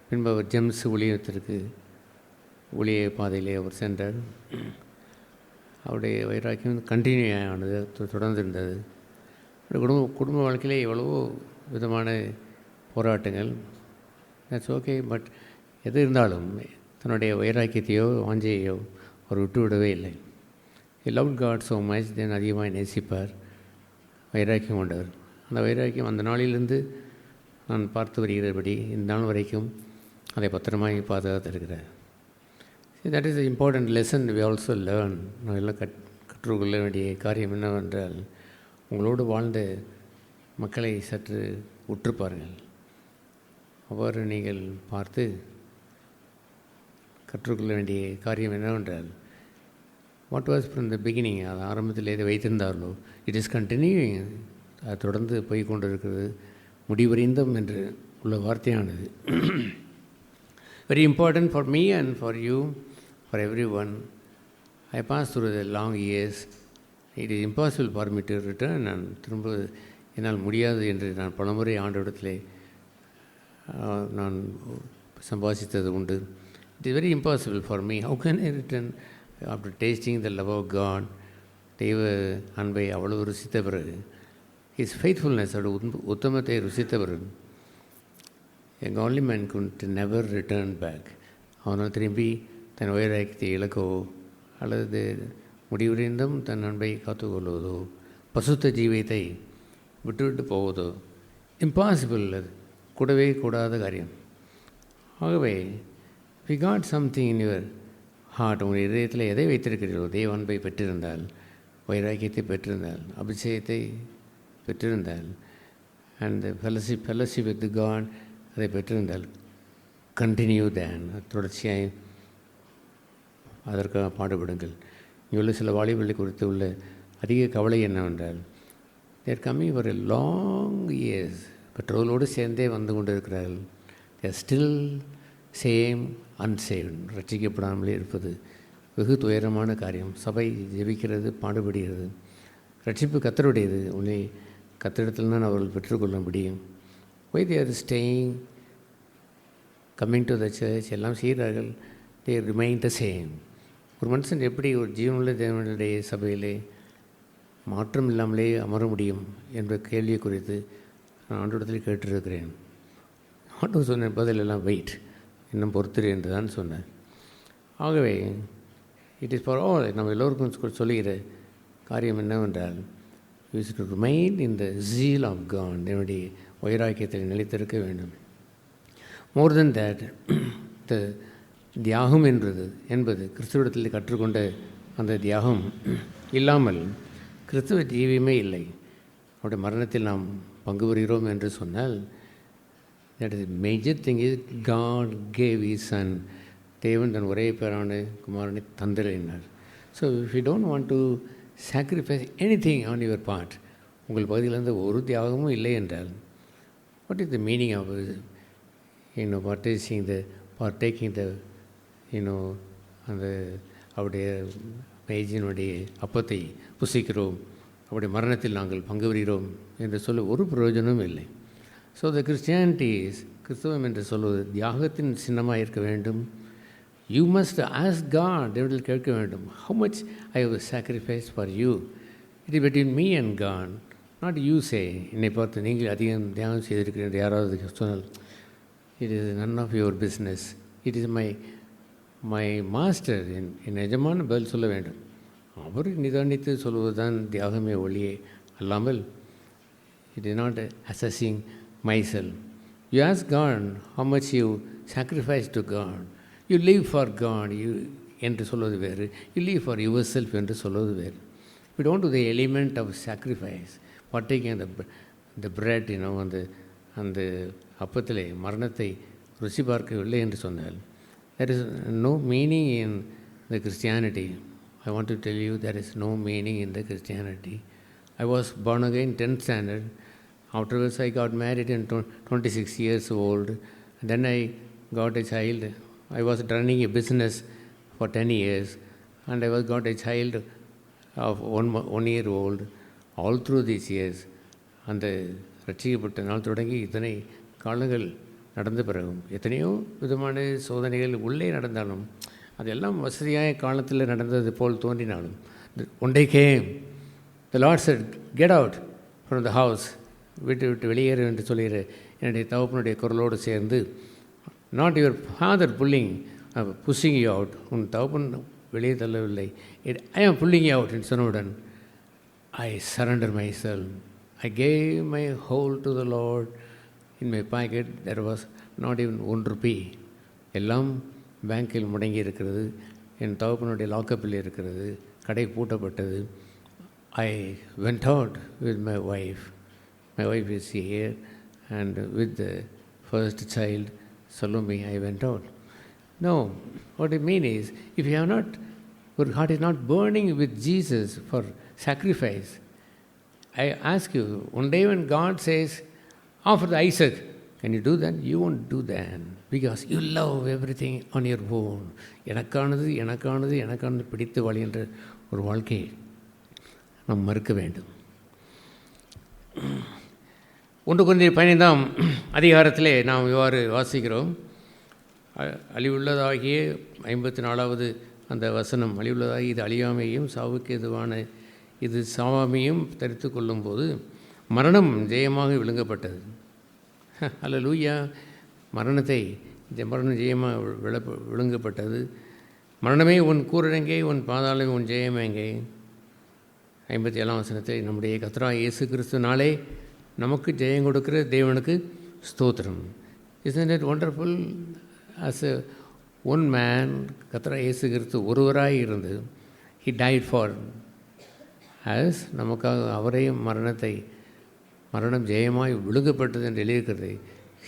பின்பு அவர் ஜெம்ஸ் ஊழிய பாதையிலே அவர் சென்றார். அவருடைய வைராக்கியம் கண்டினியூ ஆனது, தொடர்ந்து இருந்தது. குடும்ப வாழ்க்கையிலே எவ்வளவோ விதமான போராட்டங்கள், தட்ஸ் ஓகே. பட் எது இருந்தாலும் தன்னுடைய வைராக்கியத்தையோ வாஞ்சையோ அவர் விட்டு விடவே இல்லை. லவ் காட் ஸோ மச், தென் அதிகமாக நேசிப்பார், வைராக்கியம் கொண்டவர். அந்த வைராக்கியம் அந்த நாளிலிருந்து நான் பார்த்து வருகிறபடி இந்த நாள் வரைக்கும் அதை பத்திரமாய் பாதுகாத்திருக்கிறார். That is important lesson we also learn. நான் எல்லாம் கற்றுக்கொள்ள வேண்டிய காரியம் என்னவென்றால், உங்களோடு வாழ்ந்த மக்களை சற்று உற்று பாருங்கள். அவ்வாறு நீங்கள் பார்த்து கற்றுக்கொள்ள வேண்டிய காரியம் என்னவென்றால், what was from the beginning, அது ஆரம்பத்தில் எதை வைத்திருந்தார்களோ இட் இஸ் கண்டினியூயிங், அது தொடர்ந்து போய் கொண்டு இருக்கிறது, முடிவறிந்தோம் என்று உள்ள வார்த்தையானது. Very important for me and for you, for every one. I pass through the long years. It is impossible for me to return. நான் திரும்ப என்னால் முடியாது என்று நான் பலமுறை ஆண்டவரிடத்திலே நான் சம்பாதித்தது உண்டு. It is very impossible for me. How can I return after tasting the love of God? தெய்வ அன்பை அவ்வளவு ருசித்த பிறகு, ஹிஸ் ஃபெய்த்ஃபுல்னஸ், அவருடைய உத்தமத்தை ருசித்த பிறகு, a godly man could never return back. அவனால் திரும்பி தன் வைராக்கியத்தை இழக்கவோ அல்லது முடிவடைந்தும் தன் அன்பை காத்துக்கொள்வதோ பசுத்த ஜீவியத்தை விட்டுவிட்டு போவதோ இம்பாசிபிள். அது கூடவே கூடாத காரியம். ஆகவே we got something in your heart. உங்கள் இதயத்தில் எதை வைத்திருக்கிறீர்களோ, தெய்வ அன்பை பெற்றிருந்தால், வைராக்கியத்தை பெற்றிருந்தால், அபிஷேகத்தை பெற்றிருந்தால், அண்ட் ஃபெலோஷிப் வித் காட் அதை பெற்றிருந்தால், கண்டினியூ தேன், தொடர்ச்சியாய் அதற்காக பாடுபடுங்கள். இங்கே உள்ள சில வாலிபர்களை குறித்து உள்ள அதிக கவலை என்னவென்றால், they're coming for a long years, பெட்ரோலோடு சேர்ந்தே வந்து கொண்டு இருக்கிறார்கள். தேர் ஸ்டில் சேம் அன்சேவ்ட், ரட்சிக்கப்படாமலே இருப்பது வெகு துயரமான காரியம். சபை ஜெபிக்கிறது, பாடுபடுகிறது. ரட்சிப்பு கர்த்தருடையது, உன்னை கர்த்தரிடத்தில் தான் அவர்கள் பெற்றுக்கொள்ள முடியும். Why they are staying, coming to the church, எல்லாம் செய்கிறார்கள். தே ரிமைன் த சேம். ஒரு மனுஷன் எப்படி ஒரு ஜீவனுள்ள தேவனுடைய சபையிலே மாற்றம் இல்லாமலே அமர முடியும் என்ற கேள்வியை குறித்து நான் ஆண்டவரிடத்தில் கேட்டிருக்கிறேன். ஆண்டவர் சொன்ன பதிலெல்லாம் வெயிட், இன்னும் பொறுத்திரு என்று தான் சொன்னேன். ஆகவே இட் இஸ் ஃபார் ஆல், நம்ம எல்லோருக்கும் சொல்லுகிற காரியம் என்னவென்றால், you should remain in the zeal of God, என்னுடைய வைராக்கியத்தில் நிலைத்திருக்க வேண்டும். மோர் தென் தேட், த தியாகம் என்பது கிறிஸ்துவிடத்தில் கற்றுக்கொண்ட அந்த தியாகம் இல்லாமல் கிறிஸ்துவ ஜீவியமே இல்லை. அவருடைய மரணத்தில் நாம் பங்கு பெறுகிறோம் என்று சொன்னால், that is major thing is God gave his son. தேவன் தன் ஒரே பேரான குமாரனை தந்திரினார். So if you don't want to sacrifice anything on your part, உங்கள் பகுதியிலிருந்து ஒரு தியாகமும் இல்லை என்றால், what is the meaning of partaking the அந்த அவருடைய மேஜினுடைய அப்பத்தை புசிக்கிறோம், அவருடைய மரணத்தில் நாங்கள் பங்கு பெறுகிறோம் என்று சொல்ல ஒரு பிரயோஜனமும் இல்லை. ஸோ த கிறிஸ்டியானிட்டி இஸ், கிறிஸ்தவம் என்று சொல்வது தியாகத்தின் சின்னமாக இருக்க வேண்டும். யூ மஸ்ட் ஆஸ்க் காட், தேவனில் கேட்க வேண்டும், how much I have sacrifice for you. It is between me and God, not you say. என்னை பார்த்து நீங்கள் அதிகம் தியாகம் செய்திருக்கிறேன் என்று யாராவது சொன்னால், it is none of your business, it is my master. என் எஜமான பதில் சொல்ல வேண்டும். அவர் நிதானித்து சொல்வது தான் தியாகமே ஒளியே அல்லாமல், it is not assessing myself. You ask God how much you sacrifice to God. You live for God என்று சொல்வது வேறு, you live for yourself என்று சொல்வது வேறு. We don't do the element of sacrifice, partaking the bread, அந்த அப்பத்திலே மரணத்தை ருசி பார்க்கவில்லை என்று சொன்னால், there is no meaning in the Christianity. I want to tell you, there is no meaning in the Christianity. I was born again 10th standard. Afterwards, I got married in 26 years old. Then I got a child. I was running a business for 10 years, and I got a child of 1 year old. All through these years, அந்த ரட்சிக்கப்பட்ட நாள் தொடங்கி இத்தனை காலங்கள் நடந்த பிறகும் எத்தனையோ விதமான சோதனைகள் உள்ளே நடந்தாலும், அதெல்லாம் வசதியாய காலத்தில் நடந்தது போல் தோன்றினாலும், one day came, the Lord said, get out from the house, விட்டு வெளியேறு என்று சொல்கிற என்னுடைய தகப்பனுடைய குரலோடு சேர்ந்து, not your father pulling you out, உன் தகப்பன் வெளியே தள்ளவில்லை, ஐ ஆம் புல்லிங் யூ அவுட் என்று சொன்னவுடன், ஐ surrender my self, I gave my whole to the Lord. In my packet there was not even 1 rupee. எல்லாம் பேங்கில் முடங்கி இருக்கிறது, என் தகப்பனுடைய லாக்கப்பில் இருக்கிறது, கடை பூட்டப்பட்டது. I went out with my wife. My wife is here, and with the first child, Salome, I went out. No, what I mean is, if you have not, your heart is not burning with Jesus for sacrifice, I ask you, one day when God says, offer the Isaac, can you do that? You won't do that, because you love everything on your own. எனக்கானது பிடித்து வாழ்கின்ற ஒரு வாழ்க்கையை நாம் மறுக்க வேண்டும். 1 Corinthians 15 அதிகாரத்திலே நாம் இவ்வாறு வாசிக்கிறோம். அழிவுள்ளதாகிய 54வது அந்த வசனம், அழிவுள்ளதாகி இது அழியாமையும் சாவுக்கு எதுவான இது சாவாமையும் தரித்து கொள்ளும்போது மரணம் ஜெயமாக விழுங்கப்பட்டது. அல்லேலூயா. மரணம் ஜெயமாக விழுங்கப்பட்டது. மரணமே உன் கூரடங்கே, உன் பாதாளமே உன் ஜெயமேங்கே. 57ஆம் வசனத்தில், நம்முடைய கர்த்தராகிய இயேசு கிறிஸ்துவினாலே நமக்கு ஜெயம் கொடுக்கிற தேவனுக்கு ஸ்தோத்திரம். Isn't it wonderful? As a one man, கர்த்தராகிய இயேசு கிறிஸ்து ஒருவராய் இருந்து, he died for us, நமக்காக அவரே மரணம் ஜெயமாய் விழுங்கப்பட்டது என்று எழுதியிருக்கிறது.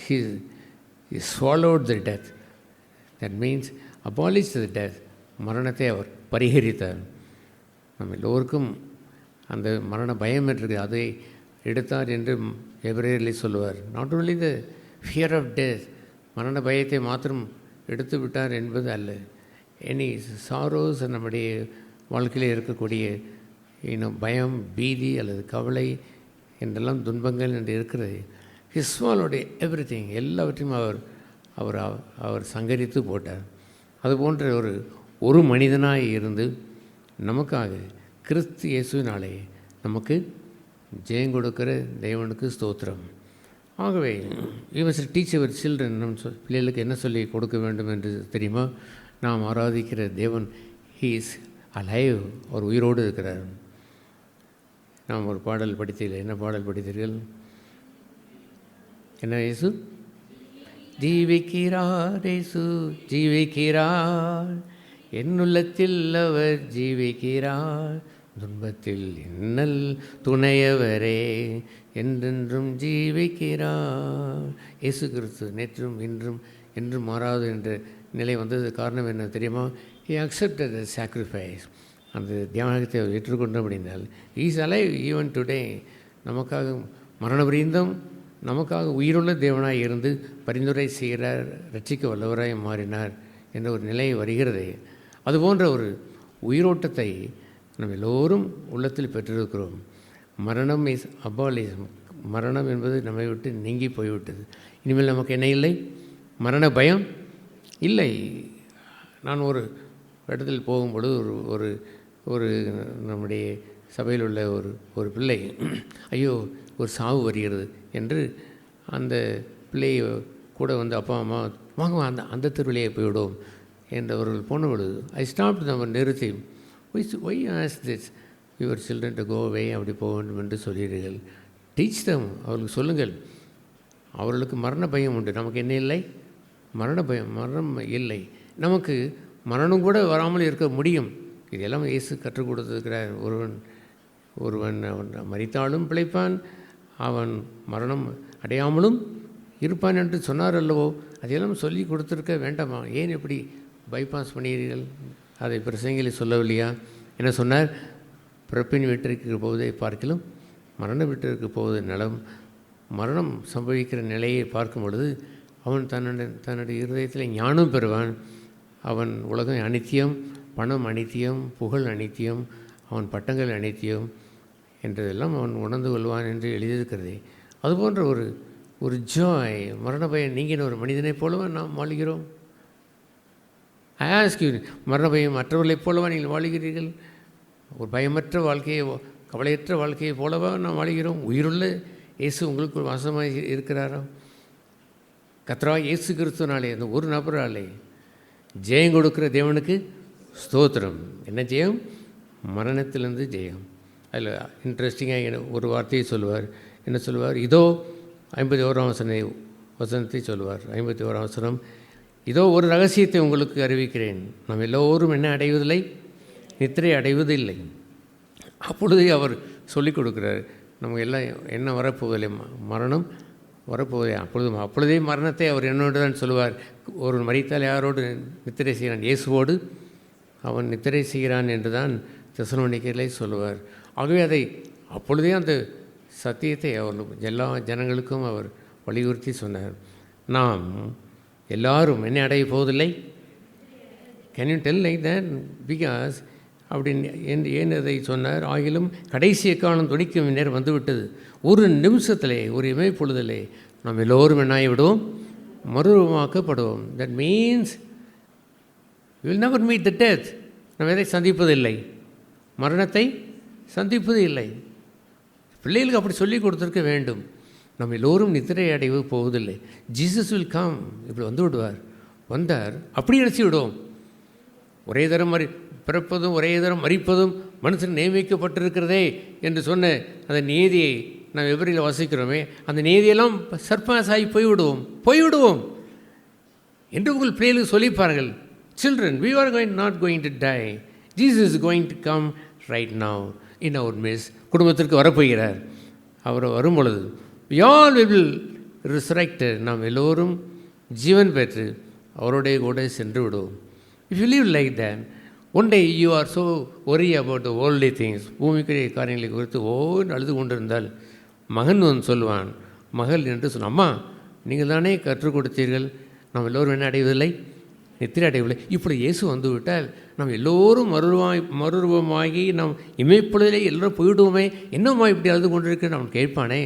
He swallowed the death. That means abolished the death. மரணத்தை அவர் பரிகரித்தார். நம்ம எல்லோருக்கும் அந்த மரண பயம் இருக்குது. அதை எடுத்தார் என்று எபிரேயரிலே சொல்லுவார். Not only the fear of death, மரண பயத்தை மாத்திரம் எடுத்து விட்டார் என்பது அல்ல. எனி சாரோஸ் நம்முடைய வாழ்க்கையில் இருக்கக்கூடிய பயம், பீதி அல்லது கவலை என்றெல்லாம் துன்பங்கள் என்று இருக்கிறது. ஹிஸ்வாலுடைய எவ்ரிதிங் எல்லாவற்றையும் அவர் சங்கரித்து போட்டார். அதுபோன்ற ஒரு மனிதனாய் இருந்து நமக்காக கிறிஸ்து இயேசுவினாலே நமக்கு ஜெயம் கொடுக்கிற தேவனுக்கு ஸ்தோத்திரம். ஆகவே we must teach our children, நம் பிள்ளைகளுக்கு என்ன சொல்லி கொடுக்க வேண்டும் என்று தெரியுமா? நாம் ஆராதிக்கிற தேவன் he is alive, அவர் உயிரோடு இருக்கிறார். நாம் ஒரு பாடல் படித்தீர்கள். என்ன பாடல் படித்தீர்கள்? என்ன? இயேசு ஜீவிக்கிறார், இயேசு ஜீவிக்கிறார், என்னுள்ளத்தில் அவர் ஜீவிக்கிறார், துன்பத்தில் இன்னல் துணையவரே, என்றென்றும் ஜீவிக்கிறார். இயேசு கிறிஸ்து நேற்றும் இன்றும் என்றும் மாறாது என்ற நிலை வந்தது காரணம் என்ன தெரியுமா? he accepted the sacrifice. அந்த தியாகத்தை அவர் ஏற்றுக்கொண்டு அப்படின்னால் இஸ் அலைவ் ஈவன் டுடே. நமக்காக மரணபரியந்தம் நமக்காக உயிருள்ள தேவனாய் இருந்து பரிந்துரை செய்கிறார், ரட்சிக்க வல்லவராய் மாறினார் என்ற ஒரு நிலை வருகிறது. அதுபோன்ற ஒரு உயிரோட்டத்தை நம்ம எல்லோரும் உள்ளத்தில் பெற்றிருக்கிறோம். மரணம் இஸ் அபாலிசம். மரணம் என்பது நம்மை விட்டு நீங்கி போய்விட்டது. இனிமேல் நமக்கு என்ன இல்லை? மரண பயம் இல்லை. நான் ஒரு இடத்தில் போகும்பொழுது ஒரு ஒரு நம்முடைய சபையில் உள்ள ஒரு பிள்ளை, ஐயோ ஒரு சாவு வருகிறது என்று அந்த பிள்ளையை கூட வந்து அப்பா அம்மா வாங்க அந்த திருவிழையை போய்விடும் என்று அவர்கள் போன பொழுது ஐ ஸ்டாப் நம்ம நிறுத்தி why as this your children to go away, அப்படி போக வேண்டும் என்று சொல்கிறீர்கள். டீச் தம், அவர்களுக்கு சொல்லுங்கள். அவர்களுக்கு மரண பயம் உண்டு, நமக்கு என்ன இல்லை? மரண பயம், மரணம் இல்லை. நமக்கு மரணம் கூட வராமல் இருக்க முடியும். இதெல்லாம் இயேசு கற்றுக் கொடுத்திருக்கிறார். ஒருவன் அவன் மரித்தாலும் பிழைப்பான், அவன் மரணம் அடையாமலும் இருப்பான் என்று சொன்னார் அல்லவோ. அதையெல்லாம் சொல்லி கொடுத்துருக்க வேண்டாமா? ஏன் எப்படி பைபாஸ் பண்ணுகிறீர்கள்? அதை பிரசங்கிலே சொல்லவில்லையா? என்ன சொன்னார்? பிறப்பின் வீட்டிற்கு போவதை பார்க்கிலும் மரண வீட்டிற்கு போவது நலம். மரணம் சம்பவிக்கிற நிலையை பார்க்கும் பொழுது அவன் தன்னுடைய இருதயத்தில் ஞானம் பெறுவான். அவன் உலகம் அனித்தியம், பணம் அனித்தியம், புகழ் அனித்தியம், அவன் பட்டங்கள் அனித்தியம் என்றதெல்லாம் அவன் உணர்ந்து கொள்வான் என்று எழுதியிருக்கிறதே. அதுபோன்ற ஒரு ஜாய், மரண பயம் நீங்கின ஒரு மனிதனைப் போலவா நாம் வாழ்கிறோம்? ஐ ஆஸ்க் யூ, மரண பயம் மற்றவர்களைப் போலவா நீங்கள் வாழ்கிறீர்கள்? ஒரு பயமற்ற வாழ்க்கையை, கவலையற்ற வாழ்க்கையை போலவா நாம் வாழ்கிறோம்? உயிருள்ள இயேசு உங்களுக்கு வாசமாக இருக்கிறாரா? கர்த்தராகிய இயேசு கிறிஸ்துவினாலே, அந்த ஒரு நபராலே ஜெயம் கொடுக்கிற தேவனுக்கு ஸ்தோத்திரம். என்ன ஜெயம்? மரணத்திலிருந்து ஜெயம். அதில் இன்ட்ரெஸ்டிங்காக ஒரு வார்த்தையை சொல்லுவார். என்ன சொல்லுவார்? இதோ 51ஆம் வசனத்தை சொல்லுவார். 51ஆம் வசனம், இதோ ஒரு ரகசியத்தை உங்களுக்கு அறிவிக்கிறேன், நாம் எல்லோரும் என்ன அடைவதில்லை? நித்திரை அடைவதில்லை. அப்பொழுதே அவர் சொல்லிக் கொடுக்குறார், நமக்கு எல்லாம் என்ன வரப்போவதில்லை, மரணம் வரப்போவதே. அப்பொழுதே மரணத்தை அவர் என்னோடு தான் சொல்லுவார். ஒரு மரித்தால் யாரோடு நித்திரை செய்கிறான்? இயேசுவோடு அவன் நித்திரை செய்கிறான் என்று தான் தெசலோனிக்கேயரிலே சொல்லுவார். ஆகவே அதை அப்பொழுதே அந்த சத்தியத்தை அவர் எல்லா ஜனங்களுக்கும் அவர் வலியுறுத்தி சொன்னார். நாம் எல்லாரும் என்ன அடைய போவதில்லை? Can you tell like that? Because அப்படின்னு ஏன் அதை சொன்னார்? ஆகிலும் கடைசி காலம் துணிக்கும் நேரம் வந்துவிட்டது. ஒரு நிமிஷத்திலே, ஒரு இமைப்பொழுதிலே நாம் எல்லோரும் என்னாகி விடுவோம்? மறுரூபமாக்கப்படுவோம். That means you will never meet the death. நம்ம எதை சந்திப்பதில்லை? மரணத்தை சந்திப்பது இல்லை. பிள்ளைகளுக்கு அப்படி சொல்லி கொடுத்துருக்க வேண்டும். நம்ம எல்லோரும் நித்திரை அடைவு போவதில்லை. ஜீசஸ் வில் கம், இப்படி வந்து விடுவார். வந்தார், அப்படி நினச்சி விடுவோம். ஒரே தரம் பிறப்பதும் ஒரே தரம் மரிப்பதும் மனுஷன் நியமிக்கப்பட்டிருக்கிறதே என்று சொன்ன அந்த நீதியை நாம் எவரில் வாசிக்கிறோமே, அந்த நீதியெல்லாம் சர்பாஸ் ஆகி போய்விடுவோம் என்று உங்கள் பிள்ளைகளுக்கு சொல்லிப்பார்கள். Children, we are not going to die. Jesus is going to come right now in our midst. குடும்பத்திற்கு வரப்போகிறார். அவர் வரும் பொழுது we all will resurrected. நாம் எல்லோரும் ஜீவன் பெற்று அவருடைய கூட சென்று விடுவோம். If you live like that, one day you are so worry about the worldly things, பூமிக்குரிய காரியங்களை குறித்து ஓன்னு அழுது கொண்டிருந்தால் மகன் வந்து சொல்லுவான், மகள் என்று சொன்ன, அம்மா நீங்கள் தானே கற்றுக் கொடுத்தீர்கள், நாம் எல்லோரும் என்ன அடைவதில்லை, நித்திரை அடையவில்லை. இப்படி இயேசு வந்து விட்டால் நாம் எல்லோரும் மறுரூபமாகி நாம் இமைப்பொழுதிலே எல்லோரும் போயிடுவோமே, என்னம்மா இப்படி அழுது கொண்டிருக்க அவன் கேட்பானே.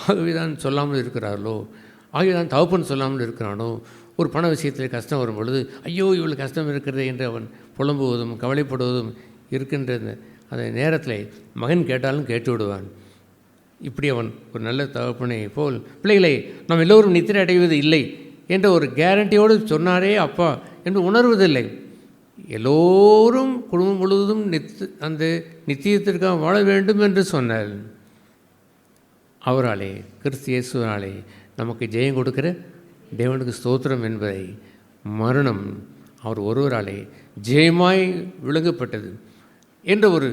ஆகவே தான் சொல்லாமல் இருக்கிறார்களோ, ஆகவே தான் தகப்பன் சொல்லாமல் இருக்கிறானோ. ஒரு பண விஷயத்தில் கஷ்டம் வரும் பொழுது, ஐயோ இவ்வளோ கஷ்டம் இருக்கிறது என்று அவன் புலம்புவதும் கவலைப்படுவதும் இருக்கின்ற அந்த நேரத்தில் மகன் கேட்டாலும் கேட்டு விடுவான். இப்படி அவன் ஒரு நல்ல தகப்பனை போல் பிள்ளைகளை நாம் எல்லோரும் நித்திரை அடைவது இல்லை என்ற ஒரு கேரண்டியோடு சொன்னாரே அப்பா என்று உணர்வதில்லை. எல்லோரும் குடும்பம் முழுவதும் அந்த நித்தியத்திற்காக வாழ வேண்டும் என்று சொன்னார். அவராலே, கிறிஸ்து இயேசுவாலே நமக்கு ஜெயம் கொடுக்கிற தேவனுக்கு ஸ்தோத்திரம் என்பதை மரணம் அவர் ஒருவராலே ஜெயமாய் விளங்கப்பட்டது என்ற ஒரு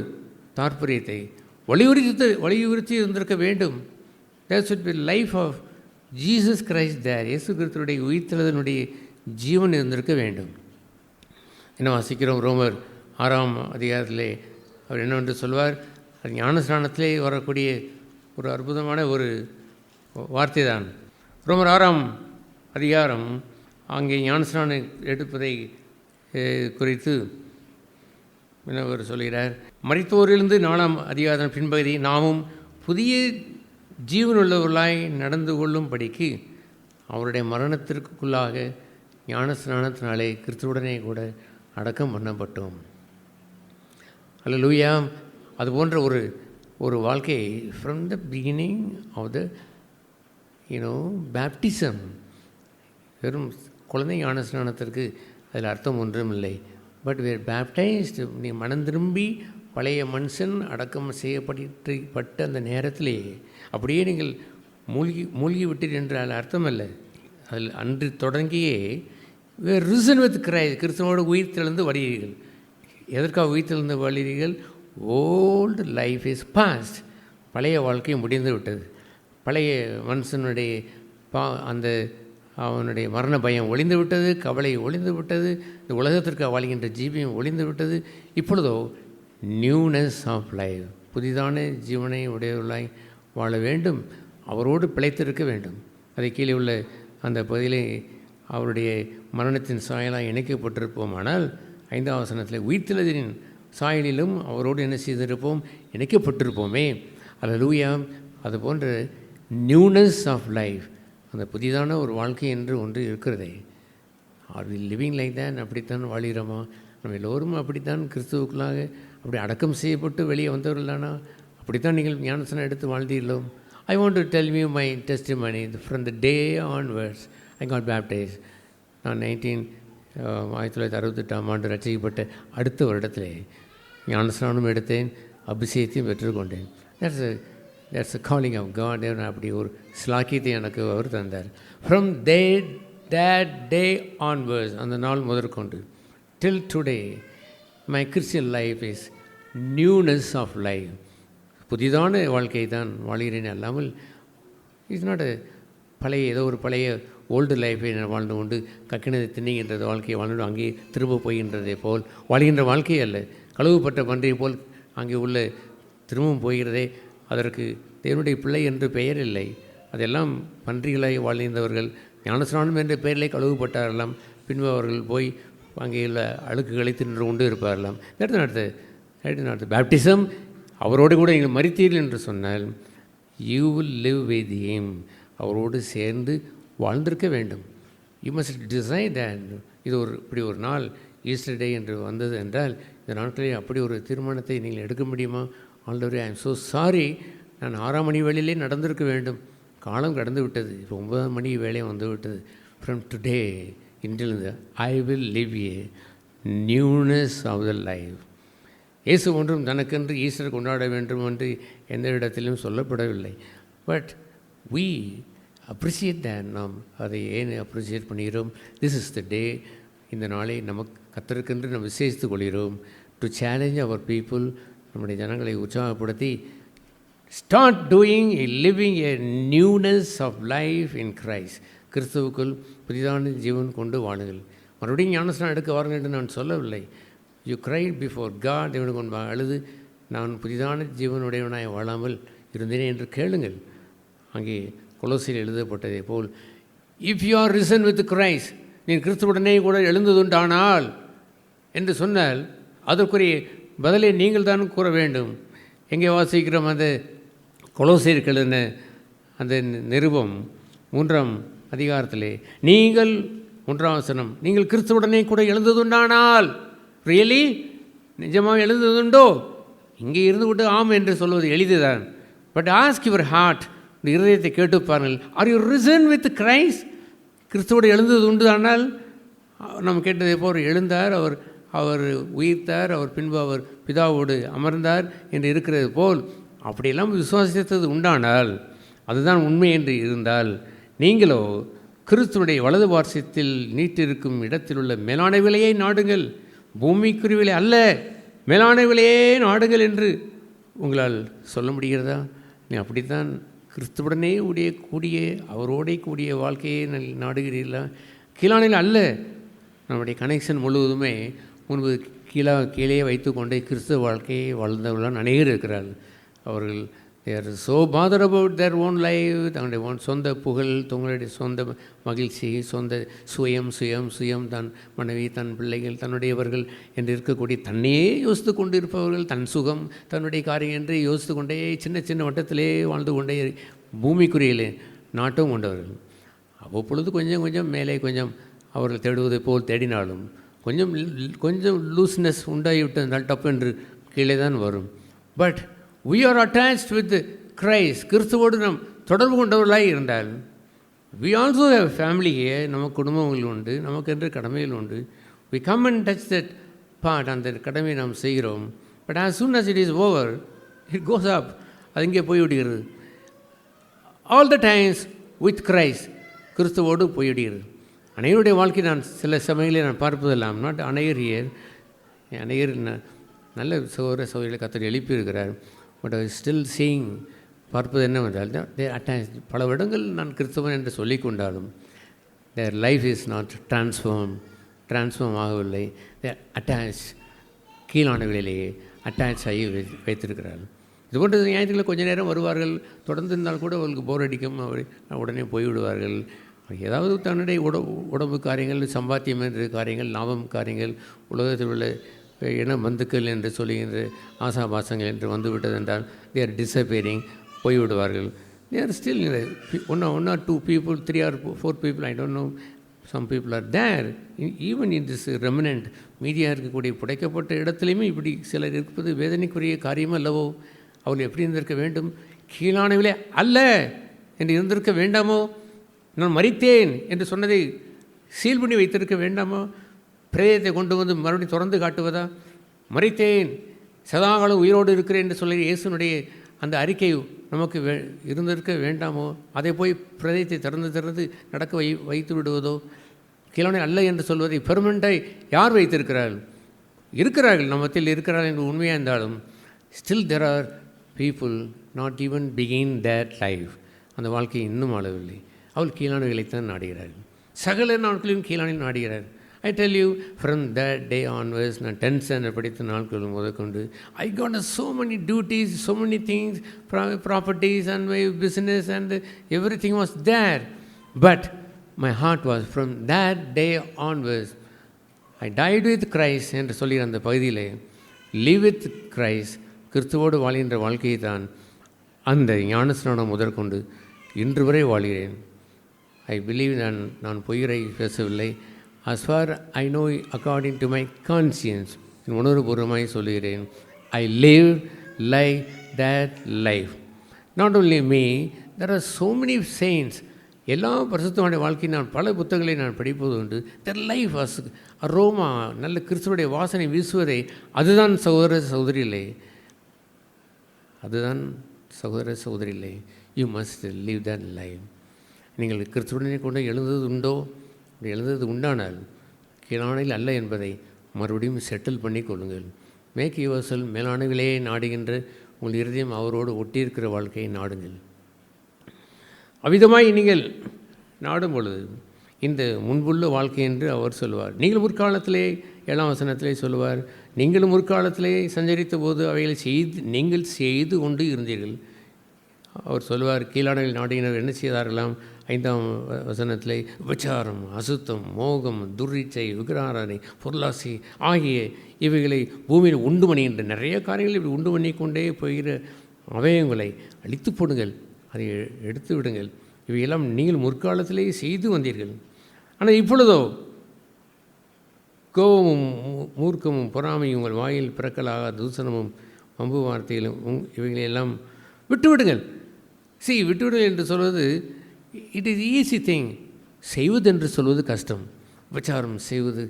தாற்பயத்தை வலியுறுத்தி இருந்திருக்க வேண்டும். That should be life of Jesus Christ there. இயேசு கிறிஸ்துவுடைய உயிர்த்தெழுதலினுடைய ஜீவன் இருந்திருக்க வேண்டும். என்ன வாசிக்கிறோம், ரோமர் 6ஆம் அதிகாரத்திலே அவர் என்னவென்று சொல்வார், அது ஞானஸ்நானத்திலே வரக்கூடிய ஒரு அற்புதமான ஒரு வார்த்தை தான். ரோமர் 6ஆம் அதிகாரம் அங்கே ஞானஸ்நானம் எடுப்பதை குறித்து அவர் சொல்கிறார், மரித்தோரிலிருந்து 4ஆம் அதிகாரம் பின்பகுதி, நாமும் புதிய ஜீவனுள்ளவர்களாய் நடந்து கொள்ளும்படிக்கு அவருடைய மரணத்திற்குள்ளாக ஞானஸ்நானத்தினாலே கிறிஸ்துவுடனே கூட அடக்கம் பண்ணப்பட்டோம். அல்லேலூயா. அது போன்ற ஒரு வாழ்க்கையை from the beginning of the baptism, வெறும் குழந்தை ஞானஸ்நானத்திற்கு அதில் அர்த்தம் ஒன்றும் இல்லை. பட் வேர் பேப்டைஸ்டு, நீ மனம் திரும்பி பழைய மனுஷன் அடக்கம் செய்யப்பட்ட அந்த நேரத்திலேயே அப்படியே நீங்கள் மூழ்கி விட்டீர் என்றால் அர்த்தம் அல்ல. அதில் அன்று தொடங்கியே வேர் ரிசன் வித் கிரைஸ்ட், கிறிஸ்துவோடு உயிர் தெழுந்து வருகிறீர்கள். எதற்காக உயிர் தெழுந்து வருகிறீர்கள்? ஓல்டு லைஃப் இஸ் பாஸ்ட், பழைய வாழ்க்கை முடிந்து விட்டது. பழைய மனுஷனுடைய அந்த அவனுடைய மரண பயம் ஒளிந்து விட்டது, கவலை ஒளிந்து விட்டது, இந்த உலகத்திற்கு வாழ்கின்ற ஜீவியம் ஒளிந்து விட்டது. இப்பொழுதோ நியூனஸ் ஆஃப் லைஃப், புதிதான ஜீவனை உடையவர்களாய் வாழ வேண்டும், அவரோடு பிழைத்திருக்க வேண்டும். அதை கீழே உள்ள அந்த பகுதியிலே அவருடைய மரணத்தின் சாயலாக இணைக்கப்பட்டிருப்போமானால் 5ஆம் வசனத்தில் உயிர்த்தெழுதலின் சாயலிலும் அவரோடு என்ன செய்திருப்போம், இணைக்கப்பட்டிருப்போமே. அல்லேலூயா. அது போன்ற நியூனஸ் ஆஃப் லைஃப், அந்த புதிதான ஒரு வாழ்க்கை என்று ஒன்று இருக்கிறதே. ஆர் வி லிவிங் லைக் தேன்? அப்படித்தான் வாழ்கிறோமா? நம்ம எல்லோரும் அப்படித்தான் கிறிஸ்துவுக்குள்ளாக அப்படி அடக்கம் செய்யப்பட்டு வெளியே வந்தவர்களானா? அப்படித்தான் நீங்கள் ஞானஸ்நானம் எடுத்து வாழ்ந்தீர்களோ? I want to tell you my testimony. From the day onwards I got baptised. நான் 1968ஆம் ஆண்டு ரட்சிக்கப்பட்ட அடுத்த வருடத்திலே ஞானஸ்நானம் எடுத்தேன், அபிஷேகத்தையும் பெற்றுக்கொண்டேன். That's a calling of God. அப்படி ஒரு ஸ்லாக்கியத்தை எனக்கு அவர் தந்தார். ஃப்ரம் that day onwards, அந்த நாள் முதற்கொண்டு till today my Christian life is newness of life. புதிதான வாழ்க்கை தான் வாழ்கிறேன் அல்லாமல் இட்ஸ் நாட் பழைய ஏதோ ஒரு பழைய ஓல்டு லைஃபை நான் வாழ்ந்து கொண்டு கக்கினதை தின்னுகின்றது வாழ்க்கையை வாழ்ந்து அங்கே திரும்ப போகின்றதை போல் வாழ்கின்ற வாழ்க்கை அல்ல. கழுவுப்பட்ட பன்றியை போல் அங்கே உள்ள திரும்பவும் போகிறதே, அதற்கு தேவனுடைய பிள்ளை என்று பெயர் இல்லை. அதெல்லாம் பன்றிகளாய் வாழ்ந்தவர்கள் ஞானஸ்நானம் என்ற பெயரிலே கழுவுப்பட்டாரெல்லாம், பின்பு அவர்கள் போய் அங்கே உள்ள அழுக்குகளை தின்று கொண்டு இருப்பாரெல்லாம். That not the baptism. அவரோடு கூட நீங்கள் மரித்தீர்கள் என்று சொன்னால் you will live with him, அவரோடு சேர்ந்து வாழ்ந்திருக்க வேண்டும். You must decide that. இது இப்படி ஒரு நாள் ஈஸ்டர் டே என்று வந்தது என்றால் இந்த நாட்களில் அப்படி ஒரு தீர்மானத்தை நீங்கள் எடுக்க முடியுமா? Already I am so sorry, நான் 6ஆம் மணி வேளையிலே நடந்திருக்க வேண்டும், காலம் கடந்து விட்டது, இப்போ 9ஆம் மணி வேலையை வந்து விட்டது. ஃப்ரம் டுடே, இன்றிலிருந்து I will live a newness of the life. இயேசு ஒன்றும் தனக்கென்று ஈஸ்டர் கொண்டாட வேண்டும் என்று எந்த இடத்திலும் சொல்லப்படவில்லை. But we appreciate that. நாம் அதை ஏன் அப்ரிசியேட் பண்ணுகிறோம்? திஸ் இஸ் த டே. இந்த நாளை நமக்கு கத்தருக்கென்று நாம் விசேஷித்துக் கொள்கிறோம். டு சேலஞ்ச் அவர் பீப்புள், நம்முடைய ஜனங்களை உற்சாகப்படுத்தி start doing living a newness of life in Christ. கிறிஸ்துவுக்குள் புதிதான ஜீவன் கொண்டு வாழுங்கள். மறுபடியும் ஞானஸ்நானம் எடுக்க வாருங்கள் என்று நான் சொல்லவில்லை. யூ கிரைட் பிஃபோர் காட், தேவனுக்கு முன்பாக அழுது, நான் புதிதான ஜீவனுடையவனாய் வாழாமல் இருந்தேனே என்று கேளுங்கள். அங்கே கொலோசியில் எழுதப்பட்டதை போல், if you are risen with Christ, நீ கிறிஸ்துவுடனே கூட எழுந்ததுண்டானால் என்று சொன்னால் அதற்குரிய பதிலை நீங்கள் தான் கூற வேண்டும். எங்கே வாசிக்கிறோம்? அந்த கொலோசியருக்கு எழுதின அந்த நிருபம் 3ஆம் அதிகாரத்திலே, நீங்கள் 1ஆம் வசனம், நீங்கள் கிறிஸ்துவுடனே கூட எழுந்ததுண்டானால், ரியலி நிஜமாக எழுந்ததுண்டோ? இங்கே இருந்து விட்டு ஆம் என்று சொல்வது எளிதுதான். பட் ஆஸ்க் யுவர் ஹார்ட், இந்த இருதயத்தை கேட்டு பாருங்கள். Are you risen with Christ? கிறிஸ்துவோடு எழுந்தது உண்டு. ஆனால் நாம் கேட்டதை போல் எழுந்தார், அவர் உயிர்த்தார், அவர் பின்பு அவர் பிதாவோடு அமர்ந்தார் என்று இருக்கிறது போல் அப்படியெல்லாம் விசுவாசித்தது உண்டானால், அதுதான் உண்மை என்று இருந்தால், நீங்களோ கிறிஸ்துவுடைய வலது பார்சத்தில் நீட்டிருக்கும் இடத்தில் உள்ள மேலான விலையை நாடுங்கள், பூமிக்குரிய அல்ல, மேலான விலையே நாடுங்கள் என்று உங்களால் சொல்ல முடிகிறதா? நீ அப்படித்தான் கிறிஸ்துவுடனே கூடிய அவரோடே கூடிய வாழ்க்கையை நாடுகிறீர்களா? கீழானில் அல்ல. நம்முடைய கனெக்ஷன் முழுவதுமே முன்பு கீழே வைத்து கொண்டே கிறிஸ்துவ வாழ்க்கையை வாழ்ந்தவர்களால் அநேகர் இருக்கிறார்கள். அவர்கள் they're so bother about their own life, தங்களுடைய சொந்த புகழ், தங்களுடைய சொந்த மகிழ்ச்சி, சொந்த சுயம், தன் மனைவி, தன் பிள்ளைகள், தன்னுடையவர்கள் என்று இருக்கக்கூடிய தன்னையே யோசித்து கொண்டு இருப்பவர்கள், தன் சுகம், தன்னுடைய காரியம் என்று யோசித்து கொண்டே சின்ன சின்ன வட்டத்திலே வாழ்ந்து கொண்டே பூமிக்குரியிலே நாட்டம் கொண்டவர்கள். அவ்வப்பொழுது கொஞ்சம் கொஞ்சம் மேலே கொஞ்சம் அவர்கள் தேடுவதை போல் தேடினாலும் கொஞ்சம் லூஸ்னஸ் உண்டாகிவிட்டதால் டப் என்று கீழே தான் வரும். But we are attached with Christ, கிறிஸ்துவோடு நாம் தொடர்பு கொண்டவர்களாக இருந்தால், we also have family here, நமக்கு குடும்பங்கள் உண்டு, நமக்கு என்று கடமைகள் உண்டு. we come and touch that part, அந்த கடமையை நாம் செய்கிறோம். but as soon as it is over, it goes up, அது இங்கே போய்விடுகிறது. all the times with Christ, கிறிஸ்துவோடு போய்விடுகிறது. அனைவருடைய வாழ்க்கை நான் சில சமயங்களில் நான் பார்ப்பதெல்லாம், நாட் அனையர் நல்ல சகோதரிகளை கத்தர் எழுப்பியிருக்கிறார். பட் ஐ ஸ்டில் சீயிங், பார்ப்பது என்னவென்றால், தே அட்டாச், பல இடங்கள் நான் கிறிஸ்தவன் என்று சொல்லிக் கொண்டாலும் their life is not transform ஆகவில்லை. தேர் அட்டாச், கீழானவர்களிலேயே அட்டாச் ஆகி வைத்திருக்கிறார்கள். இதுபோன்ற ஞாயிற்றுக்கிழமை கொஞ்சம் நேரம் வருவார்கள், தொடர்ந்து இருந்தால் கூட அவர்களுக்கு போர் அடிக்கும், உடனே போய்விடுவார்கள். ஏதாவது தன்னுடைய உடம்பு காரியங்கள், சம்பாத்தியம் என்ற காரியங்கள், லாபம் காரியங்கள், உலகத்தில் உள்ள இன பந்துக்கள் என்று சொல்லுகின்ற ஆசாபாசங்கள் என்று வந்துவிட்டது என்றால் தே ஆர் டிஸப்பியரிங், போய்விடுவார்கள். They are still one or two people, 3 or 4 people, I don't know, some people are there even in this remnant. மீதியாக இருக்கக்கூடிய புடைக்கப்பட்ட இடத்துலையுமே இப்படி சிலர் இருப்பது வேதனைக்குரிய காரியமும் அல்லவோ? அவர்கள் எப்படி இருந்திருக்க வேண்டும்? கீழானவிலே அல்ல என்று இருந்திருக்க வேண்டாமோ? நான் மரித்தேன் என்று சொன்னதை சீல் பண்ணி வைத்திருக்க வேண்டாமோ? பிரேதத்தை கொண்டு வந்து மறுபடியும் திறந்து காட்டுவதா? மரித்தேன், சதாகாலம் உயிரோடு இருக்கிறேன் என்று சொல்லி இயேசுனுடைய அந்த அறிக்கை நமக்கு இருந்திருக்க வேண்டாமோ? அதை போய் பிரேதத்தை திறந்து நடக்க வைத்து விடுவதோ? கீழானை அல்ல என்று சொல்வதை பெர்மனண்டாய் யார் இருக்கிறார்கள் நம்மத்தில் இருக்கிறார்கள் என்று உண்மையாக இருந்தாலும், still there are people not even begin that life, அந்த வாழ்க்கையை இன்னும் ஆளவில்லை. அவள் கீழானவைகளைத்தான் நாடுகிறார்கள். சகல நாட்களையும் கீழானில் நாடுகிறார். I tell you, from that day onwards, நான் 10th standard படித்த நாட்கள் முதற்கொண்டு, I got so many duties, so many things, properties and my business and everything was there. But my heart was, from that day onwards, I died with Christ என்று சொல்லி அந்த பகுதியிலே, live with Christ, கிறிஸ்துவோடு வாழ்கின்ற வாழ்க்கையை தான் அந்த ஞானஸ்நானம் முதற்கொண்டு இன்று வரை வாழ்கிறேன். I believe நான் பொய்யரை பேசவில்லை. As far I know, according to my conscience, என் உணர்வுபூர்வமாய் சொல்லுகிறேன், I live like that life. Not only me, there are so many saints. எல்லா பரிசுத்தமான வாழ்க்கை நான் பல புத்தகங்களை நான் படிப்பது உண்டு. their life was aroma, நல்ல கிறிஸ்துவுடைய வாசனை வீசுவதை, அதுதான் சகோதர சகோதரிகளே, you must live that life. நீங்கள் கிறிஸ்துவுடனே கொண்டு எழுந்தது உண்டானால் கீழானையில் அல்ல என்பதை மறுபடியும் செட்டில் பண்ணி கொள்ளுங்கள். மேக் யுவர் செல் மேலானவிலே நாடுகின்ற உங்கள் இருதயம் அவரோடு ஒட்டியிருக்கிற வாழ்க்கையை நாடுங்கள். அவ்விதமாய் நீங்கள் நாடும் பொழுது இந்த முன்புள்ள வாழ்க்கை என்று அவர் சொல்லுவார். நீங்கள் முற்காலத்திலே 7ஆம் வசனத்திலே சொல்லுவார், நீங்களும் முற்காலத்திலே சஞ்சரித்த போது அவைகளை நீங்கள் செய்து கொண்டு இருந்தீர்கள். அவர் சொல்லுவார், கீழான நாடியினர் என்ன செய்தார்களாம்? 5ஆம் வசனத்திலே விபச்சாரம், அசுத்தம், மோகம், துர்ரிச்சை, விக்கிரகாராதனை, பொருளாசை ஆகிய இவைகளை பூமியில் உண்டு பண்ணுகின்ற நிறைய காரியங்கள் இப்படி உண்டு பண்ணி கொண்டே போகிற அவயங்களை அழித்து போடுங்கள், அதை எடுத்து விடுங்கள். இவையெல்லாம் நீங்கள் முற்காலத்திலேயே செய்து வந்தீர்கள். ஆனால் இப்பொழுதோ கோபமும் மூர்க்கமும் பொறாமையும் உங்கள் வாயில் பிறக்கலாக தூசணமும் வம்பு வார்த்தையிலும் இவைகளையெல்லாம் விட்டுவிடுங்கள். விட்டுவிடுங்கள் என்று சொல்வது இட் இஸ் ஈஸி திங். செய்வது என்று சொல்வது கஷ்டம். விபச்சாரம் செய்வது,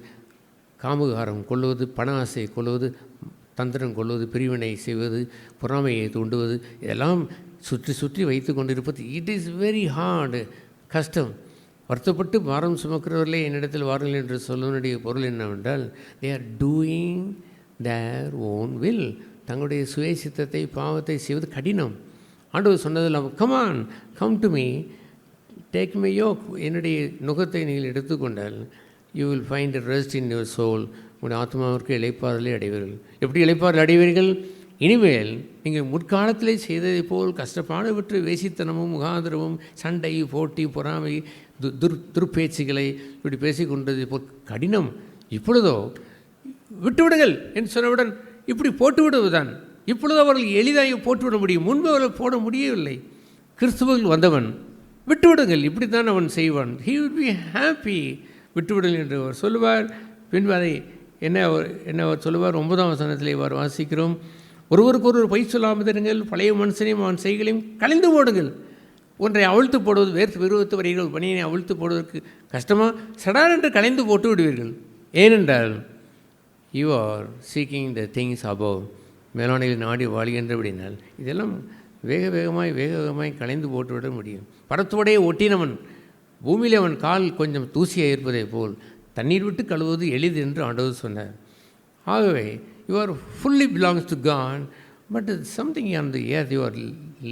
காமகாரம் கொள்வது, பண ஆசை கொள்வது, தந்திரம் கொள்வது, பிரிவினை செய்வது, பொறாமையை தூண்டுவது, இதெல்லாம் சுற்றி சுற்றி வைத்து கொண்டிருப்பது இட் இஸ் வெரி ஹார்டு, கஷ்டம். வருத்தப்பட்டு பாரம் சுமக்கிறவர்களே என்னிடத்தில் வாருங்கள் என்று சொல்வனுடைய பொருள் என்னவென்றால், they are doing their own will. தங்களுடைய சுய சித்தத்தை பாவத்தை செய்வது கடினம். ஆண்டவர் சொன்னதில் come on come to me, take my yoke, என்னுடைய நுகத்தை நீங்கள் எடுத்துக்கொண்டால் you will find a rest in your soul. உங்களுடைய ஆத்மாவிற்கு இளைப்பாறுதலை அடைவீர்கள். எப்படி இளைப்பாறுதல் அடைவீர்கள்? இனிமேல் நீங்கள் முற்காலத்திலே செய்ததை போல் கஷ்டப்பாடு விட்டு வேசித்தனமும் முகாந்திரமும் சண்டை போட்டி பொறாமை துர்பேச்சுகளை இப்படி பேசிக்கொண்டது போல் கடினம். இப்பொழுதோ விட்டுவிடுங்கள் என்று சொன்னவுடன் இப்படி போட்டு விடுவதுதான். இப்பொழுது அவர்கள் எளிதாக போட்டுவிட முடியும். முன்பு அவர்கள் போட முடியவில்லை. கிறிஸ்துவுக்குள் வந்தவன் விட்டுவிடுங்கள், இப்படித்தான் அவன் செய்வான். He will be happy. விட்டுவிடுங்கள் என்று அவர் சொல்லுவார். பின்பு அதை என்ன அவர் சொல்லுவார்? 9ஆம் வசனத்தில் இவ்வாறு வாசிக்கிறோம், ஒருவருக்கு ஒருவர் பொய் சொல்லாமல் இருங்கள், பழைய மனுஷனையும் அவன் செய்களையும் கலைந்து போடுங்கள். ஒன்றை அவிழ்த்து போடுவது விருவத்து வருகிற பணியினை அவிழ்த்து போடுவதற்கு கஷ்டமாக சடார் என்று கலைந்து போட்டு விடுவீர்கள். ஏனென்றால் you are seeking the things above, மேலானையில் நாடி வாழ்கின்றபடினால் இதெல்லாம் வேக வேகமாய் கலைந்து போட்டு விட முடியும். படத்தோடையே ஒட்டினவன் பூமியில் அவன் கால் கொஞ்சம் தூசியாக இருப்பதை போல் தண்ணீர் விட்டு கழுவுவது எளிது என்று ஆண்டவர் சொன்னார். ஆகவே you are fully belongs to God, but something on the earth you are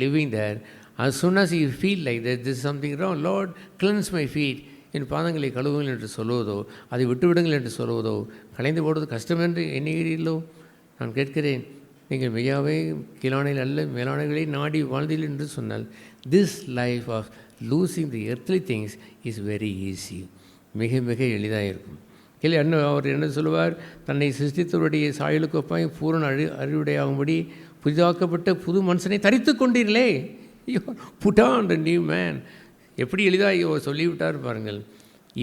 living there. as soon as you feel like that this is something wrong, Lord cleanse my feet, என் பாதங்களை கழுவுங்கள் என்று சொல்வதோ, அதை விட்டுவிடுங்கள் என்று சொல்வதோ, கலைந்து போடுவது கஷ்டம் என்று எண்ணுகிறீர்களோ? நான் கேட்கிறேன், நீங்கள் மெய்யாவே கீழானையில் அல்ல மேலானைகளை நாடி வாழ்ந்தீர்கள் என்று சொன்னால், this life of losing the earthly things is very easy. மிக மிக எளிதாக இருக்கும். அவர் என்ன சொல்லுவார்? தன்னை சிருஷ்டித்தவருடைய சாயலுக்கு ஒப்பாய் பூரண அறிவுடையாகும்படி புதிதாக்கப்பட்ட புது மனுஷனை தரித்து கொண்டீர்களே, put on the new man. எப்படி எளிதாக சொல்லிவிட்டார் பாருங்கள்.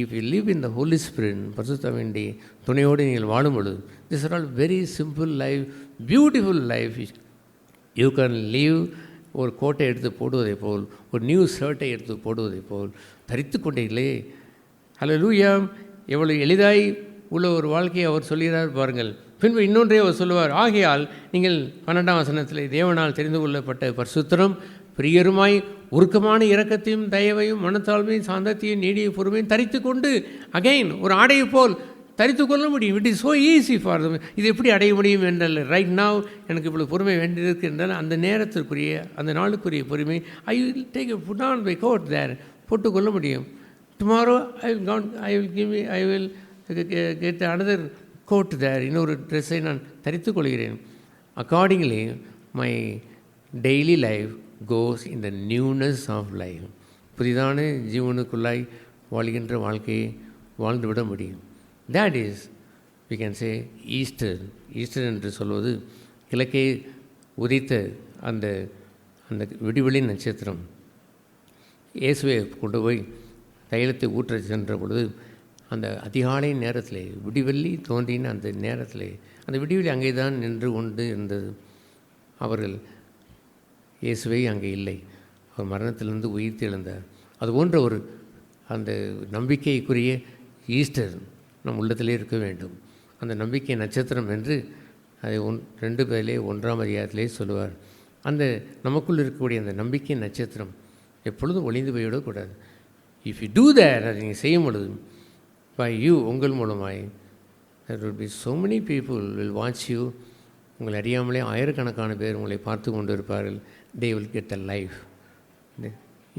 If you live in the Holy Spirit, பரிசுத்தாவினுடைய துணையோடு நீங்கள் வாழும் பொழுது, this are all very simple life, beautiful life. You can leave. ஒரு கோட்டை எடுத்து போடுவதை போல், ஒரு நியூ ஷர்ட்டை எடுத்து போடுவதை போல் தரித்து கொண்டீர்களே. ஹல்லேலூயா! எவ்வளவு எளிதாய் உள்ள ஒரு வாழ்க்கையை அவர் சொல்கிறார் பாருங்கள். பின்பு இன்னொன்றே அவர் சொல்லுவார், ஆகையால் நீங்கள் 12ஆம் வசனத்தில் தேவனால் தெரிந்து கொள்ளப்பட்ட பரிசுத்தரும் பிரியருமாய் உருக்கமான இரக்கத்தையும் தயவையும் மனத்தாழ்மையும் சாந்தத்தையும் நீடிய பொறுமையும் தரித்து கொண்டு, அகைன் ஒரு ஆடையை போல் தரித்து கொள்ள முடியும். It is so easy for them. இது எப்படி அடைய முடியும் என்றால், ரைட் நவ் எனக்கு இவ்வளோ பொறுமை வேண்டியிருக்கு என்றால் அந்த நேரத்திற்குரிய அந்த நாளுக்குரிய பொறுமை I will take a put on by coat there, போட்டுக்கொள்ள முடியும். Tomorrow I will get another coat there, இன்னொரு ட்ரெஸ்ஸை நான் தரித்து கொள்கிறேன். Accordingly my daily life goes in the newness of life. புதிதான ஜீவனுக்குள்ளாய் வாழ்கின்ற வாழ்க்கையை வாழ்ந்துவிட முடியும். That is we can say Easter. Easter என்று சொல்வது கிழக்கே உதித்த அந்த அந்த விடிவெளி நட்சத்திரம். இயேசுவை கொண்டு போய் தைலத்தை ஊற்ற சென்ற பொழுது அந்த அதிகாலை நேரத்தில் விடிவெள்ளி தோன்றின அந்த நேரத்தில் அந்த விடிவெளி அங்கே தான் நின்று கொண்டு இருந்தது. அவர்கள் இயேசுவை அங்கே இல்லை, அவர் மரணத்திலிருந்து உயிர்த்து எழுந்தார். அதுபோன்ற ஒரு அந்த நம்பிக்கைக்குரிய ஈஸ்டர் நம் உள்ளத்திலே இருக்க வேண்டும். அந்த நம்பிக்கை நட்சத்திரம் என்று அதை 2 பேரிலே 1ஆம் அதிகாரத்திலே சொல்லுவார். அந்த நமக்குள் இருக்கக்கூடிய அந்த நம்பிக்கை நட்சத்திரம் எப்பொழுதும் ஒளிந்து போய்விடக்கூடாது. இஃப் யூ டூ தேட், அதை நீங்கள் செய்யும் பொழுது by you, உங்கள் மூலமாய் there will be so many people will watch you. உங்களை அறியாமலே ஆயிரக்கணக்கான பேர் உங்களை பார்த்து கொண்டு இருப்பார்கள். they will get a life.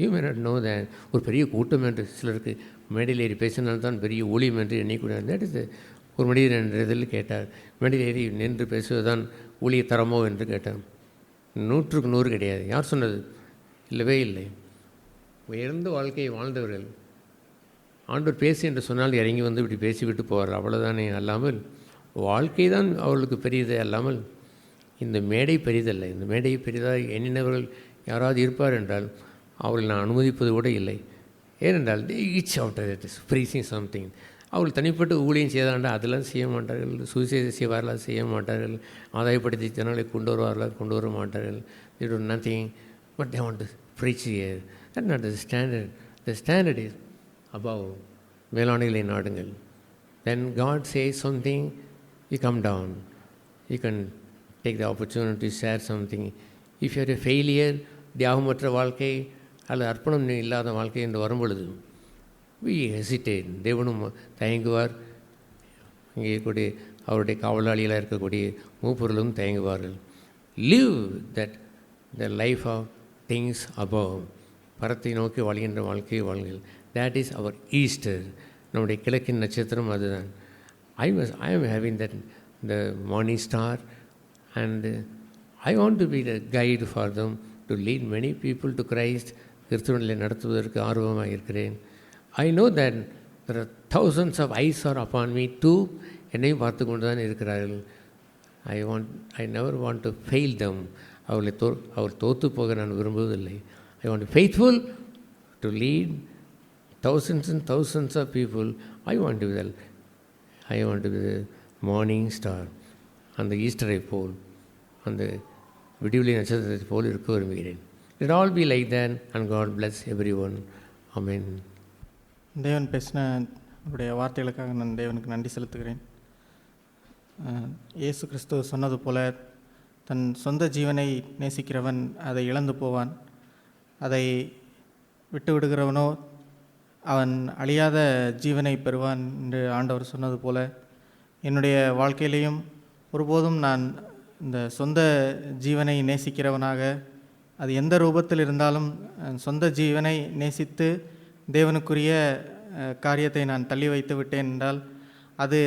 you may not know that. ஒரு பெரிய கூட்டம் என்று சிலருக்கு மேடையில் ஏறி பேசினால்தான் பெரிய ஊழியம் என்று எண்ணிக்கூடாது. தட் இஸ் ஒரு மனிதர் என்ற இதில் கேட்டார், மேடையில் ஏறி நின்று பேசுவதுதான் ஊழிய தரமோ என்று கேட்டார். 100க்கு 100 கிடையாது. யார் சொன்னது? இல்லவே இல்லை. உயர்ந்த வாழ்க்கையை வாழ்ந்தவர்கள் ஆண்டவர் பேசி என்று சொன்னால் இறங்கி வந்து இப்படி பேசிவிட்டு போவார், அவ்வளோதானே. அல்லாமல் வாழ்க்கை தான் அவர்களுக்கு பெரியதே அல்லாமல் இந்த மேடை பெரிதல்ல. இந்த மேடையை பெரிதாக எண்ணினவர்கள் யாராவது இருப்பார் என்றால் அவர்களை நான் அனுமதிப்பது கூட இல்லை. ஏனென்றால் each out it is freezing something. அவர்கள் தனிப்பட்ட ஊழியம் செய்தாண்டா அதெல்லாம் செய்ய மாட்டார்கள். சுவிசேஷ செய்வார்களா? செய்ய மாட்டார்கள். ஆதாயப்படுத்தி ஜனங்களை கொண்டு வருவார்களா? கொண்டு வர மாட்டார்கள். they do nothing but they want to preach here. That's not the standard. The standard is above. மேலாண்மைகளை நாடுங்கள். Then God says something, you come down. You can take the opportunity to share something. If you are a failure, தியாகமற்ற வாழ்க்கை அல்லது அர்ப்பணம் இல்லாத வாழ்க்கை என்று வரும்பொழுது we hesitate. தேவனும் தயங்குவார். இங்கே கூடிய அவருடைய காவலாளிகளாக இருக்கக்கூடிய மூப்பொருளும் தயங்குவார்கள். live that the life of things above. பரத்தை நோக்கி வாழ்கின்ற வாழ்க்கையை வாழ்கள். that is our Easter. நம்முடைய கிழக்கின் நட்சத்திரம் அதுதான். I am having that the morning star and I want to be the guide for them to lead many people to Christ. கிறிஸ்துவனை நடத்துவதற்கு ஆர்வமாக இருக்கிறேன். I know that there are thousands of eyes are upon me too. என்னையும் பார்த்து கொண்டு தான் இருக்கிறார்கள். I never want to fail them. அவர் தோற்று போக நான் விரும்புவதில்லை. I want to be faithful to lead thousands and thousands of people. I want to be the morning star. அந்த ஈஸ்டரை போல், அந்த விடிவெளி நட்சத்திரத்தை போல் இருக்க விரும்புகிறேன். Let all be like that and God bless everyone. Amen. தேவன் பேசின அவருடைய வார்த்தைகளுக்காக நான் தேவனுக்கு நன்றி செலுத்துகிறேன். இயேசு கிறிஸ்து சொன்னது போல தன் சொந்த ஜீவனை நேசிக்கிறவன் அதை இழந்து போவான், அதை விட்டு விடுகிறவனோ அவன் அழியாத ஜீவனை பெறுவான் என்று ஆண்டவர் சொன்னது போல என்னுடைய வாழ்க்கையிலையும் ஒருபோதும் நான் இந்த சொந்த ஜீவனை நேசிக்கிறவனாக, அது எந்த ரூபத்தில் இருந்தாலும் சொந்த ஜீவனை நேசித்து தேவனுக்குரிய காரியத்தை நான் தள்ளி வைத்து விட்டேன் என்றால் அது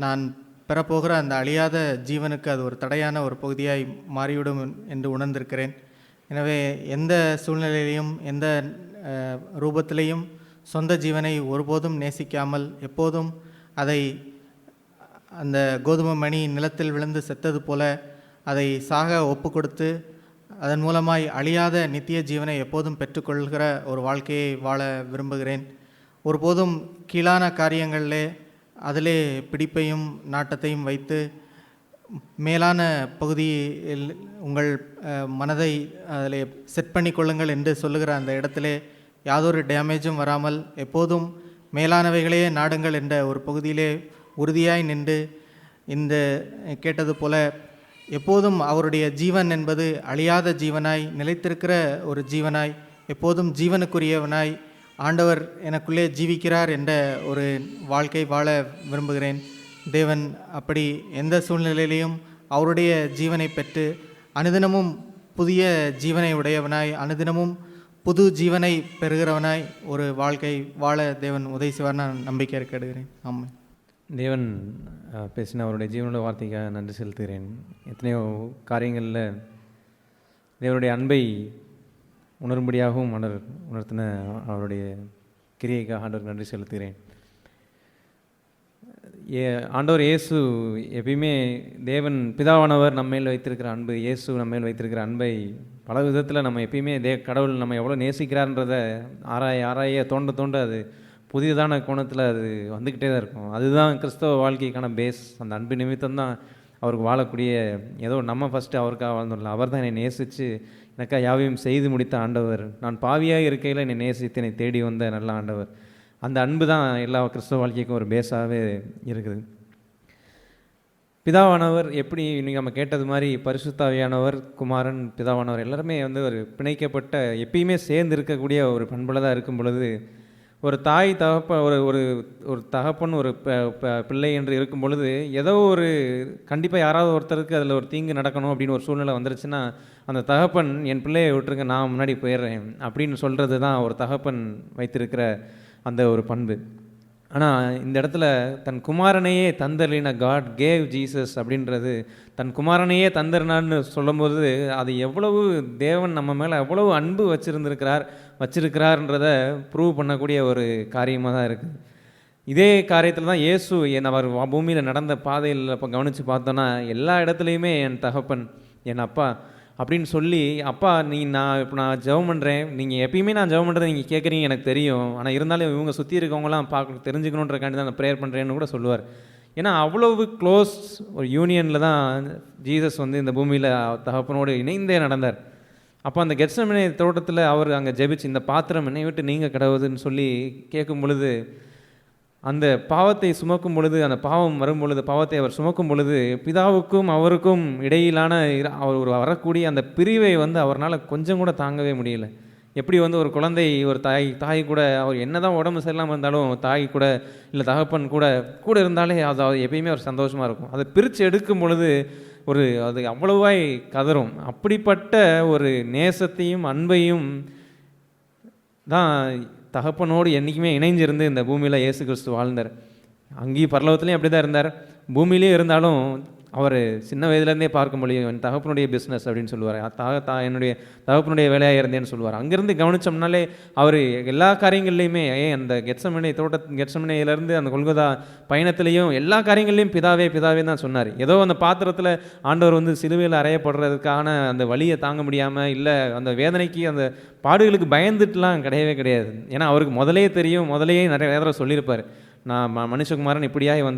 நான் பெறப்போகிற அந்த அழியாத ஜீவனுக்கு அது ஒரு தடையான ஒரு பகுதியாய் மாறிவிடும் என்று உணர்ந்திருக்கிறேன். எனவே எந்த சூழ்நிலையிலையும் எந்த ரூபத்திலையும் சொந்த ஜீவனை ஒருபோதும் நேசிக்காமல் எப்போதும் அதை அந்த கோதுமை மணி நிலத்தில் விழுந்து செத்தது போல அதை சாக ஒப்பு கொடுத்து அதன் மூலமாய் அழியாத நித்திய ஜீவனை எப்போதும் பெற்றுக்கொள்கிற ஒரு வாழ்க்கையை வாழ விரும்புகிறேன். ஒருபோதும் கீழான காரியங்களிலே அதிலே பிடிப்பையும் நாட்டத்தையும் வைத்து மேலான பகுதியில் உங்கள் மனதை அதில் செட் பண்ணி கொள்ளுங்கள் என்று சொல்லுகிற அந்த இடத்திலே யாதொரு டேமேஜும் வராமல் எப்போதும் மேலானவைகளையே நாடுங்கள் என்ற ஒரு பகுதியிலே உறுதியாய் நின்று இந்த கேட்டது போல எப்போதும் அவருடைய ஜீவன் என்பது அழியாத ஜீவனாய் நிலைத்திருக்கிற ஒரு ஜீவனாய் எப்போதும் ஜீவனுக்குரியவனாய் ஆண்டவர் எனக்குள்ளே ஜீவிக்கிறார் என்ற ஒரு வாழ்க்கை வாழ விரும்புகிறேன். தேவன் அப்படி எந்த சூழ்நிலையிலையும் அவருடைய ஜீவனை பெற்று அனுதினமும் புதிய ஜீவனை உடையவனாய் அனுதினமும் புது ஜீவனை பெறுகிறவனாய் ஒரு வாழ்க்கை வாழ தேவன் உதவி செய்வார் நான் நம்பிக்கை கேடுகிறேன். ஆமாம். தேவன் பேசின அவருடைய ஜீவனோட வார்த்தைக்காக நன்றி செலுத்துகிறேன். எத்தனையோ காரியங்களில் தேவனுடைய அன்பை உணரும்படியாகவும் உணர்த்தின அவருடைய கிரியைக்காக ஆண்டவருக்கு நன்றி செலுத்துகிறேன். ஆண்டவர் இயேசு எப்பயுமே தேவன் பிதாவானவர் நம்ம மேல் வைத்திருக்கிற அன்பு, இயேசு நம்ம மேல் வைத்திருக்கிற அன்பை பல விதத்தில் நம்ம எப்பயுமே கடவுள் நம்ம எவ்வளோ நேசிக்கிறார்ன்றதை ஆராய தோண்ட அது புதியதான கோணத்தில் அது வந்துக்கிட்டே தான் இருக்கும். அதுதான் கிறிஸ்தவ வாழ்க்கைக்கான பேஸ். அந்த அன்பு நிமித்தம் தான் அவருக்கு வாழக்கூடிய, ஏதோ நம்ம ஃபஸ்ட்டு அவருக்காக வாழ்ந்துடலாம். அவர் தான் என்னை நேசித்து எனக்காக யாவையும் செய்து முடித்த ஆண்டவர். நான் பாவியாக இருக்கையில் என்னை நேசித்து என்னை தேடி வந்த நல்ல ஆண்டவர். அந்த அன்பு தான் எல்லா கிறிஸ்தவ வாழ்க்கைக்கும் ஒரு பேஸாகவே இருக்குது. பிதாவானவர் எப்படி இன்னைக்கு நம்ம கேட்டது மாதிரி பரிசுத்தாவியானவர், குமாரன், பிதாவானவர் எல்லாருமே ஒரு பிணைக்கப்பட்ட எப்பயுமே சேர்ந்து இருக்கக்கூடிய ஒரு பண்புல தான் இருக்கும் பொழுது ஒரு தாய் ஒரு தகப்பன் ஒரு பிள்ளை என்று இருக்கும் பொழுது ஏதோ ஒரு கண்டிப்பாக யாராவது ஒருத்தருக்கு அதில் ஒரு தீங்கு நடக்கணும் அப்படின்னு ஒரு சூழ்நிலை வந்துருச்சுன்னா அந்த தகப்பன் என் பிள்ளையை விட்டுருங்க நான் முன்னாடி போயிடுறேன் அப்படின்னு சொல்கிறது தான் ஒரு தகப்பன் வைத்திருக்கிற அந்த ஒரு பண்பு. ஆனால் இந்த இடத்துல தன் குமாரனையே தந்தர்லின காட் கேவ் ஜீசஸ் அப்படின்றது, தன் குமாரனையே தந்தர்னான்னு சொல்லும்போது அது எவ்வளவு தேவன் நம்ம மேலே எவ்வளவு அன்பு வச்சிருக்கிறார்ன்றதை ப்ரூவ் பண்ணக்கூடிய ஒரு காரியமாக தான் இருக்குது. இதே காரியத்தில் தான் இயேசு அவர் பூமியில் நடந்த பாதையில் இப்போ கவனித்து பார்த்தோன்னா எல்லா இடத்துலையுமே என் தகப்பன், என் அப்பா அப்படின்னு சொல்லி, அப்பா நான் ஜெபம் பண்ணுறேன், நீங்கள் எப்பயுமே நான் ஜெபம் பண்ணுறதை நீங்கள் கேட்குறீங்க எனக்கு தெரியும், ஆனால் இருந்தாலும் இவங்க சுற்றி இருக்கவங்களாம் தெரிஞ்சுக்கணுன்றக்காண்டி தான் நான் ப்ரேயர் பண்ணுறேன்னு கூட சொல்லுவார். ஏன்னா அவ்வளவு க்ளோஸ் ஒரு யூனியனில் தான் ஜீசஸ் இந்த பூமியில் தகப்பனோடு இணைந்தே நடந்தார். அப்போ அந்த கெத்செமனே தோட்டத்தில் அவர் அங்கே ஜெபிச்சு இந்த பாத்திரம் என்னை விட்டு நீங்கள் கடவுதுன்னு சொல்லி கேட்கும் பொழுது, அந்த பாவத்தை சுமக்கும் பொழுது, அந்த பாவம் வரும் பொழுது, பாவத்தை அவர் சுமக்கும் பொழுது பிதாவுக்கும் அவருக்கும் இடையிலான அவர் வரக்கூடிய அந்த பிரிவை அவரால் கொஞ்சம் கூட தாங்கவே முடியல. எப்படி ஒரு குழந்தை ஒரு தாய் கூட அவர் என்ன தான் உடம்பு சரியில்லாமல் இருந்தாலும் தாய் கூட இல்லை தகப்பன் கூட இருந்தாலே அது எப்பயுமே ஒரு சந்தோஷமாக இருக்கும். அதை பிரித்து எடுக்கும் பொழுது அது அவ்வளவாய் கதறும். அப்படிப்பட்ட ஒரு நேசத்தையும் அன்பையும் தான் தகப்பனோடு என்றைக்குமே இணைஞ்சிருந்து இந்த பூமியில் இயேசு கிறிஸ்து வாழ்ந்தார். அங்கேயும் பரலோகத்துலேயும் அப்படி தான் இருந்தார். பூமியிலே இருந்தாலும் அவர் சின்ன வயதுலேருந்தே பார்க்க முடியும், என் தகப்பனுடைய பிஸ்னஸ் அப்படின்னு சொல்லுவார். என்னுடைய தகப்பனுடைய வேலையாக இருந்தேன்னு சொல்லுவார். அங்கேருந்து கவனித்தோம்னாலே அவர் எல்லா காரியங்கள்லையுமே அந்த கெத்செமனேயிலேருந்து அந்த கொல்கொதா பயணத்துலேயும் எல்லா காரியங்கள்லையும் பிதாவே பிதாவே தான் சொன்னார். ஏதோ அந்த பாத்திரத்தில் ஆண்டவர் சிலுவையில் அறையப்படுறதுக்கான அந்த வலியை தாங்க முடியாமல், இல்லை அந்த வேதனைக்கு அந்த பாடுகளுக்கு பயந்துட்டுலாம் கிடையாது. ஏன்னா அவருக்கு முதலே தெரியும், முதலையே நிறைய வேதனை சொல்லியிருப்பார், நான் மனுஷகுமாரன் இப்படியாக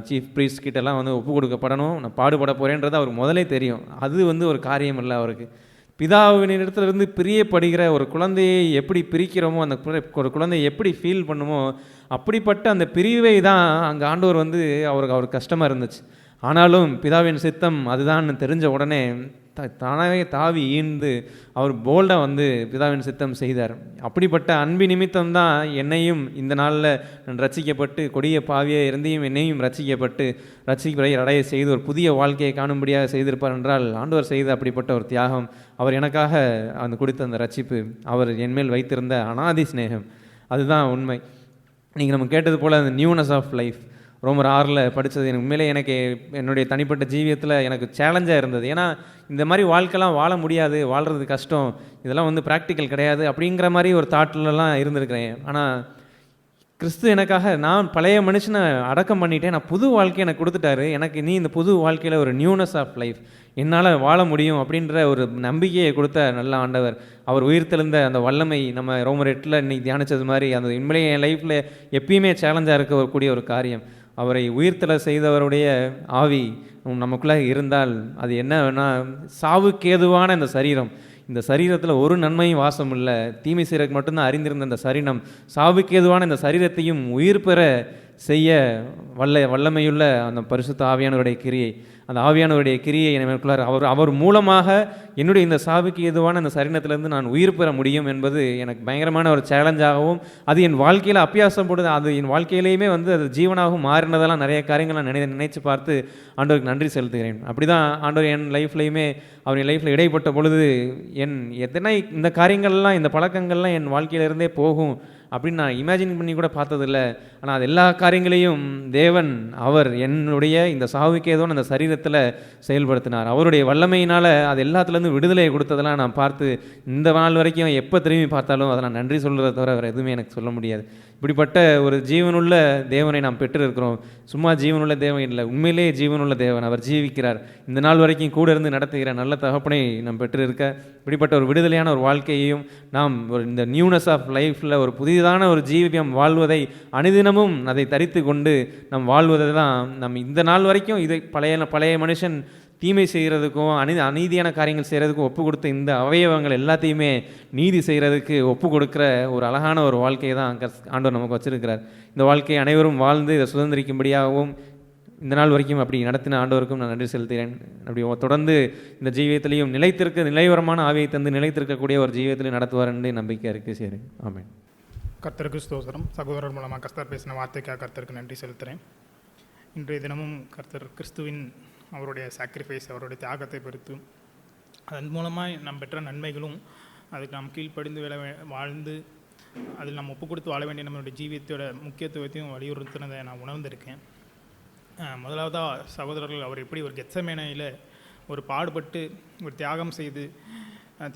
சீஃப் ப்ரீஸ்ட் கிட்டலாம் ஒப்பு கொடுக்கப்படணும், நான் பாடுபட போகிறேன்றது அவருக்கு முதலே தெரியும். அது ஒரு காரியம் இல்லை அவருக்கு. பிதாவின் இடத்துலேருந்து பிரியப்படுகிற ஒரு குழந்தையை எப்படி பிரிக்கிறோமோ, அந்த ஒரு குழந்தையை எப்படி ஃபீல் பண்ணுமோ, அப்படிப்பட்ட அந்த பிரிவை தான் அங்கே ஆண்டவர் அவருக்கு கஷ்டமாக இருந்துச்சு. ஆனாலும் பிதாவின் சித்தம் அதுதான் தெரிஞ்ச உடனே தானாகவே தாவி ஈர்ந்து அவர் போல்டாக பிதாவின் சித்தம் செய்தார். அப்படிப்பட்ட அன்பு நிமித்தம் தான் என்னையும் இந்த நாளில் நான் ரட்சிக்கப்பட்டு, கொடிய பாவியை இருந்தையும் என்னையும் ரட்சிக்கப்பட்டு அடைய செய்து ஒரு புதிய வாழ்க்கையை காணும்படியாக செய்திருப்பார் என்றால் ஆண்டவர் செய்த அப்படிப்பட்ட ஒரு தியாகம், அவர் எனக்காக கொடுத்த அந்த ரட்சிப்பு, அவர் என்மேல் வைத்திருந்த அனாதி ஸ்நேகம், அதுதான் உண்மை. நீங்கள் நம்ம கேட்டது போல் அந்த நியூனஸ் ஆஃப் லைஃப் ரோமர் 6 படித்தது எனக்கு என்னுடைய தனிப்பட்ட ஜீவியத்தில் எனக்கு சேலஞ்சாக இருந்தது. ஏன்னா இந்த மாதிரி வாழ்க்கைலாம் வாழ முடியாது, வாழ்கிறது கஷ்டம், இதெல்லாம் ப்ராக்டிக்கல் கிடையாது அப்படிங்கிற மாதிரி ஒரு தாட்லலாம் இருந்திருக்கிறேன். ஆனால் கிறிஸ்து எனக்காக, நான் பழைய மனுஷனை அடக்கம் பண்ணிட்டேன், நான் புது வாழ்க்கையை எனக்கு கொடுத்துட்டாரு, எனக்கு நீ இந்த புது வாழ்க்கையில் ஒரு நியூனஸ் ஆஃப் லைஃப், என்னால் வாழ முடியும் அப்படின்ற ஒரு நம்பிக்கையை கொடுத்த நல்ல ஆண்டவர். அவர் உயிர்த்தெழுந்த அந்த வல்லமை நம்ம ரோமர் 8 இன்னைக்கு தியானித்தது மாதிரி அந்த உண்மையிலேயே என் லைஃப்பில் எப்பயுமே சேலஞ்சாக இருக்கக்கூடிய ஒரு காரியம். அவரை உயிர்த்தெழ செய்தவருடைய ஆவி நமக்குள்ளே இருந்தால் அது என்னன்னா, சாவுக்கேதுவான இந்த சரீரத்தில் ஒரு நன்மையும் வாசம் இல்லை, தீமை செய்யறதுக்கு மட்டும்தான் அறிந்திருந்த இந்த சரீரம் சாவுக்கேதுவான இந்த சரீரத்தையும் உயிர் பெற செய்ய வல்லமையுள்ள அந்த பரிசுத்த ஆவியானவருடைய கிரியை, அந்த ஆவியானவருடைய கிரியை எனக்குள்ளார் அவர் மூலமாக என்னுடைய இந்த சாவுக்கு ஏதுவான அந்த சரீரத்திலேருந்து நான் உயிர் பெற முடியும் என்பது எனக்கு பயங்கரமான ஒரு சேலஞ்சாகவும், அது என் வாழ்க்கையில் அபியாசப்படுது, அது என் வாழ்க்கையிலேயுமே அது ஜீவனாகவும் மாறினதெல்லாம் நிறைய காரியங்கள் நான் நினைச்சு பார்த்து ஆண்டவருக்கு நன்றி செலுத்துகிறேன். அப்படி தான் ஆண்டவர் என் லைஃப்லையுமே அவர் என் லைஃப்பில் இடைப்பட்ட பொழுது எத்தனை இந்த காரியங்கள்லாம், இந்த பழக்கங்கள்லாம் என் வாழ்க்கையிலிருந்தே போகும் அப்படின்னு நான் இமேஜின் பண்ணி கூட பார்த்ததில்லை. ஆனால் அது எல்லா காரியங்களையும் தேவன் அவர் என்னுடைய இந்த சாவுக்கு ஏதோ அந்த சரீரத்தில் செயல்படுத்தினார். அவருடைய வல்லமையினால் அது எல்லாத்துலேருந்து விடுதலையை கொடுத்ததெல்லாம் நான் பார்த்து இந்த நாள் வரைக்கும் எப்போ திரும்பி பார்த்தாலும் அதை நான் நன்றி சொல்கிறத தவிர வேறு எதுவுமே எனக்கு சொல்ல முடியாது. இப்படிப்பட்ட ஒரு ஜீவனுள்ள தேவனை நாம் பெற்றிருக்கிறோம். சும்மா ஜீவனுள்ள தேவன் இல்லை, உண்மையிலேயே ஜீவனுள்ள தேவன், அவர் ஜீவிக்கிறார். இந்த நாள் வரைக்கும் கூட இருந்து நடத்துகிற நல்ல தகப்பனை நாம் பெற்றிருக்க, இப்படிப்பட்ட ஒரு விடுதலையான ஒரு வாழ்க்கையையும் நாம் இந்த நியூனஸ் ஆஃப் லைஃப்பில் ஒரு புதிதான ஒரு ஜீவியம் வாழ்வதை அனுதினமும் அதை தரித்து கொண்டு நம் வாழ்வதை தான் நம் இந்த நாள் வரைக்கும் இதை பழைய மனுஷன் தீமை செய்கிறதுக்கும் அநீதியான காரியங்கள் செய்கிறதுக்கும் ஒப்பு கொடுத்த இந்த அவயவங்கள் எல்லாத்தையுமே நீதி செய்கிறதுக்கு ஒப்பு கொடுக்குற ஒரு அழகான ஒரு வாழ்க்கையை தான் ஆண்டவர் நமக்கு வச்சிருக்கிறார். இந்த வாழ்க்கையை அனைவரும் வாழ்ந்து இதை சுதந்திரிக்கும்படியாகவும் இந்த நாள் வரைக்கும் அப்படி நடத்தின ஆண்டவருக்கும் நான் நன்றி செலுத்துகிறேன். அப்படி தொடர்ந்து இந்த ஜீவியத்திலையும் நிலைவரமான ஆவியை தந்து நிலைத்திருக்கக்கூடிய ஒரு ஜீவியத்திலையும் நடத்துவார் என்று நம்பிக்கை இருக்குது. சரி, ஆமென். கர்த்தருக்கு ஸ்தோத்திரம். சகோதரர் மூலமாக கர்த்தர் பேசின வார்த்தைக்காக கர்த்தருக்கு நன்றி செலுத்துகிறேன். இன்றைய தினமும் கர்த்தர் கிறிஸ்துவின் அவருடைய சாக்ரிஃபைஸ், அவருடைய தியாகத்தை பொறுத்து அதன் மூலமாக நாம் பெற்ற நன்மைகளும் அதுக்கு நாம் கீழ்ப்படிந்து வாழ்ந்து அதில் நம்ம ஒப்பு கொடுத்து வாழ வேண்டிய நம்மளுடைய ஜீவியத்தோட முக்கியத்துவத்தையும் வலியுறுத்தினதை நான் உணர்ந்திருக்கேன். முதலாவதாக சகோதரர்கள் அவர் எப்படி ஒரு கெத்சமேனையில் ஒரு பாடுபட்டு ஒரு தியாகம் செய்து,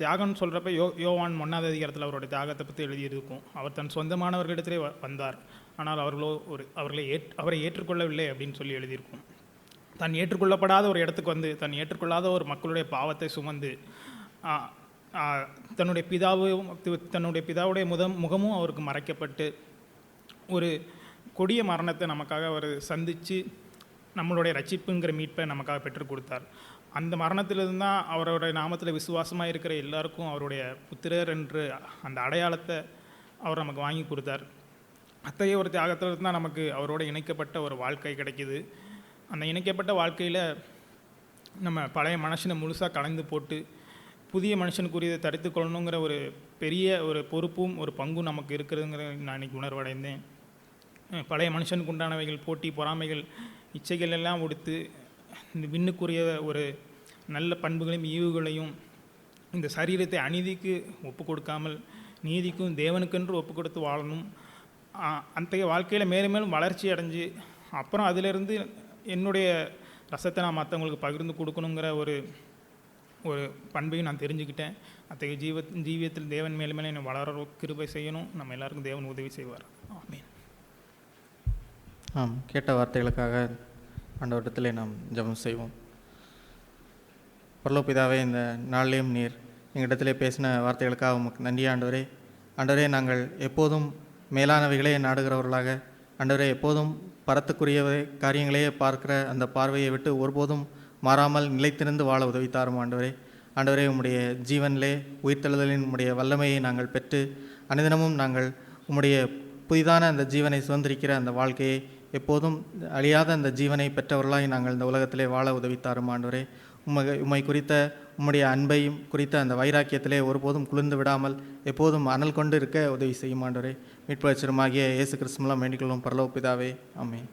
தியாகம்னு சொல்கிறப்ப யோவான் 1ஆவது அதிகாரத்தில் அவருடைய தியாகத்தை பற்றி எழுதியிருக்கும். அவர் தன் சொந்தமானவர்களிடத்திலே வந்தார், ஆனால் அவரை ஏற்றுக்கொள்ளவில்லை அப்படின்னு சொல்லி எழுதியிருக்கும். தன் ஏற்றுக்கொள்ளப்படாத ஒரு இடத்துக்கு வந்து தன் ஏற்றுக்கொள்ளாத ஒரு மக்களுடைய பாவத்தை சுமந்து தன்னுடைய பிதாவுடைய முகமும் அவருக்கு மறைக்கப்பட்டு ஒரு கொடிய மரணத்தை நமக்காக அவர் சந்தித்து நம்மளுடைய ரட்சிப்புங்கிற மீட்பை நமக்காக பெற்றுக் கொடுத்தார். அந்த மரணத்திலிருந்து தான் அவருடைய நாமத்தில் விசுவாசமாக இருக்கிற எல்லாருக்கும் அவருடைய புத்திரர் என்று அந்த அடையாளத்தை அவர் நமக்கு வாங்கி கொடுத்தார். அத்தகைய ஒரு தியாகத்திலிருந்து தான் நமக்கு அவரோட இணைக்கப்பட்ட ஒரு வாழ்க்கை கிடைக்கிது. அந்த இணைக்கப்பட்ட வாழ்க்கையில் நம்ம பழைய மனுஷனை முழுசாக கலந்து போட்டு புதிய மனுஷனுக்குரியதை தரித்து கொள்ளணுங்கிற ஒரு பெரிய ஒரு பொறுப்பும் ஒரு பங்கும் நமக்கு இருக்கிறதுங்கிற நான் இன்றைக்கி உணர்வடைந்தேன். பழைய மனுஷனுக்கு உண்டானவைகள், போட்டி, பொறாமைகள், இச்சைகள் எல்லாம் கொடுத்து இந்த விண்ணுக்குரிய ஒரு நல்ல பண்புகளையும் ஈவுகளையும் இந்த சரீரத்தை அநீதிக்கு ஒப்பு கொடுக்காமல் நீதிக்கும் தேவனுக்கென்று ஒப்பு கொடுத்து வாழணும். அத்தகைய வாழ்க்கையில் மேலும் மேலும் வளர்ச்சி அடைஞ்சு அப்புறம் அதிலிருந்து என்னுடைய ரசத்தை நான் மற்றவங்களுக்கு பகிர்ந்து கொடுக்கணுங்கிற ஒரு பண்பையும் நான் தெரிஞ்சுக்கிட்டேன். அத்தகைய ஜீவியத்தில் தேவன் மேலும் மேலே என்னை வளர கிருபை செய்யணும். நம்ம எல்லாருக்கும் தேவன் உதவி செய்வார். ஆமென். கேட்ட வார்த்தைகளுக்காக ஆண்டவரிடத்திலே நாம் ஜெபம் செய்வோம். பரலோபிதாவே, இந்த நாளிலேயும் நீர் எங்களிடத்திலே பேசின வார்த்தைகளுக்காக உமக்கு நன்றி ஆண்டவரே. ஆண்டவரே, நாங்கள் எப்போதும் மேலானவைகளே நாடுகிறவர்களாக, ஆண்டவரே, எப்போதும் பரத்துக்குரிய காரியங்களையே பார்க்கிற அந்த பார்வையை விட்டு ஒருபோதும் மாறாமல் நிலைத்திருந்து வாழ உதவித்தாரும் ஆண்டவரே. ஆண்டவரே, உம்முடைய ஜீவனிலே உயிர்த்தெழுதலின் உம்முடைய வல்லமையை நாங்கள் பெற்று அனுதினமும் நாங்கள் உம்முடைய புதிதான அந்த ஜீவனை சுதந்திரிக்கிற அந்த வாழ்க்கையை எப்போதும் அழியாத அந்த ஜீவனை பெற்றவர்களாய் நாங்கள் இந்த உலகத்திலே வாழ உதவித்தாரும் ஆண்டவரே. உம்மை குறித்த உம்முடைய அன்பையும் குறித்த அந்த வைராக்கியத்திலே ஒருபோதும் குளிர்ந்து விடாமல் எப்போதும் அனல் கொண்டு இருக்க உதவி செய்யும் ஆண்டவரே. மீட்பு ரட்சகருமாகிய இயேசு கிறிஸ்து மூலம் வேண்டிக் கொள்ளும் பரலோக பிதாவே. ஆமென்.